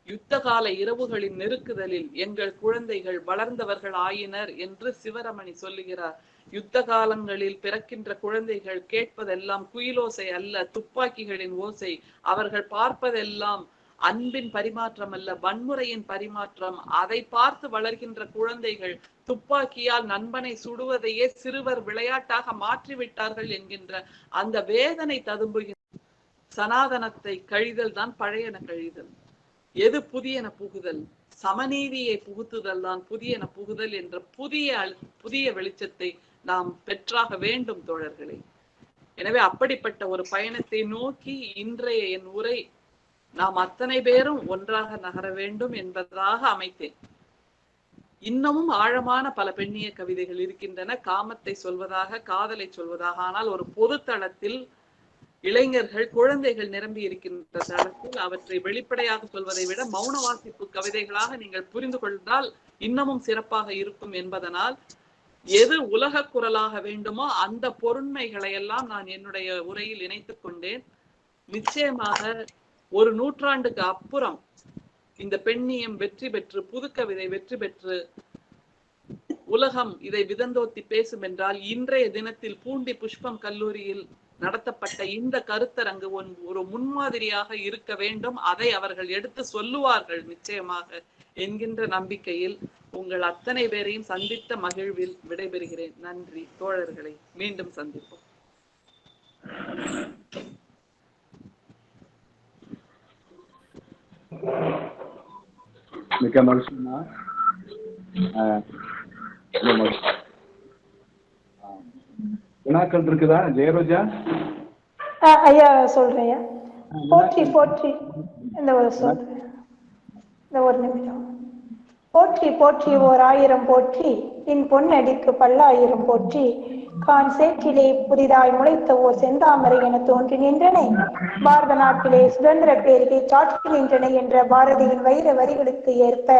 யுத்த கால இரவுகளின் நெருக்குதலில் எங்கள் குழந்தைகள் வளர்ந்தவர்கள் ஆயினர் என்று சிவரமணி சொல்லுகிறார். யுத்த காலங்களில் பிறக்கின்ற குழந்தைகள் கேட்பதெல்லாம் குயிலோசை அல்ல, துப்பாக்கிகளின் ஓசை. அவர்கள் பார்ப்பதெல்லாம் அன்பின் பரிமாற்றம் அல்ல, வன்முறையின் பரிமாற்றம். அதை பார்த்து வளர்கின்ற குழந்தைகள் துப்பாக்கியால் நண்பனை சுடுவதையே சிறுவர் விளையாட்டாக மாற்றிவிட்டார்கள் என்கின்ற அந்த வேதனை ததும்புகின்ற சனாதனத்தை கழிதல் தான் பழையன கழிதல். எது புதியன புகுதல்? சமநீதியை புகுத்துதல் தான் புதியன புகுதல் என்ற புதிய வெளிச்சத்தை நாம் பெற்றாக வேண்டும் தோழர்களே. எனவே அப்படிப்பட்ட ஒரு பயணத்தை நோக்கி இன்றைய என் உரை நாம் அத்தனை பேரும் ஒன்றாக நகர வேண்டும் என்பதாக அமைத்தேன். இன்னமும் ஆழமான பல பெண்ணிய கவிதைகள் இருக்கின்றன, காமத்தை சொல்வதாக, காதலை சொல்வதாக. ஆனால் ஒரு பொது தளத்தில் இளைஞர்கள், குழந்தைகள் நிரம்பி இருக்கின்ற தளத்தில் அவற்றை வெளிப்படையாக சொல்வதை விட மௌன வாசிப்பு கவிதைகளாக நீங்கள் புரிந்து கொண்டால் இன்னமும் சிறப்பாக இருக்கும் என்பதனால் எது உலக குரலாக வேண்டுமோ அந்த பொருண்மைகளை எல்லாம் நான் என்னுடைய உரையில் இணைத்துக் கொண்டேன். நிச்சயமாக ஒரு நூற்றாண்டுக்கு அப்புறம் இந்த பெண்ணியம் வெற்றி பெற்று, புதுக்கவிதை வெற்றி பெற்று உலகம் இதை விதந்தோத்தி பேசும் என்றால் இன்றைய தினத்தில் பூண்டி புஷ்பம் கல்லூரியில் நடத்தப்பட்ட இந்த கருத்தரங்கு ஒரு முன்மாதிரியாக இருக்க வேண்டும். அதை அவர்கள் எடுத்து சொல்லுவார்கள் நிச்சயமாக என்கின்ற நம்பிக்கையில் உங்கள் அத்தனை பேரையும் சந்தித்த மகிழ்வில் விடைபெறுகிறேன். நன்றி தோழர்களை, மீண்டும் சந்திப்போம். மிக்க மகிழ்ச்சிமா. வினாக்கள் இருக்குதா ஜெயரோஜா? ஐயா சொல்றேன். போற்றி போற்றி இந்த ஒரு சொல்றேன், இந்த ஒரு நிமிடம். போற்றி போற்றி ஓர் ஆயிரம் போற்றி, இன் பொன்னடிக்கு பல்லாயிரம் போற்றி. கான் சேற்றிலே புதிதாய் முளைத்த ஓர் செந்தாமரை என தோன்றி நின்றனை, பாரத நாட்டிலே சுதந்திர பேரிகை சாற்றி நின்றனை என்ற பாரதியின் வைர வரிகளுக்கு ஏற்ப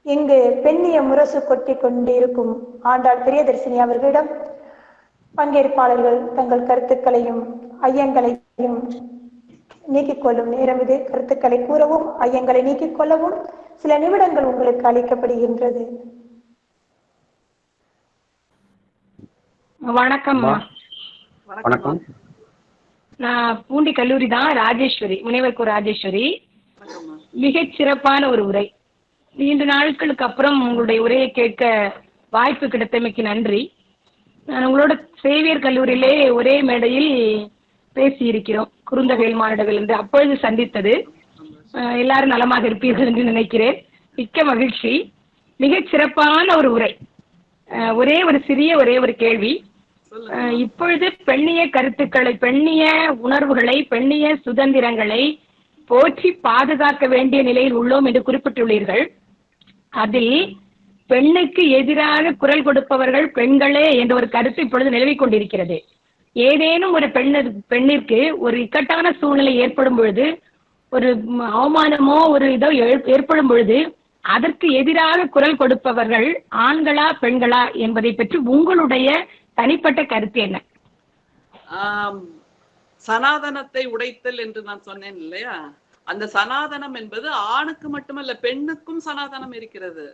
இங்கு பெண்ணிய முரசு கொட்டி கொண்டிருக்கும் ஆண்டாள் பிரியதர்சினி அவர்களிடம் பங்கேற்பாளர்கள் தங்கள் கருத்துக்களையும் ஐயங்களையும் நீக்கிக் கொள்ளும் நேரம் இது. கருத்துக்களை கூறவும் ஐயங்களை நீக்கிக் கொள்ளவும் சில நிமிடங்கள் உங்களுக்கு அளிக்கப்படுகின்றது. வணக்கம். வணக்கம். நான் பூண்டி கல்லூரி தான், ராஜேஸ்வரி, முனைவர் ராஜேஸ்வரி. மிகச் சிறப்பான ஒரு உரை. நீண்ட நாட்களுக்கு அப்புறம் உங்களுடைய உரையை கேட்க வாய்ப்பு கிடைத்தமைக்கு நன்றி. நான் உங்களோட சேவியர் கல்லூரியிலே ஒரே மேடையில் பேசியிருக்கிறோம், குறுந்தொகையில் மாநாடுகள் என்று. அப்பொழுது சந்தித்தது. எல்லாரும் நலமாக இருப்பீர்கள் என்று நினைக்கிறேன். மிக்க மகிழ்ச்சி. மிகச் சிறப்பான ஒரு உரை. ஒரே ஒரு கேள்வி. இப்பொழுது பெண்ணிய கருத்துக்களை, பெண்ணிய உணர்வுகளை, பெண்ணிய சுதந்திரங்களை போற்றி பாதுகாக்க வேண்டிய நிலையில் உள்ளோம் என்று குறிப்பிட்டுள்ளீர்கள். அதில் பெண்ணுக்கு எதிராக குரல் கொடுப்பவர்கள் பெண்களே என்ற ஒரு கருத்து இப்பொழுது நிலவிக் கொண்டிருக்கிறது. ஏதேனும் ஒரு பெண்ணிற்கு ஒரு இக்கட்டான சூழ்நிலை ஏற்படும் பொழுது, ஒரு அவமானமோ ஒரு இதோ ஏற்படும் பொழுது அதற்கு எதிராக குரல் கொடுப்பவர்கள் ஆண்களா பெண்களா என்பதை பற்றி உங்களுடைய தனிப்பட்ட கருத்து என்ன? சனாதனத்தை உடைத்தல் என்று நான் சொன்னேன் இல்லையா? அந்த சனாதனம் என்பது ஆணுக்கு மட்டுமல்ல, பெண்ணுக்கும் சனாதனம் இருக்கிறது.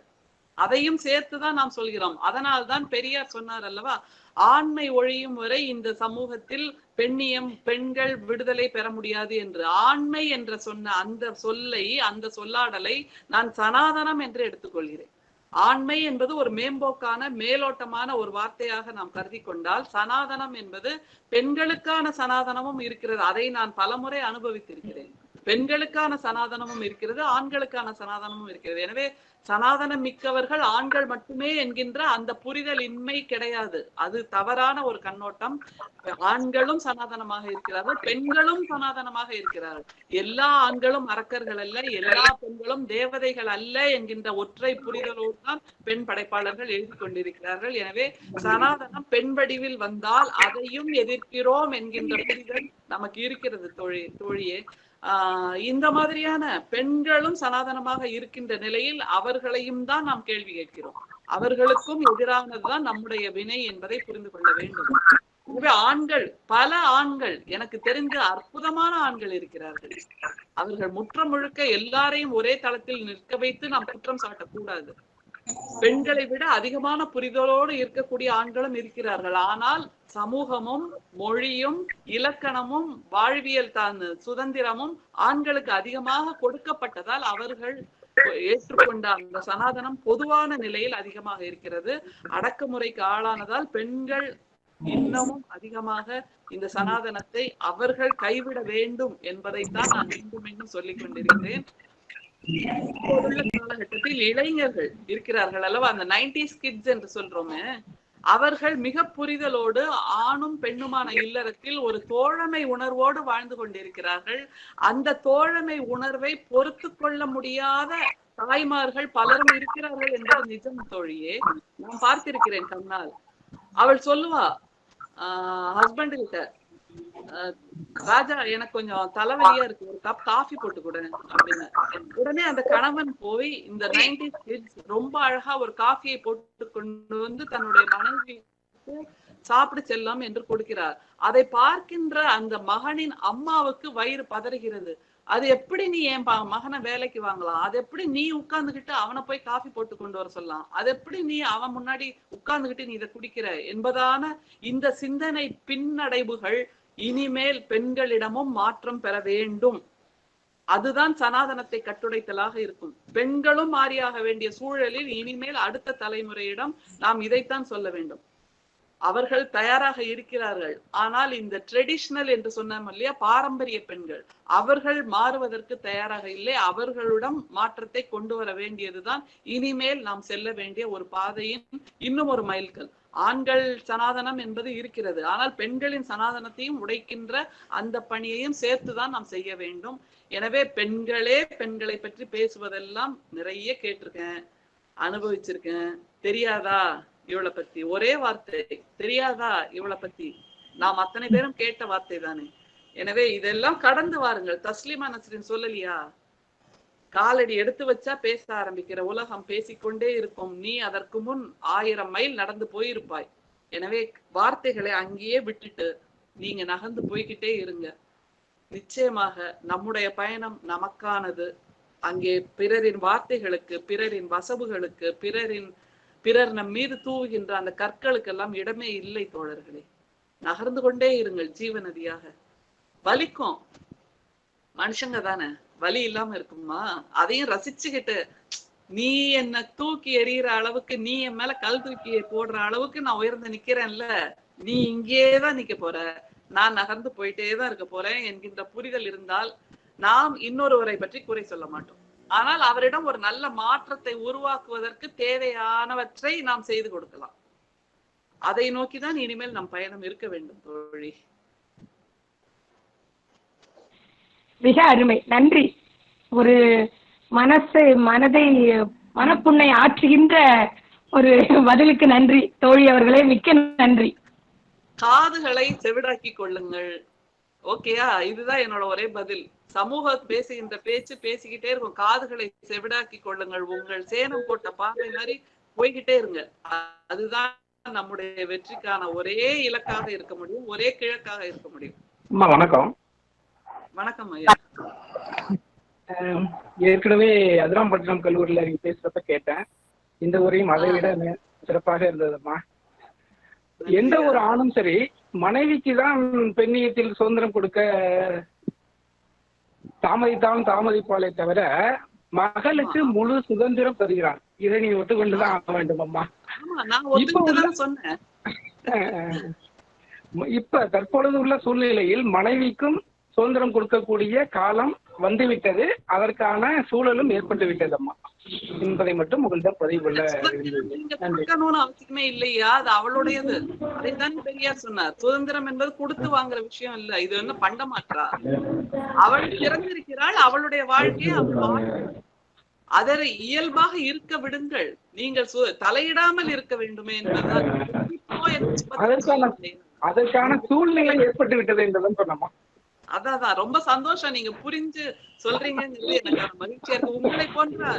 அதையும் சேர்த்துதான் நாம் சொல்கிறோம். அதனால்தான் பெரியார் சொன்னார் அல்லவா, ஆண்மை ஒழியும் வரை இந்த சமூகத்தில் பெண்ணியம், பெண்கள் விடுதலை பெற முடியாது என்று. ஆண்மை என்ற சொன்ன அந்த சொல்லை, அந்த சொல்லாடலை நான் சனாதனம் என்று எடுத்துக்கொள்கிறேன். ஆண்மை என்பது ஒரு மேம்போக்கான மேலோட்டமான ஒரு வார்த்தையாக நாம் கருதி கொண்டால், சனாதனம் என்பது பெண்களுக்கான சனாதனமும் இருக்கிறது. அதை நான் பலமுறை அனுபவித்திருக்கிறேன். பெண்களுக்கான சனாதனமும் இருக்கிறது, ஆண்களுக்கான சனாதனமும் இருக்கிறது. எனவே சனாதனம் மிக்கவர்கள் ஆண்கள் மட்டுமே என்கின்ற அந்த புரிதல் இன்மை கிடையாது. அது தவறான ஒரு கண்ணோட்டம். ஆண்களும் சனாதனமாக இருக்கிறார்கள், பெண்களும் சனாதனமாக இருக்கிறார்கள். எல்லா ஆண்களும் அரக்கர்கள் அல்ல, எல்லா பெண்களும் தேவதைகள் அல்ல என்கின்ற ஒற்றை புரிதலோடு தான் பெண் படைப்பாளர்கள் எழுதி கொண்டிருக்கிறார்கள். எனவே சனாதனம் பெண் வடிவில் வந்தால் அதையும் எதிர்க்கிறோம் என்கின்ற புரிதல் நமக்கு இருக்கிறது தோழியே. இந்த மாதிரியான பெண்களும் சனாதனமாக இருக்கின்ற நிலையில் அவர்களையும் தான் நாம் கேள்வி கேட்கிறோம். அவர்களுக்கும் எதிரானதுதான் நம்முடைய வினை என்பதை புரிந்து கொள்ள வேண்டும். எனவே ஆண்கள், பல ஆண்கள், எனக்கு தெரிந்த அற்புதமான ஆண்கள் இருக்கிறார்கள். அவர்கள் முற்ற முழுக்க எல்லாரையும் ஒரே தளத்தில் நிற்க வைத்து நாம் குற்றம் சாட்டக்கூடாது. பெண்களை விட அதிகமான புரிதலோடு இருக்கக்கூடிய ஆண்களும் இருக்கிறார்கள். ஆனால் சமூகமும் மொழியும் இலக்கணமும் வாழ்வியல் சுதந்திரமும் ஆண்களுக்கு அதிகமாக கொடுக்கப்பட்டதால் அவர்கள் ஏற்றுக்கொண்ட அந்த சனாதனம் பொதுவான நிலையில் அதிகமாக இருக்கிறது. அடக்குமுறைக்கு ஆளானதால் பெண்கள் இன்னமும் அதிகமாக இந்த சனாதனத்தை அவர்கள் கைவிட வேண்டும் என்பதைத்தான் நான் மீண்டும் மீண்டும் சொல்லிக் கொண்டிருக்கிறேன். இப்போதுள்ள காலகட்டத்தில் இளைஞர்கள் இருக்கிறார்கள் அல்லவா, அந்த 90s கிட்ஸ் என்று சொல்றோமே, அவர்கள் மிக புரிதலோடு ஆணும் பெண்ணுமான இல்லறத்தில் ஒரு தோழமை உணர்வோடு வாழ்ந்து கொண்டிருக்கிறார்கள். அந்த தோழமை உணர்வை பொறுத்து கொள்ள முடியாத தாய்மார்கள் பலரும் இருக்கிறார்கள் என்பது நிஜம் தோழியே. நான் பார்த்திருக்கிறேன் கண்ணால். அவள் சொல்லுவா ஹஸ்பண்ட் கிட்ட, ராஜா எனக்கு கொஞ்சம் தலைவலியா இருக்கு, ஒரு கப் காஃபி போட்டு கொடு அப்படின்னு. உடனே அந்த கணவன் போய் இந்த 90s கிட்ஸ் ரொம்ப அழகா ஒரு காஃபியை போட்டு கொண்டு வந்து தன்னுடைய மனைவிக்கு சாப்பிட செல்லாம் என்று கொடுக்கிறார். அதை பார்க்கின்ற அந்த மகனின் அம்மாவுக்கு வயிறு பதறுகிறது. அது எப்படி நீ என் மகனை வேலைக்கு வாங்கலாம்? அது எப்படி நீ உட்கார்ந்துகிட்டு அவனை போய் காஃபி போட்டு கொண்டு வர சொல்லலாம்? அது எப்படி நீ அவன் முன்னாடி உட்கார்ந்துகிட்டு நீ இதை குடிக்கிற என்பதான இந்த சிந்தனை பின்னடைவுகள் இனிமேல் பெண்களிடமும் மாற்றம் பெற வேண்டும். அதுதான் சனாதனத்தை கட்டுடைத்தலாக இருக்கும். பெண்களும் மாறியாக வேண்டிய சூழலில் இனிமேல் அடுத்த தலைமுறையிடம் நாம் இதைத்தான் சொல்ல வேண்டும். அவர்கள் தயாராக இருக்கிறார்கள். ஆனால் இந்த ட்ரெடிஷனல் என்று சொன்னோம் இல்லையா, பாரம்பரிய பெண்கள், அவர்கள் மாறுவதற்கு தயாராக இல்லை. அவர்களிடம் மாற்றத்தை கொண்டு வர வேண்டியதுதான் இனிமேல் நாம் செல்ல வேண்டிய ஒரு பாதையின் இன்னும் ஒரு மைல்கல். ஆண்கள் சனாதனம் என்பது இருக்கிறது, ஆனால் பெண்களின் சனாதனத்தையும் உடைக்கின்ற அந்த பணியையும் சேர்த்துதான் நாம் செய்ய வேண்டும். எனவே பெண்களை பற்றி பேசுவதெல்லாம் நிறைய கேட்டிருக்கேன், அனுபவிச்சிருக்கேன். தெரியாதா இவளை பத்தி? ஒரே வார்த்தை, தெரியாதா இவளை பத்தி? நாம் அத்தனை பேரும் கேட்ட வார்த்தை தானே. எனவே இதெல்லாம் கடந்து வாருங்கள். தஸ்லீமா நஸ்ரின் சொல்லலையா, காலடி எடுத்து வச்சா பேச ஆரம்பிக்கிற உலகம் பேசிக்கொண்டே இருக்கும், நீ அதற்கு முன் 1000 மைல் நடந்து போயிருப்பாய். எனவே வார்த்தைகளை அங்கேயே விட்டுட்டு நீங்க நகர்ந்து போய்கிட்டே இருங்க. நிச்சயமாக நம்முடைய பயணம் நமக்கானது. அங்கே பிறரின் வார்த்தைகளுக்கு, பிறரின் வசவுகளுக்கு, பிறர் நம் மீது தூவுகின்ற அந்த கற்களுக்கெல்லாம் இடமே இல்லை தோழர்களே. நகர்ந்து கொண்டே இருங்கள் ஜீவநதியாக. வலிக்கும், மனுஷங்க தானே, வலி இல்லாம இருக்குமா? அதையும் ரசிச்சுக்கிட்டு நீ என்ன தூக்கி எறிகிற அளவுக்கு, நீ என் மேல கல் தூக்கி போடுற அளவுக்கு நான் உயர்ந்து நிக்கிறேன்ல, நீ இங்கேதான் நிக்க போற, நான் நகர்ந்து போயிட்டேதான் இருக்க போறேன் என்கின்ற புரிதல் இருந்தால் நாம் இன்னொருவரை பற்றி குறை சொல்ல மாட்டோம். ஆனால் அவரிடம் ஒரு நல்ல மாற்றத்தை உருவாக்குவதற்கு தேவையானவற்றை நாம் செய்து கொடுக்கலாம். அதை நோக்கிதான் இனிமேல் நம் பயணம் இருக்க வேண்டும் தோழி. மிக அருமை, நன்றி. ஒரு மனதை மனப்புண்ணை ஆற்றுகின்ற ஒரு பதிலுக்கு நன்றி தோழி அவர்களே, மிக்க நன்றி. காதுகளை செவிடாக்கி கொள்ளுங்கள். ஓகேயா? இதுதான் என்னோட ஒரே பதில். சமூகம் பேசுகின்ற பேச்சு பேசிக்கிட்டே இருக்கும், காதுகளை செவிடாக்கி கொள்ளுங்கள். உங்கள் சேனம் போட்ட பார்வை மாதிரி போய்கிட்டே இருங்க. அதுதான் நம்முடைய வெற்றிக்கான ஒரே இலக்காக இருக்க முடியும், ஒரே கிழக்காக இருக்க முடியும். வணக்கம். வணக்கம் ஐயா. ஏற்கனவே அதிராம்பட்டினம் கல்லூரியில நீங்க பேசுறப்ப கேட்டேன், இந்த உரையும் அதை விட சிறப்பாக இருந்ததும்மா. எந்த ஒரு ஆணும் சரி, மனைவிக்கு தான் பெண்ணியத்தில் சுதந்திரம் கொடுக்க தாமதிப்பாலே தவிர மகளுக்கு முழு சுதந்திரம் தருகிறான். இதை நீ ஒத்துக்கொண்டுதான் ஆக வேண்டும் அம்மா. இப்ப தற்பொழுது உள்ள சூழ்நிலையில் மனைவிக்கும் சுதந்திரம் கொடுக்கக்கூடிய காலம் வந்துவிட்டது, அதற்கான சூழலும் ஏற்பட்டு விட்டது அம்மா என்பதை மட்டும் உங்கள்கிட்ட பதிவு கொள்ள அவசியமே இல்லையா? அது அவளுடையது. அதைத்தான் பெரியார் சொன்னார். சுதந்திரம் என்பது கொடுத்து வாங்குற விஷயம் இல்ல, இது என்ன பண்டமாற்றா? அவள் திறந்திருக்கிறாள், அவளுடைய வாழ்க்கையை அவள் அதை இயல்பாக இருக்க விடுங்கள். நீங்கள் தலையிடாமல் இருக்க வேண்டுமே என்பதுதான். அதற்கான சூழ்நிலை ஏற்பட்டு விட்டது என்றுதான் சொன்னோமா. அதான் ரொம்ப சந்தோஷம், நீங்க புரிஞ்சு சொல்றீங்கிறது எனக்கு மகிழ்ச்சியா இருக்கு. உங்களை போன்ற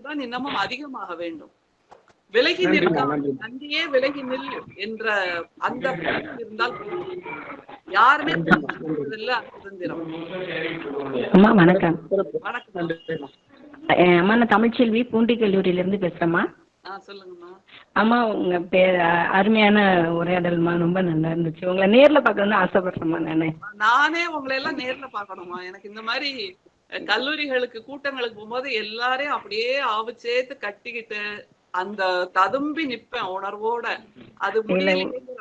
தான் இன்னமும் அதிகமாக வேண்டும். விலகி நிற்காமல் தந்தையே விலகி நில் என்ற அந்த புரிதல் இருந்தால் யாருமே சுதந்திரம். அம்மா வணக்கம். வணக்கம். அம்மா நான் தமிழ்ச்செல்வி பூண்டி கல்லூரியில இருந்து பேசுறேம்மா. சொல்லுங்கம்மா. அம்மா உங்க அருமையான உரையாடல்மா, ரொம்ப நல்லா இருந்துச்சு. உங்களை நேர்ல பார்க்கணும்னு ஆசைப்படுறேம்மா. நானே உங்களை எல்லாம் நேர்ல பார்க்கணுமா? எனக்கு இந்த மாதிரி கல்லூரிகளுக்கு கூட்டங்களுக்கு போகும்போது எல்லாரையும் அப்படியே ஆவுச்சேத்து கட்டிக்கிட்டு அந்த ததும்பி நிப்பேன் உணர்வோட. அது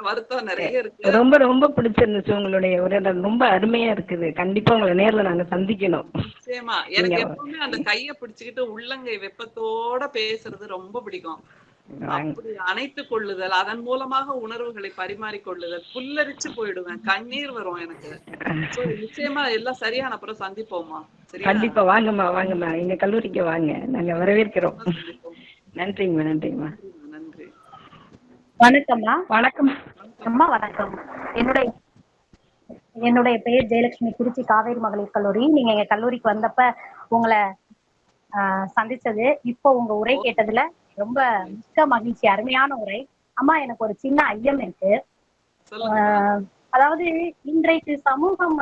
வருத்தம் நிறைய இருக்கு. ரொம்ப ரொம்ப பிடிச்சிருந்துச்சு உங்களுடைய உரையாடல், ரொம்ப அருமையா இருக்குது. கண்டிப்பா உங்களை நேர்ல நாங்க சந்திக்கணும். நிச்சயமா. எனக்கு எப்பவுமே அந்த கைய பிடிச்சுக்கிட்டு உள்ளங்கை வெப்பத்தோட பேசுறது ரொம்ப பிடிக்கும். அப்படி அணைத்துக் கொள்ளுதல், அதன் மூலமாக உணர்வுகளை பரிமாறிக்கொள்ளுதல், புல்லரிச்சு போயிடுவேன், கண்ணீர் வரும் எனக்கு. நிச்சயமா எல்லாம் சரியான அப்புறம் சந்திப்போமா? கண்டிப்பா வாங்கம்மா, வாங்கம்மா, எங்க கல்லூரிக்கு வாங்க, நாங்க வரவேற்கிறோம். நன்றிங்கம்மா. நன்றிங்கம்மா. நன்றி. வணக்கம்மா. வணக்கம் அம்மா. வணக்கம். என்னுடைய பெயர் ஜெயலட்சுமி, திருச்சி காவேரி மகளிர் கல்லூரி. நீங்க எங்க கல்லூரிக்கு வந்தப்ப உங்களை சந்திச்சது, இப்போ உங்க உரை கேட்டதுல ரொம்ப மிக்க மகிழ்ச்சி. அருமையான உரை. அம்மா, எனக்கு ஒரு சின்ன ஐயம் இருக்கு. அதாவது இன்றைக்கு சமூகம்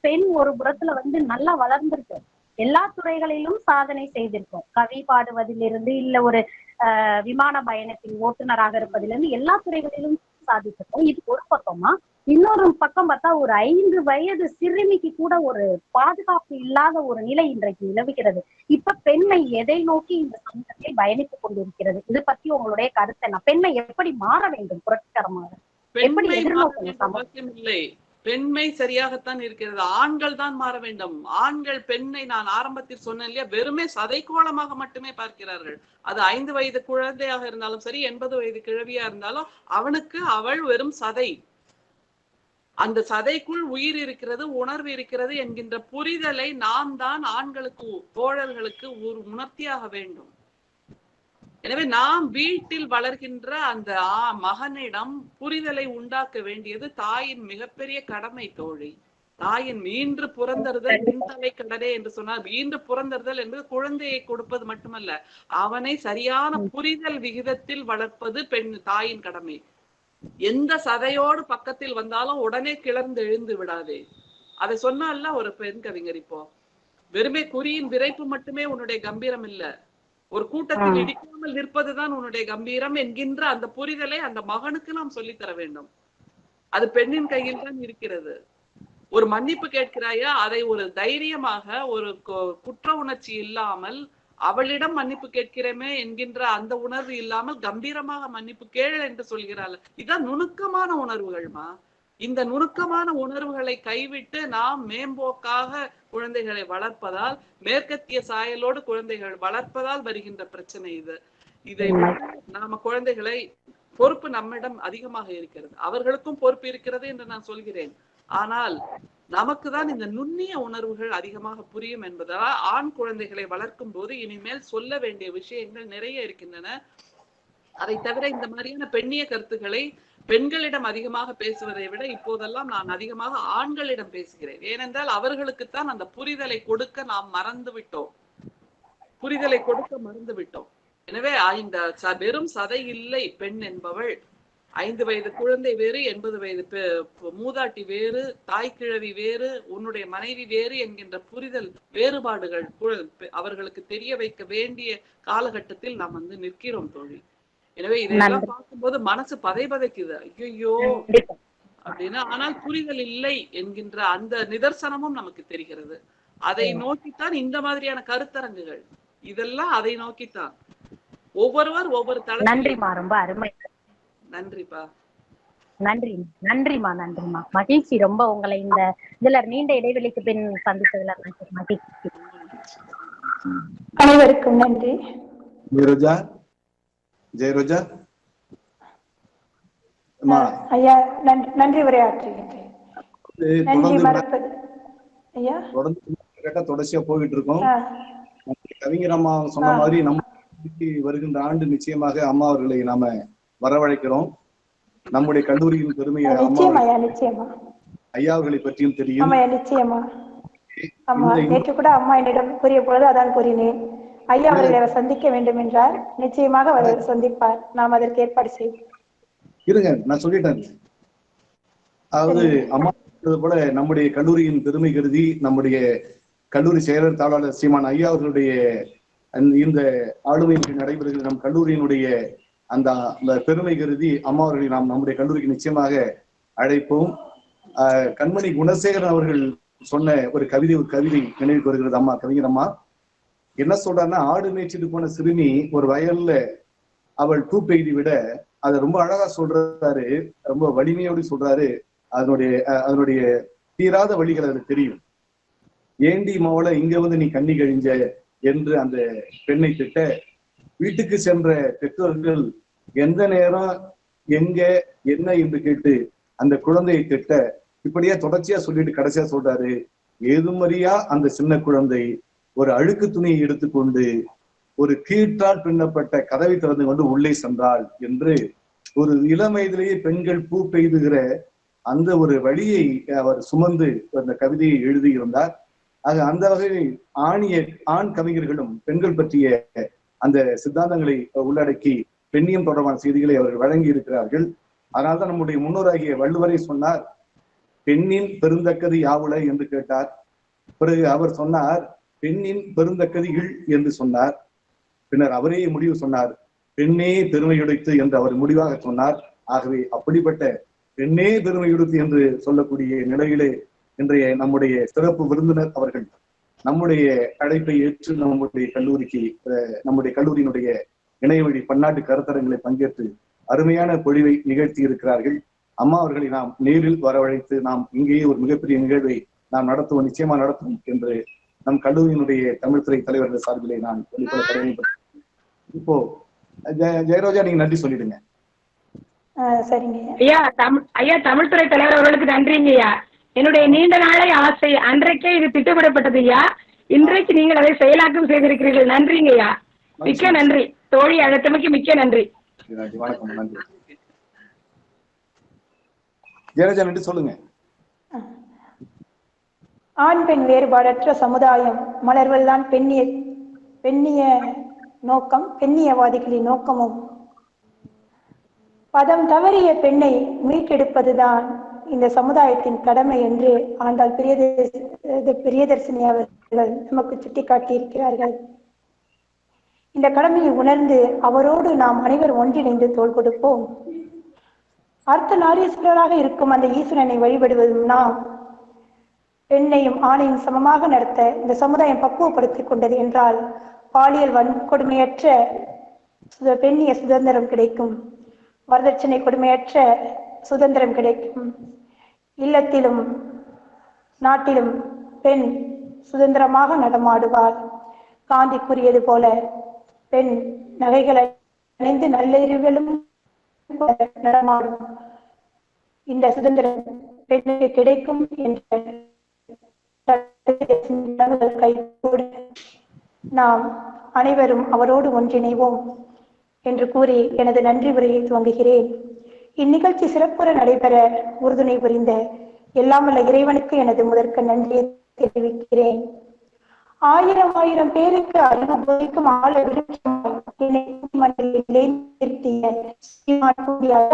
பெண் ஒரு புறத்துல நல்லா வளர்ந்திருக்கு, எல்லா துறைகளிலும் சாதனை செய்திருக்கோம். கவி பாடுவதிலிருந்து இல்ல ஒரு விமான பயணத்தில் ஓட்டுநராக இருப்பதிலிருந்து எல்லா துறைகளிலும் சாதிச்சிருக்கோம். இது ஒரு பக்கமா. இன்னொரு பக்கம் பார்த்தா ஒரு 5 வயது சிறுமிக்கு கூட ஒரு பாதுகாப்பு இல்லாத ஒரு நிலை இன்றைக்கு நிலவுகிறது. இப்ப பெண்மை எதை நோக்கி இந்த சமூகத்தில் பயணித்துக் கொண்டிருக்கிறது? இது பத்தி உங்களுடைய கருத்து என்ன? பெண்மை எப்படி மாற வேண்டும் புரட்சிகரமாக? எப்படி எதிர்நோக்கணும்? இல்லை, பெண்மை சரியாகத்தான் இருக்கிறது. ஆண்கள் தான் மாற வேண்டும். ஆண்கள் பெண்ணை, நான் ஆரம்பத்தில் சொன்னேன் இல்லையா, வெறுமே சதைக்கோளமாக மட்டுமே பார்க்கிறார்கள். அது 5 வயது குழந்தையாக இருந்தாலும் சரி, 80 வயது கிழவியா இருந்தாலும் அவனுக்கு அவள் வெறும் சதை. அந்த சதைக்குள் உயிர் இருக்கிறது, உணர்வு இருக்கிறது என்கின்ற புரிதலை நாம் தான் ஆண்களுக்கு, தோழர்களுக்கு ஒரு உணர்த்தியாக வேண்டும். எனவே நாம் வீட்டில் வளர்கின்ற அந்த மகனிடம் புரிதலை உண்டாக்க வேண்டியது தாயின் மிகப்பெரிய கடமை தோழி. தாயின் ஈன்று புறந்தறுதல் மின்தலை கடனே என்று சொன்னார். ஈன்று புறந்தறுதல் என்பது குழந்தையை கொடுப்பது மட்டுமல்ல, அவனை சரியான புரிதல் விகிதத்தில் வளர்ப்பது தாயின் கடமை. எந்த சதையோடு பக்கத்தில் வந்தாலும் உடனே கிளர்ந்து எழுந்து விடாதே. அதை சொன்னால ஒரு பெண் கவிஞர், இப்போ வெறுமே குறியின் விரைப்பு மட்டுமே உன்னுடைய கம்பீரம் இல்ல, ஒரு கூட்டத்தில் இடிக்காமல் நிற்பதுதான் உன்னுடைய கம்பீரம் என்கின்ற அந்த புரிதலை அந்த மகனுக்கு நாம் சொல்லித்தர வேண்டும். அது பெண்ணின் கையில் தான் இருக்கிறது. ஒரு மன்னிப்பு கேட்கிறாயா, அதை ஒரு தைரியமாக, ஒரு குற்ற உணர்ச்சி இல்லாமல், அவளிடம் மன்னிப்பு கேட்கிறேமே என்கின்ற அந்த உணர்வு இல்லாமல் கம்பீரமாக மன்னிப்பு கேள் என்று சொல்கிறாள். இதான் நுணுக்கமான உணர்வுகள்மா. இந்த நுணுக்கமான உணர்வுகளை கைவிட்டு நாம் மேம்போக்காக குழந்தைகளை வளர்ப்பதால், மேற்கத்திய சாயலோடு குழந்தைகள் வளர்ப்பதால் வருகின்ற பிரச்சனை இது. இதை நாம குழந்தைகளை, பொறுப்பு நம்மிடம் அதிகமாக இருக்கிறது, அவர்களுக்கும் பொறுப்பு இருக்கிறது என்று நான் சொல்கிறேன். ஆனால் நமக்கு தான் இந்த நுண்ணிய உணர்வுகள் அதிகமாக புரியும் என்பதால் ஆண் குழந்தைகளை வளர்க்கும் போது இனிமேல் சொல்ல வேண்டிய விஷயங்கள் நிறைய இருக்கின்றன. அதை தவிர இந்த மாதிரியான பெண்ணிய கருத்துக்களை பெண்களிடம் அதிகமாக பேசுவதை விட இப்போதெல்லாம் நான் அதிகமாக ஆண்களிடம் பேசுகிறேன். ஏனென்றால் அவர்களுக்குத்தான் அந்த புரிதலை கொடுக்க நாம் மறந்து விட்டோம். எனவே இந்த வெறும் சதை இல்லை பெண் என்பவள். 5 வயது குழந்தை வேறு, 80 வயது மூதாட்டி வேறு, தாய்க்கிழவி வேறு, உன்னுடைய மனைவி வேறு என்கின்ற புரிதல் வேறுபாடுகள் அவர்களுக்கு தெரிய வைக்க வேண்டிய காலகட்டத்தில் நாம் நிற்கிறோம் தோழி. எனவே இதெல்லாம் பார்க்கும்போது மனசு பதைக்குது, ஐயோ அப்படின்னா. ஆனால் புரிதல் இல்லை என்கின்ற அந்த நிதர்சனமும் நமக்கு தெரிகிறது. அதை நோக்கித்தான் இந்த மாதிரியான கருத்தரங்குகள், இதெல்லாம் அதை நோக்கித்தான். ஒவ்வொருவர் ஒவ்வொரு தளம். நன்றிமா, ரொம்ப அருமை. நன்றிப்பா. நன்றிமா. மகிழ்ச்சி ரொம்ப. உங்களை இந்த இதுல நீண்ட இடைவெளிக்கு பின் சந்தித்ததுல மகிழ்ச்சி. அனைவருக்கும் நன்றி. ஜெயரோஜா ஐயா, நன்றி உரையாற்றுகின்றேன். நன்றி மறப்பது ஐயா. தொடர்ச்சியா போயிட்டு இருக்கோம். கவிஞர் அம்மா சொன்ன மாதிரி நம்ம வருகின்ற ஆண்டு நிச்சயமாக அம்மா அவர்களை நாம வரவழைக்கிறோம். நம்முடைய கல்லூரியின் பெருமையை ஐயா அவர்களை பற்றியும் தெரியும். நிச்சயமா. ஆமா, நேற்று கூட அம்மா என்னிடம் கூறிய பொழுது அதான் கூறினேன். ஐயா அவர்களை அவர் சந்திக்க வேண்டும் என்றார். நிச்சயமாக அவர் சந்திப்பார். நாம் அதற்கு ஏற்பாடு செய்வோம். இருங்க, நான் சொல்லிட்டேன். அதாவது அம்மா போல நம்முடைய கல்லூரியின் பெருமை கருதி நம்முடைய கல்லூரி செயலர் தாளாளர் சீமான் ஐயா அவர்களுடைய இந்த ஆளுமையில் நடைபெறுகிற நம் கல்லூரியினுடைய அந்த பெருமை கருதி அம்மா அவர்களை நாம் நம்முடைய கல்லூரிக்கு நிச்சயமாக அழைப்போம். கண்மணி குணசேகரன் அவர்கள் சொன்ன ஒரு கவிதை நினைவுக்கு வருகிறது. அம்மா கவிஞர் அம்மா என்ன சொல்றாருன்னா, ஆடு மேய்ச்சிட்டு போன சிறுமி ஒரு வயல்ல அவள் பூ பெய்தி விட அதை ரொம்ப அழகா சொல்றாரு, ரொம்ப வலிமையோடு சொல்றாரு. அதனுடைய தீராத வழிகள் அது தெரியும். ஏண்டி மவள இங்க வந்து நீ கண்ணி கழிஞ்ச என்று அந்த பெண்ணை திட்ட, வீட்டுக்கு சென்ற பெற்றோர்கள் எந்த நேரம் எங்க என்ன என்று கேட்டு அந்த குழந்தையை திட்ட, இப்படியா தொடர்ச்சியா சொல்லிட்டு கடைசியா சொல்றாரு, ஏதுமறியா அந்த சின்ன குழந்தை ஒரு அழுக்கு துணியை எடுத்துக்கொண்டு ஒரு கீற்றால் பின்னப்பட்ட கதவை திறந்து கொண்டு உள்ளே சென்றாள் என்று ஒரு இளம் வயதிலேயே பெண்கள் பூ பெய்துகிற அந்த ஒரு வழியை அவர் சுமந்து அந்த கவிதையை எழுதியிருந்தார். ஆக அந்த வகையில் ஆண் கவிஞர்களும் பெண்கள் பற்றிய அந்த சித்தாந்தங்களை உள்ளடக்கி பெண்ணியம் தொடர்பான செய்திகளை அவர்கள் வழங்கி இருக்கிறார்கள். அதனால்தான் நம்முடைய முன்னோராகிய வள்ளுவரை சொன்னார், பெண்ணின் பெருந்தக்கது யாவுள என்று கேட்டார். பிறகு அவர் சொன்னார், பெண்ணின் பெருந்தக்கது இல் என்று சொன்னார். பின்னர் அவரே முடிவு சொன்னார், பெண்ணே பெருமையுடைத்து என்று அவர் முடிவாக சொன்னார். ஆகவே அப்படிப்பட்ட பெண்ணே பெருமையுடைத்து என்று சொல்லக்கூடிய நிலையிலே இன்றைய நம்முடைய சிறப்பு விருந்தினர் அவர்கள் நம்முடைய அழைப்பை ஏற்று நம்முடைய கல்லூரியினுடைய இணையவழி பன்னாட்டு கருத்தரங்களை பங்கேற்று அருமையான பொழிவை நிகழ்த்தி இருக்கிறார்கள். அம்மா அவர்களை நாம் நேரில் வரவழைத்து நாம் இங்கேயே ஒரு மிகப்பெரிய நிகழ்வை நாம் நடத்துவோம், நிச்சயமா நடத்துவோம் என்று நம் கல்லூரியினுடைய தமிழ்துறை தலைவர்கள் சார்பிலே நான் வெளிப்பட கடமைப்பட்டேன். இப்போ ஜெயரோஜா நீங்க நன்றி சொல்லிடுங்க. சரிங்க ஐயா. தமிழ்துறை தலைவர் அவர்களுக்கு நன்றிங்க ஐயா. என்னுடைய நீண்ட நாளை ஆசை, அன்றைக்கே இது திட்டமிடப்பட்டது ஐயா. இன்றைக்கு நீங்கள் அதை செயலாக்கம் செய்திருக்கிறீர்கள். நன்றிங்க ஐயா, மிக்க நன்றி. தோழி அழைத்தமைக்கு மிக்க நன்றி. வணக்கம். நன்றி. ஜெயராஜா நன்றி சொல்லுங்க. ஆண் பெண் வேறுபாடற்ற சமுதாயம் மலர்வதுதான் பெண்ணிய நோக்கம், பெண்ணியவாதிகளின் நோக்கமும். பதம் தவறிய பெண்ணை மீட்டெடுப்பதுதான் இந்த சமுதாயத்தின் கடமை என்று ஆண்டாள் பிரியதர்சினி அவர்கள் நமக்கு சுட்டிக்காட்டியிருக்கிறார்கள். இந்த கடமையை உணர்ந்து அவரோடு நாம் அனைவர் ஒன்றிணைந்து தோள் கொடுப்போம். அர்த்த நாரீஸ்வரராக இருக்கும் அந்த ஈஸ்வரனை வழிபடுவதும் நாம் பெண்ணையும் ஆணையும் சமமாக நடத்த இந்த சமுதாயம் பக்குவப்படுத்திக் கொண்டது என்றால் பாலியல் வன்கொடுமையற்ற பெண்ணிய சுதந்திரம் கிடைக்கும், வரதட்சணை கொடுமையற்ற சுதந்திரம் கிடைக்கும். இல்லத்திலும் நாட்டிலும் பெண் சுதந்திரமாக நடமாடுவாள். காந்தி கூறியது போல பெண் நகைகளை அணிந்து நல்லறிவிலும் நடமாடும் இந்த சுதந்திரம் பெண்ணுக்கு கிடைக்கும் என்ற கைகூட நாம் அனைவரும் அவரோடு ஒன்றிணைவோம் என்று கூறி எனது நன்றி உரையை துவங்குகிறேன். இந்நிகழ்ச்சி சிறப்புற நடைபெற உறுதுணை புரிந்த எல்லாம் வல்ல இறைவனுக்கு எனது முதற்க நன்றியை தெரிவிக்கிறேன். ஆயிரம் ஆயிரம் பேருக்கு அனுபவிக்கும்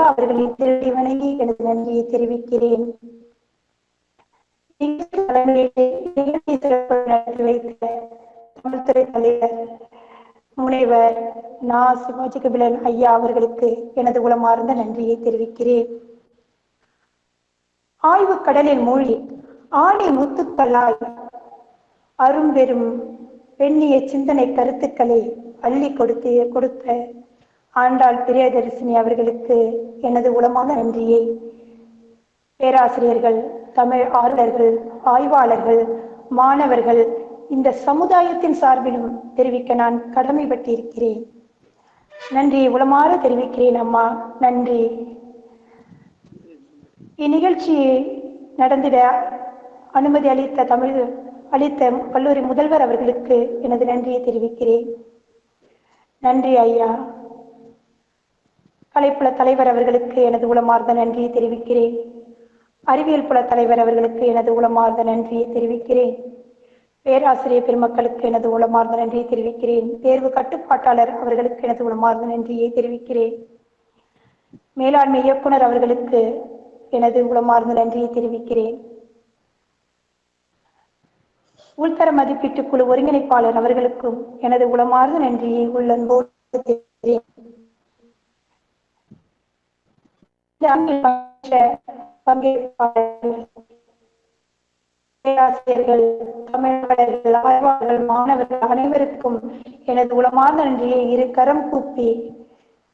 அவர்களின் திருடி வணங்கி எனது நன்றியை தெரிவிக்கிறேன். தமிழ்துறை தலைவர் முனைவர் நா. சிவாஜி கபிலன் ஐயா அவர்களுக்கு எனது உளமார்ந்த நன்றியை தெரிவிக்கிறேன். ஆய்வு கடலில் மூழ்கி ஆணை முத்துக்களாய் அரும்பெரும் பெண்ணிய சிந்தனை கருத்துக்களை அள்ளி கொடுத்த ஆண்டாள் பிரியதர்சினி அவர்களுக்கு எனது உளமான நன்றியை பேராசிரியர்கள், தமிழ் ஆர்வலர்கள், ஆய்வாளர்கள், மாணவர்கள், இந்த சமுதாயத்தின் சார்பிலும் தெரிவிக்க நான் கடமைப்பட்டிருக்கிறேன். நன்றியை உளமாற தெரிவிக்கிறேன் அம்மா, நன்றி. இந்நிகழ்ச்சி நடந்திட அனுமதி அளித்த கல்லூரி முதல்வர் அவர்களுக்கு எனது நன்றியை தெரிவிக்கிறேன். நன்றி ஐயா. கலைப்புல தலைவர் அவர்களுக்கு எனது உளமார்ந்த நன்றியை தெரிவிக்கிறேன். அறிவியல் புல தலைவர் அவர்களுக்கு எனது உளமார்ந்த நன்றியை தெரிவிக்கிறேன். பேராசிரியர் பெருமக்களுக்கு எனது உளமார்ந்த நன்றியை தெரிவிக்கிறேன். தேர்வு கட்டுப்பாட்டாளர் அவர்களுக்கு எனது உளமார்ந்த நன்றியை தெரிவிக்கிறேன். மேலாண்மை இயக்குனர் அவர்களுக்கு எனது உளமார்ந்த நன்றியை தெரிவிக்கிறேன். உள்தர மதிப்பீட்டு குழு ஒருங்கிணைப்பாளர் அவர்களுக்கும் எனது உளமார்ந்த நன்றியை உள்ளன்போடு தெரிவிக்கிறேன். பங்கேற்பாளர்கள், பேராசிரியர்கள், தமிழர்கள், ஆய்வாளர்கள், மாணவர்கள் அனைவருக்கும் எனது உளமார்ந்த நன்றியை இரு கரம் கூப்பி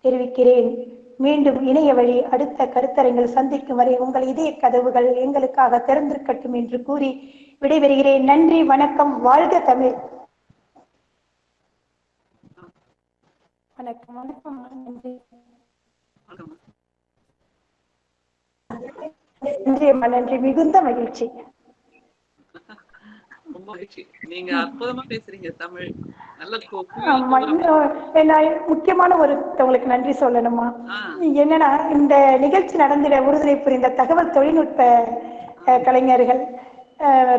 தெரிவிக்கிறேன். மீண்டும் இணைய வழி அடுத்த கருத்தரங்கில் சந்திக்கும் வரை உங்கள் இதய கதவுகள் எங்களுக்காக திறந்திருக்கட்டும் என்று கூறி விடைபெறுகிறேன். நன்றி, வணக்கம். வாழ்க தமிழ். வணக்கம். வணக்கம். நன்றி. நன்றி அம்மா, நன்றி. மிகுந்த மகிழ்ச்சி. ரொம்ப மகிழ்ச்சி. நீங்க அற்புதமா பேசுறீங்க தமிழ். நல்ல முக்கியமான ஒருத்தவங்களுக்கு நன்றி சொல்லணுமா? என்னன்னா, இந்த நிகழ்ச்சி நடந்திட உறுதுணை புரிந்த தகவல் தொழில்நுட்ப கலைஞர்கள்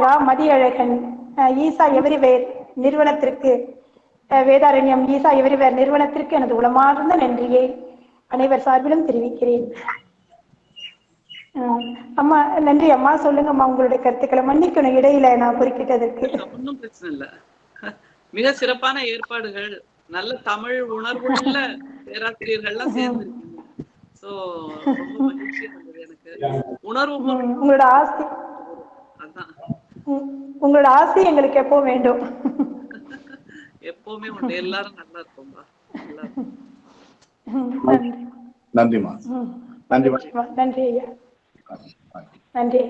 ரா மதியழகன், ஈசா எவரிவேர் நிறுவனத்திற்கு, வேதாரண்யம் ஈசா எவரிவேர் நிறுவனத்திற்கு எனது உளமார்ந்த நன்றியை அனைவர் சார்பிலும் தெரிவிக்கிறேன். அம்மா நன்றி. அம்மா சொல்லுங்கம்மா உங்களுடைய கருத்துக்களை. மன்னிக்கணும் இடையில நான் குறுக்கிட்டதற்கு. ஒன்னும் பிரச்சனை இல்ல. மிக சிறப்பான ஏற்பாடுகள், நல்ல தமிழ் உணர்வுள்ள பேராசிரியர்கள்லாம் சேர்ந்து. சோ ரொம்ப மகிழ்ச்சியா இருந்தது எனக்கு. உணர்வு உங்களோட ஆசை, அதான் உங்களோட ஆசை எங்களுக்கு எப்போ வேண்டும். எப்பவுமே உண்டு. எல்லாரும் நல்லா இருப்போம்பா. நன்றிமா. நன்றி. நன்றி ஐயா. நன்றி.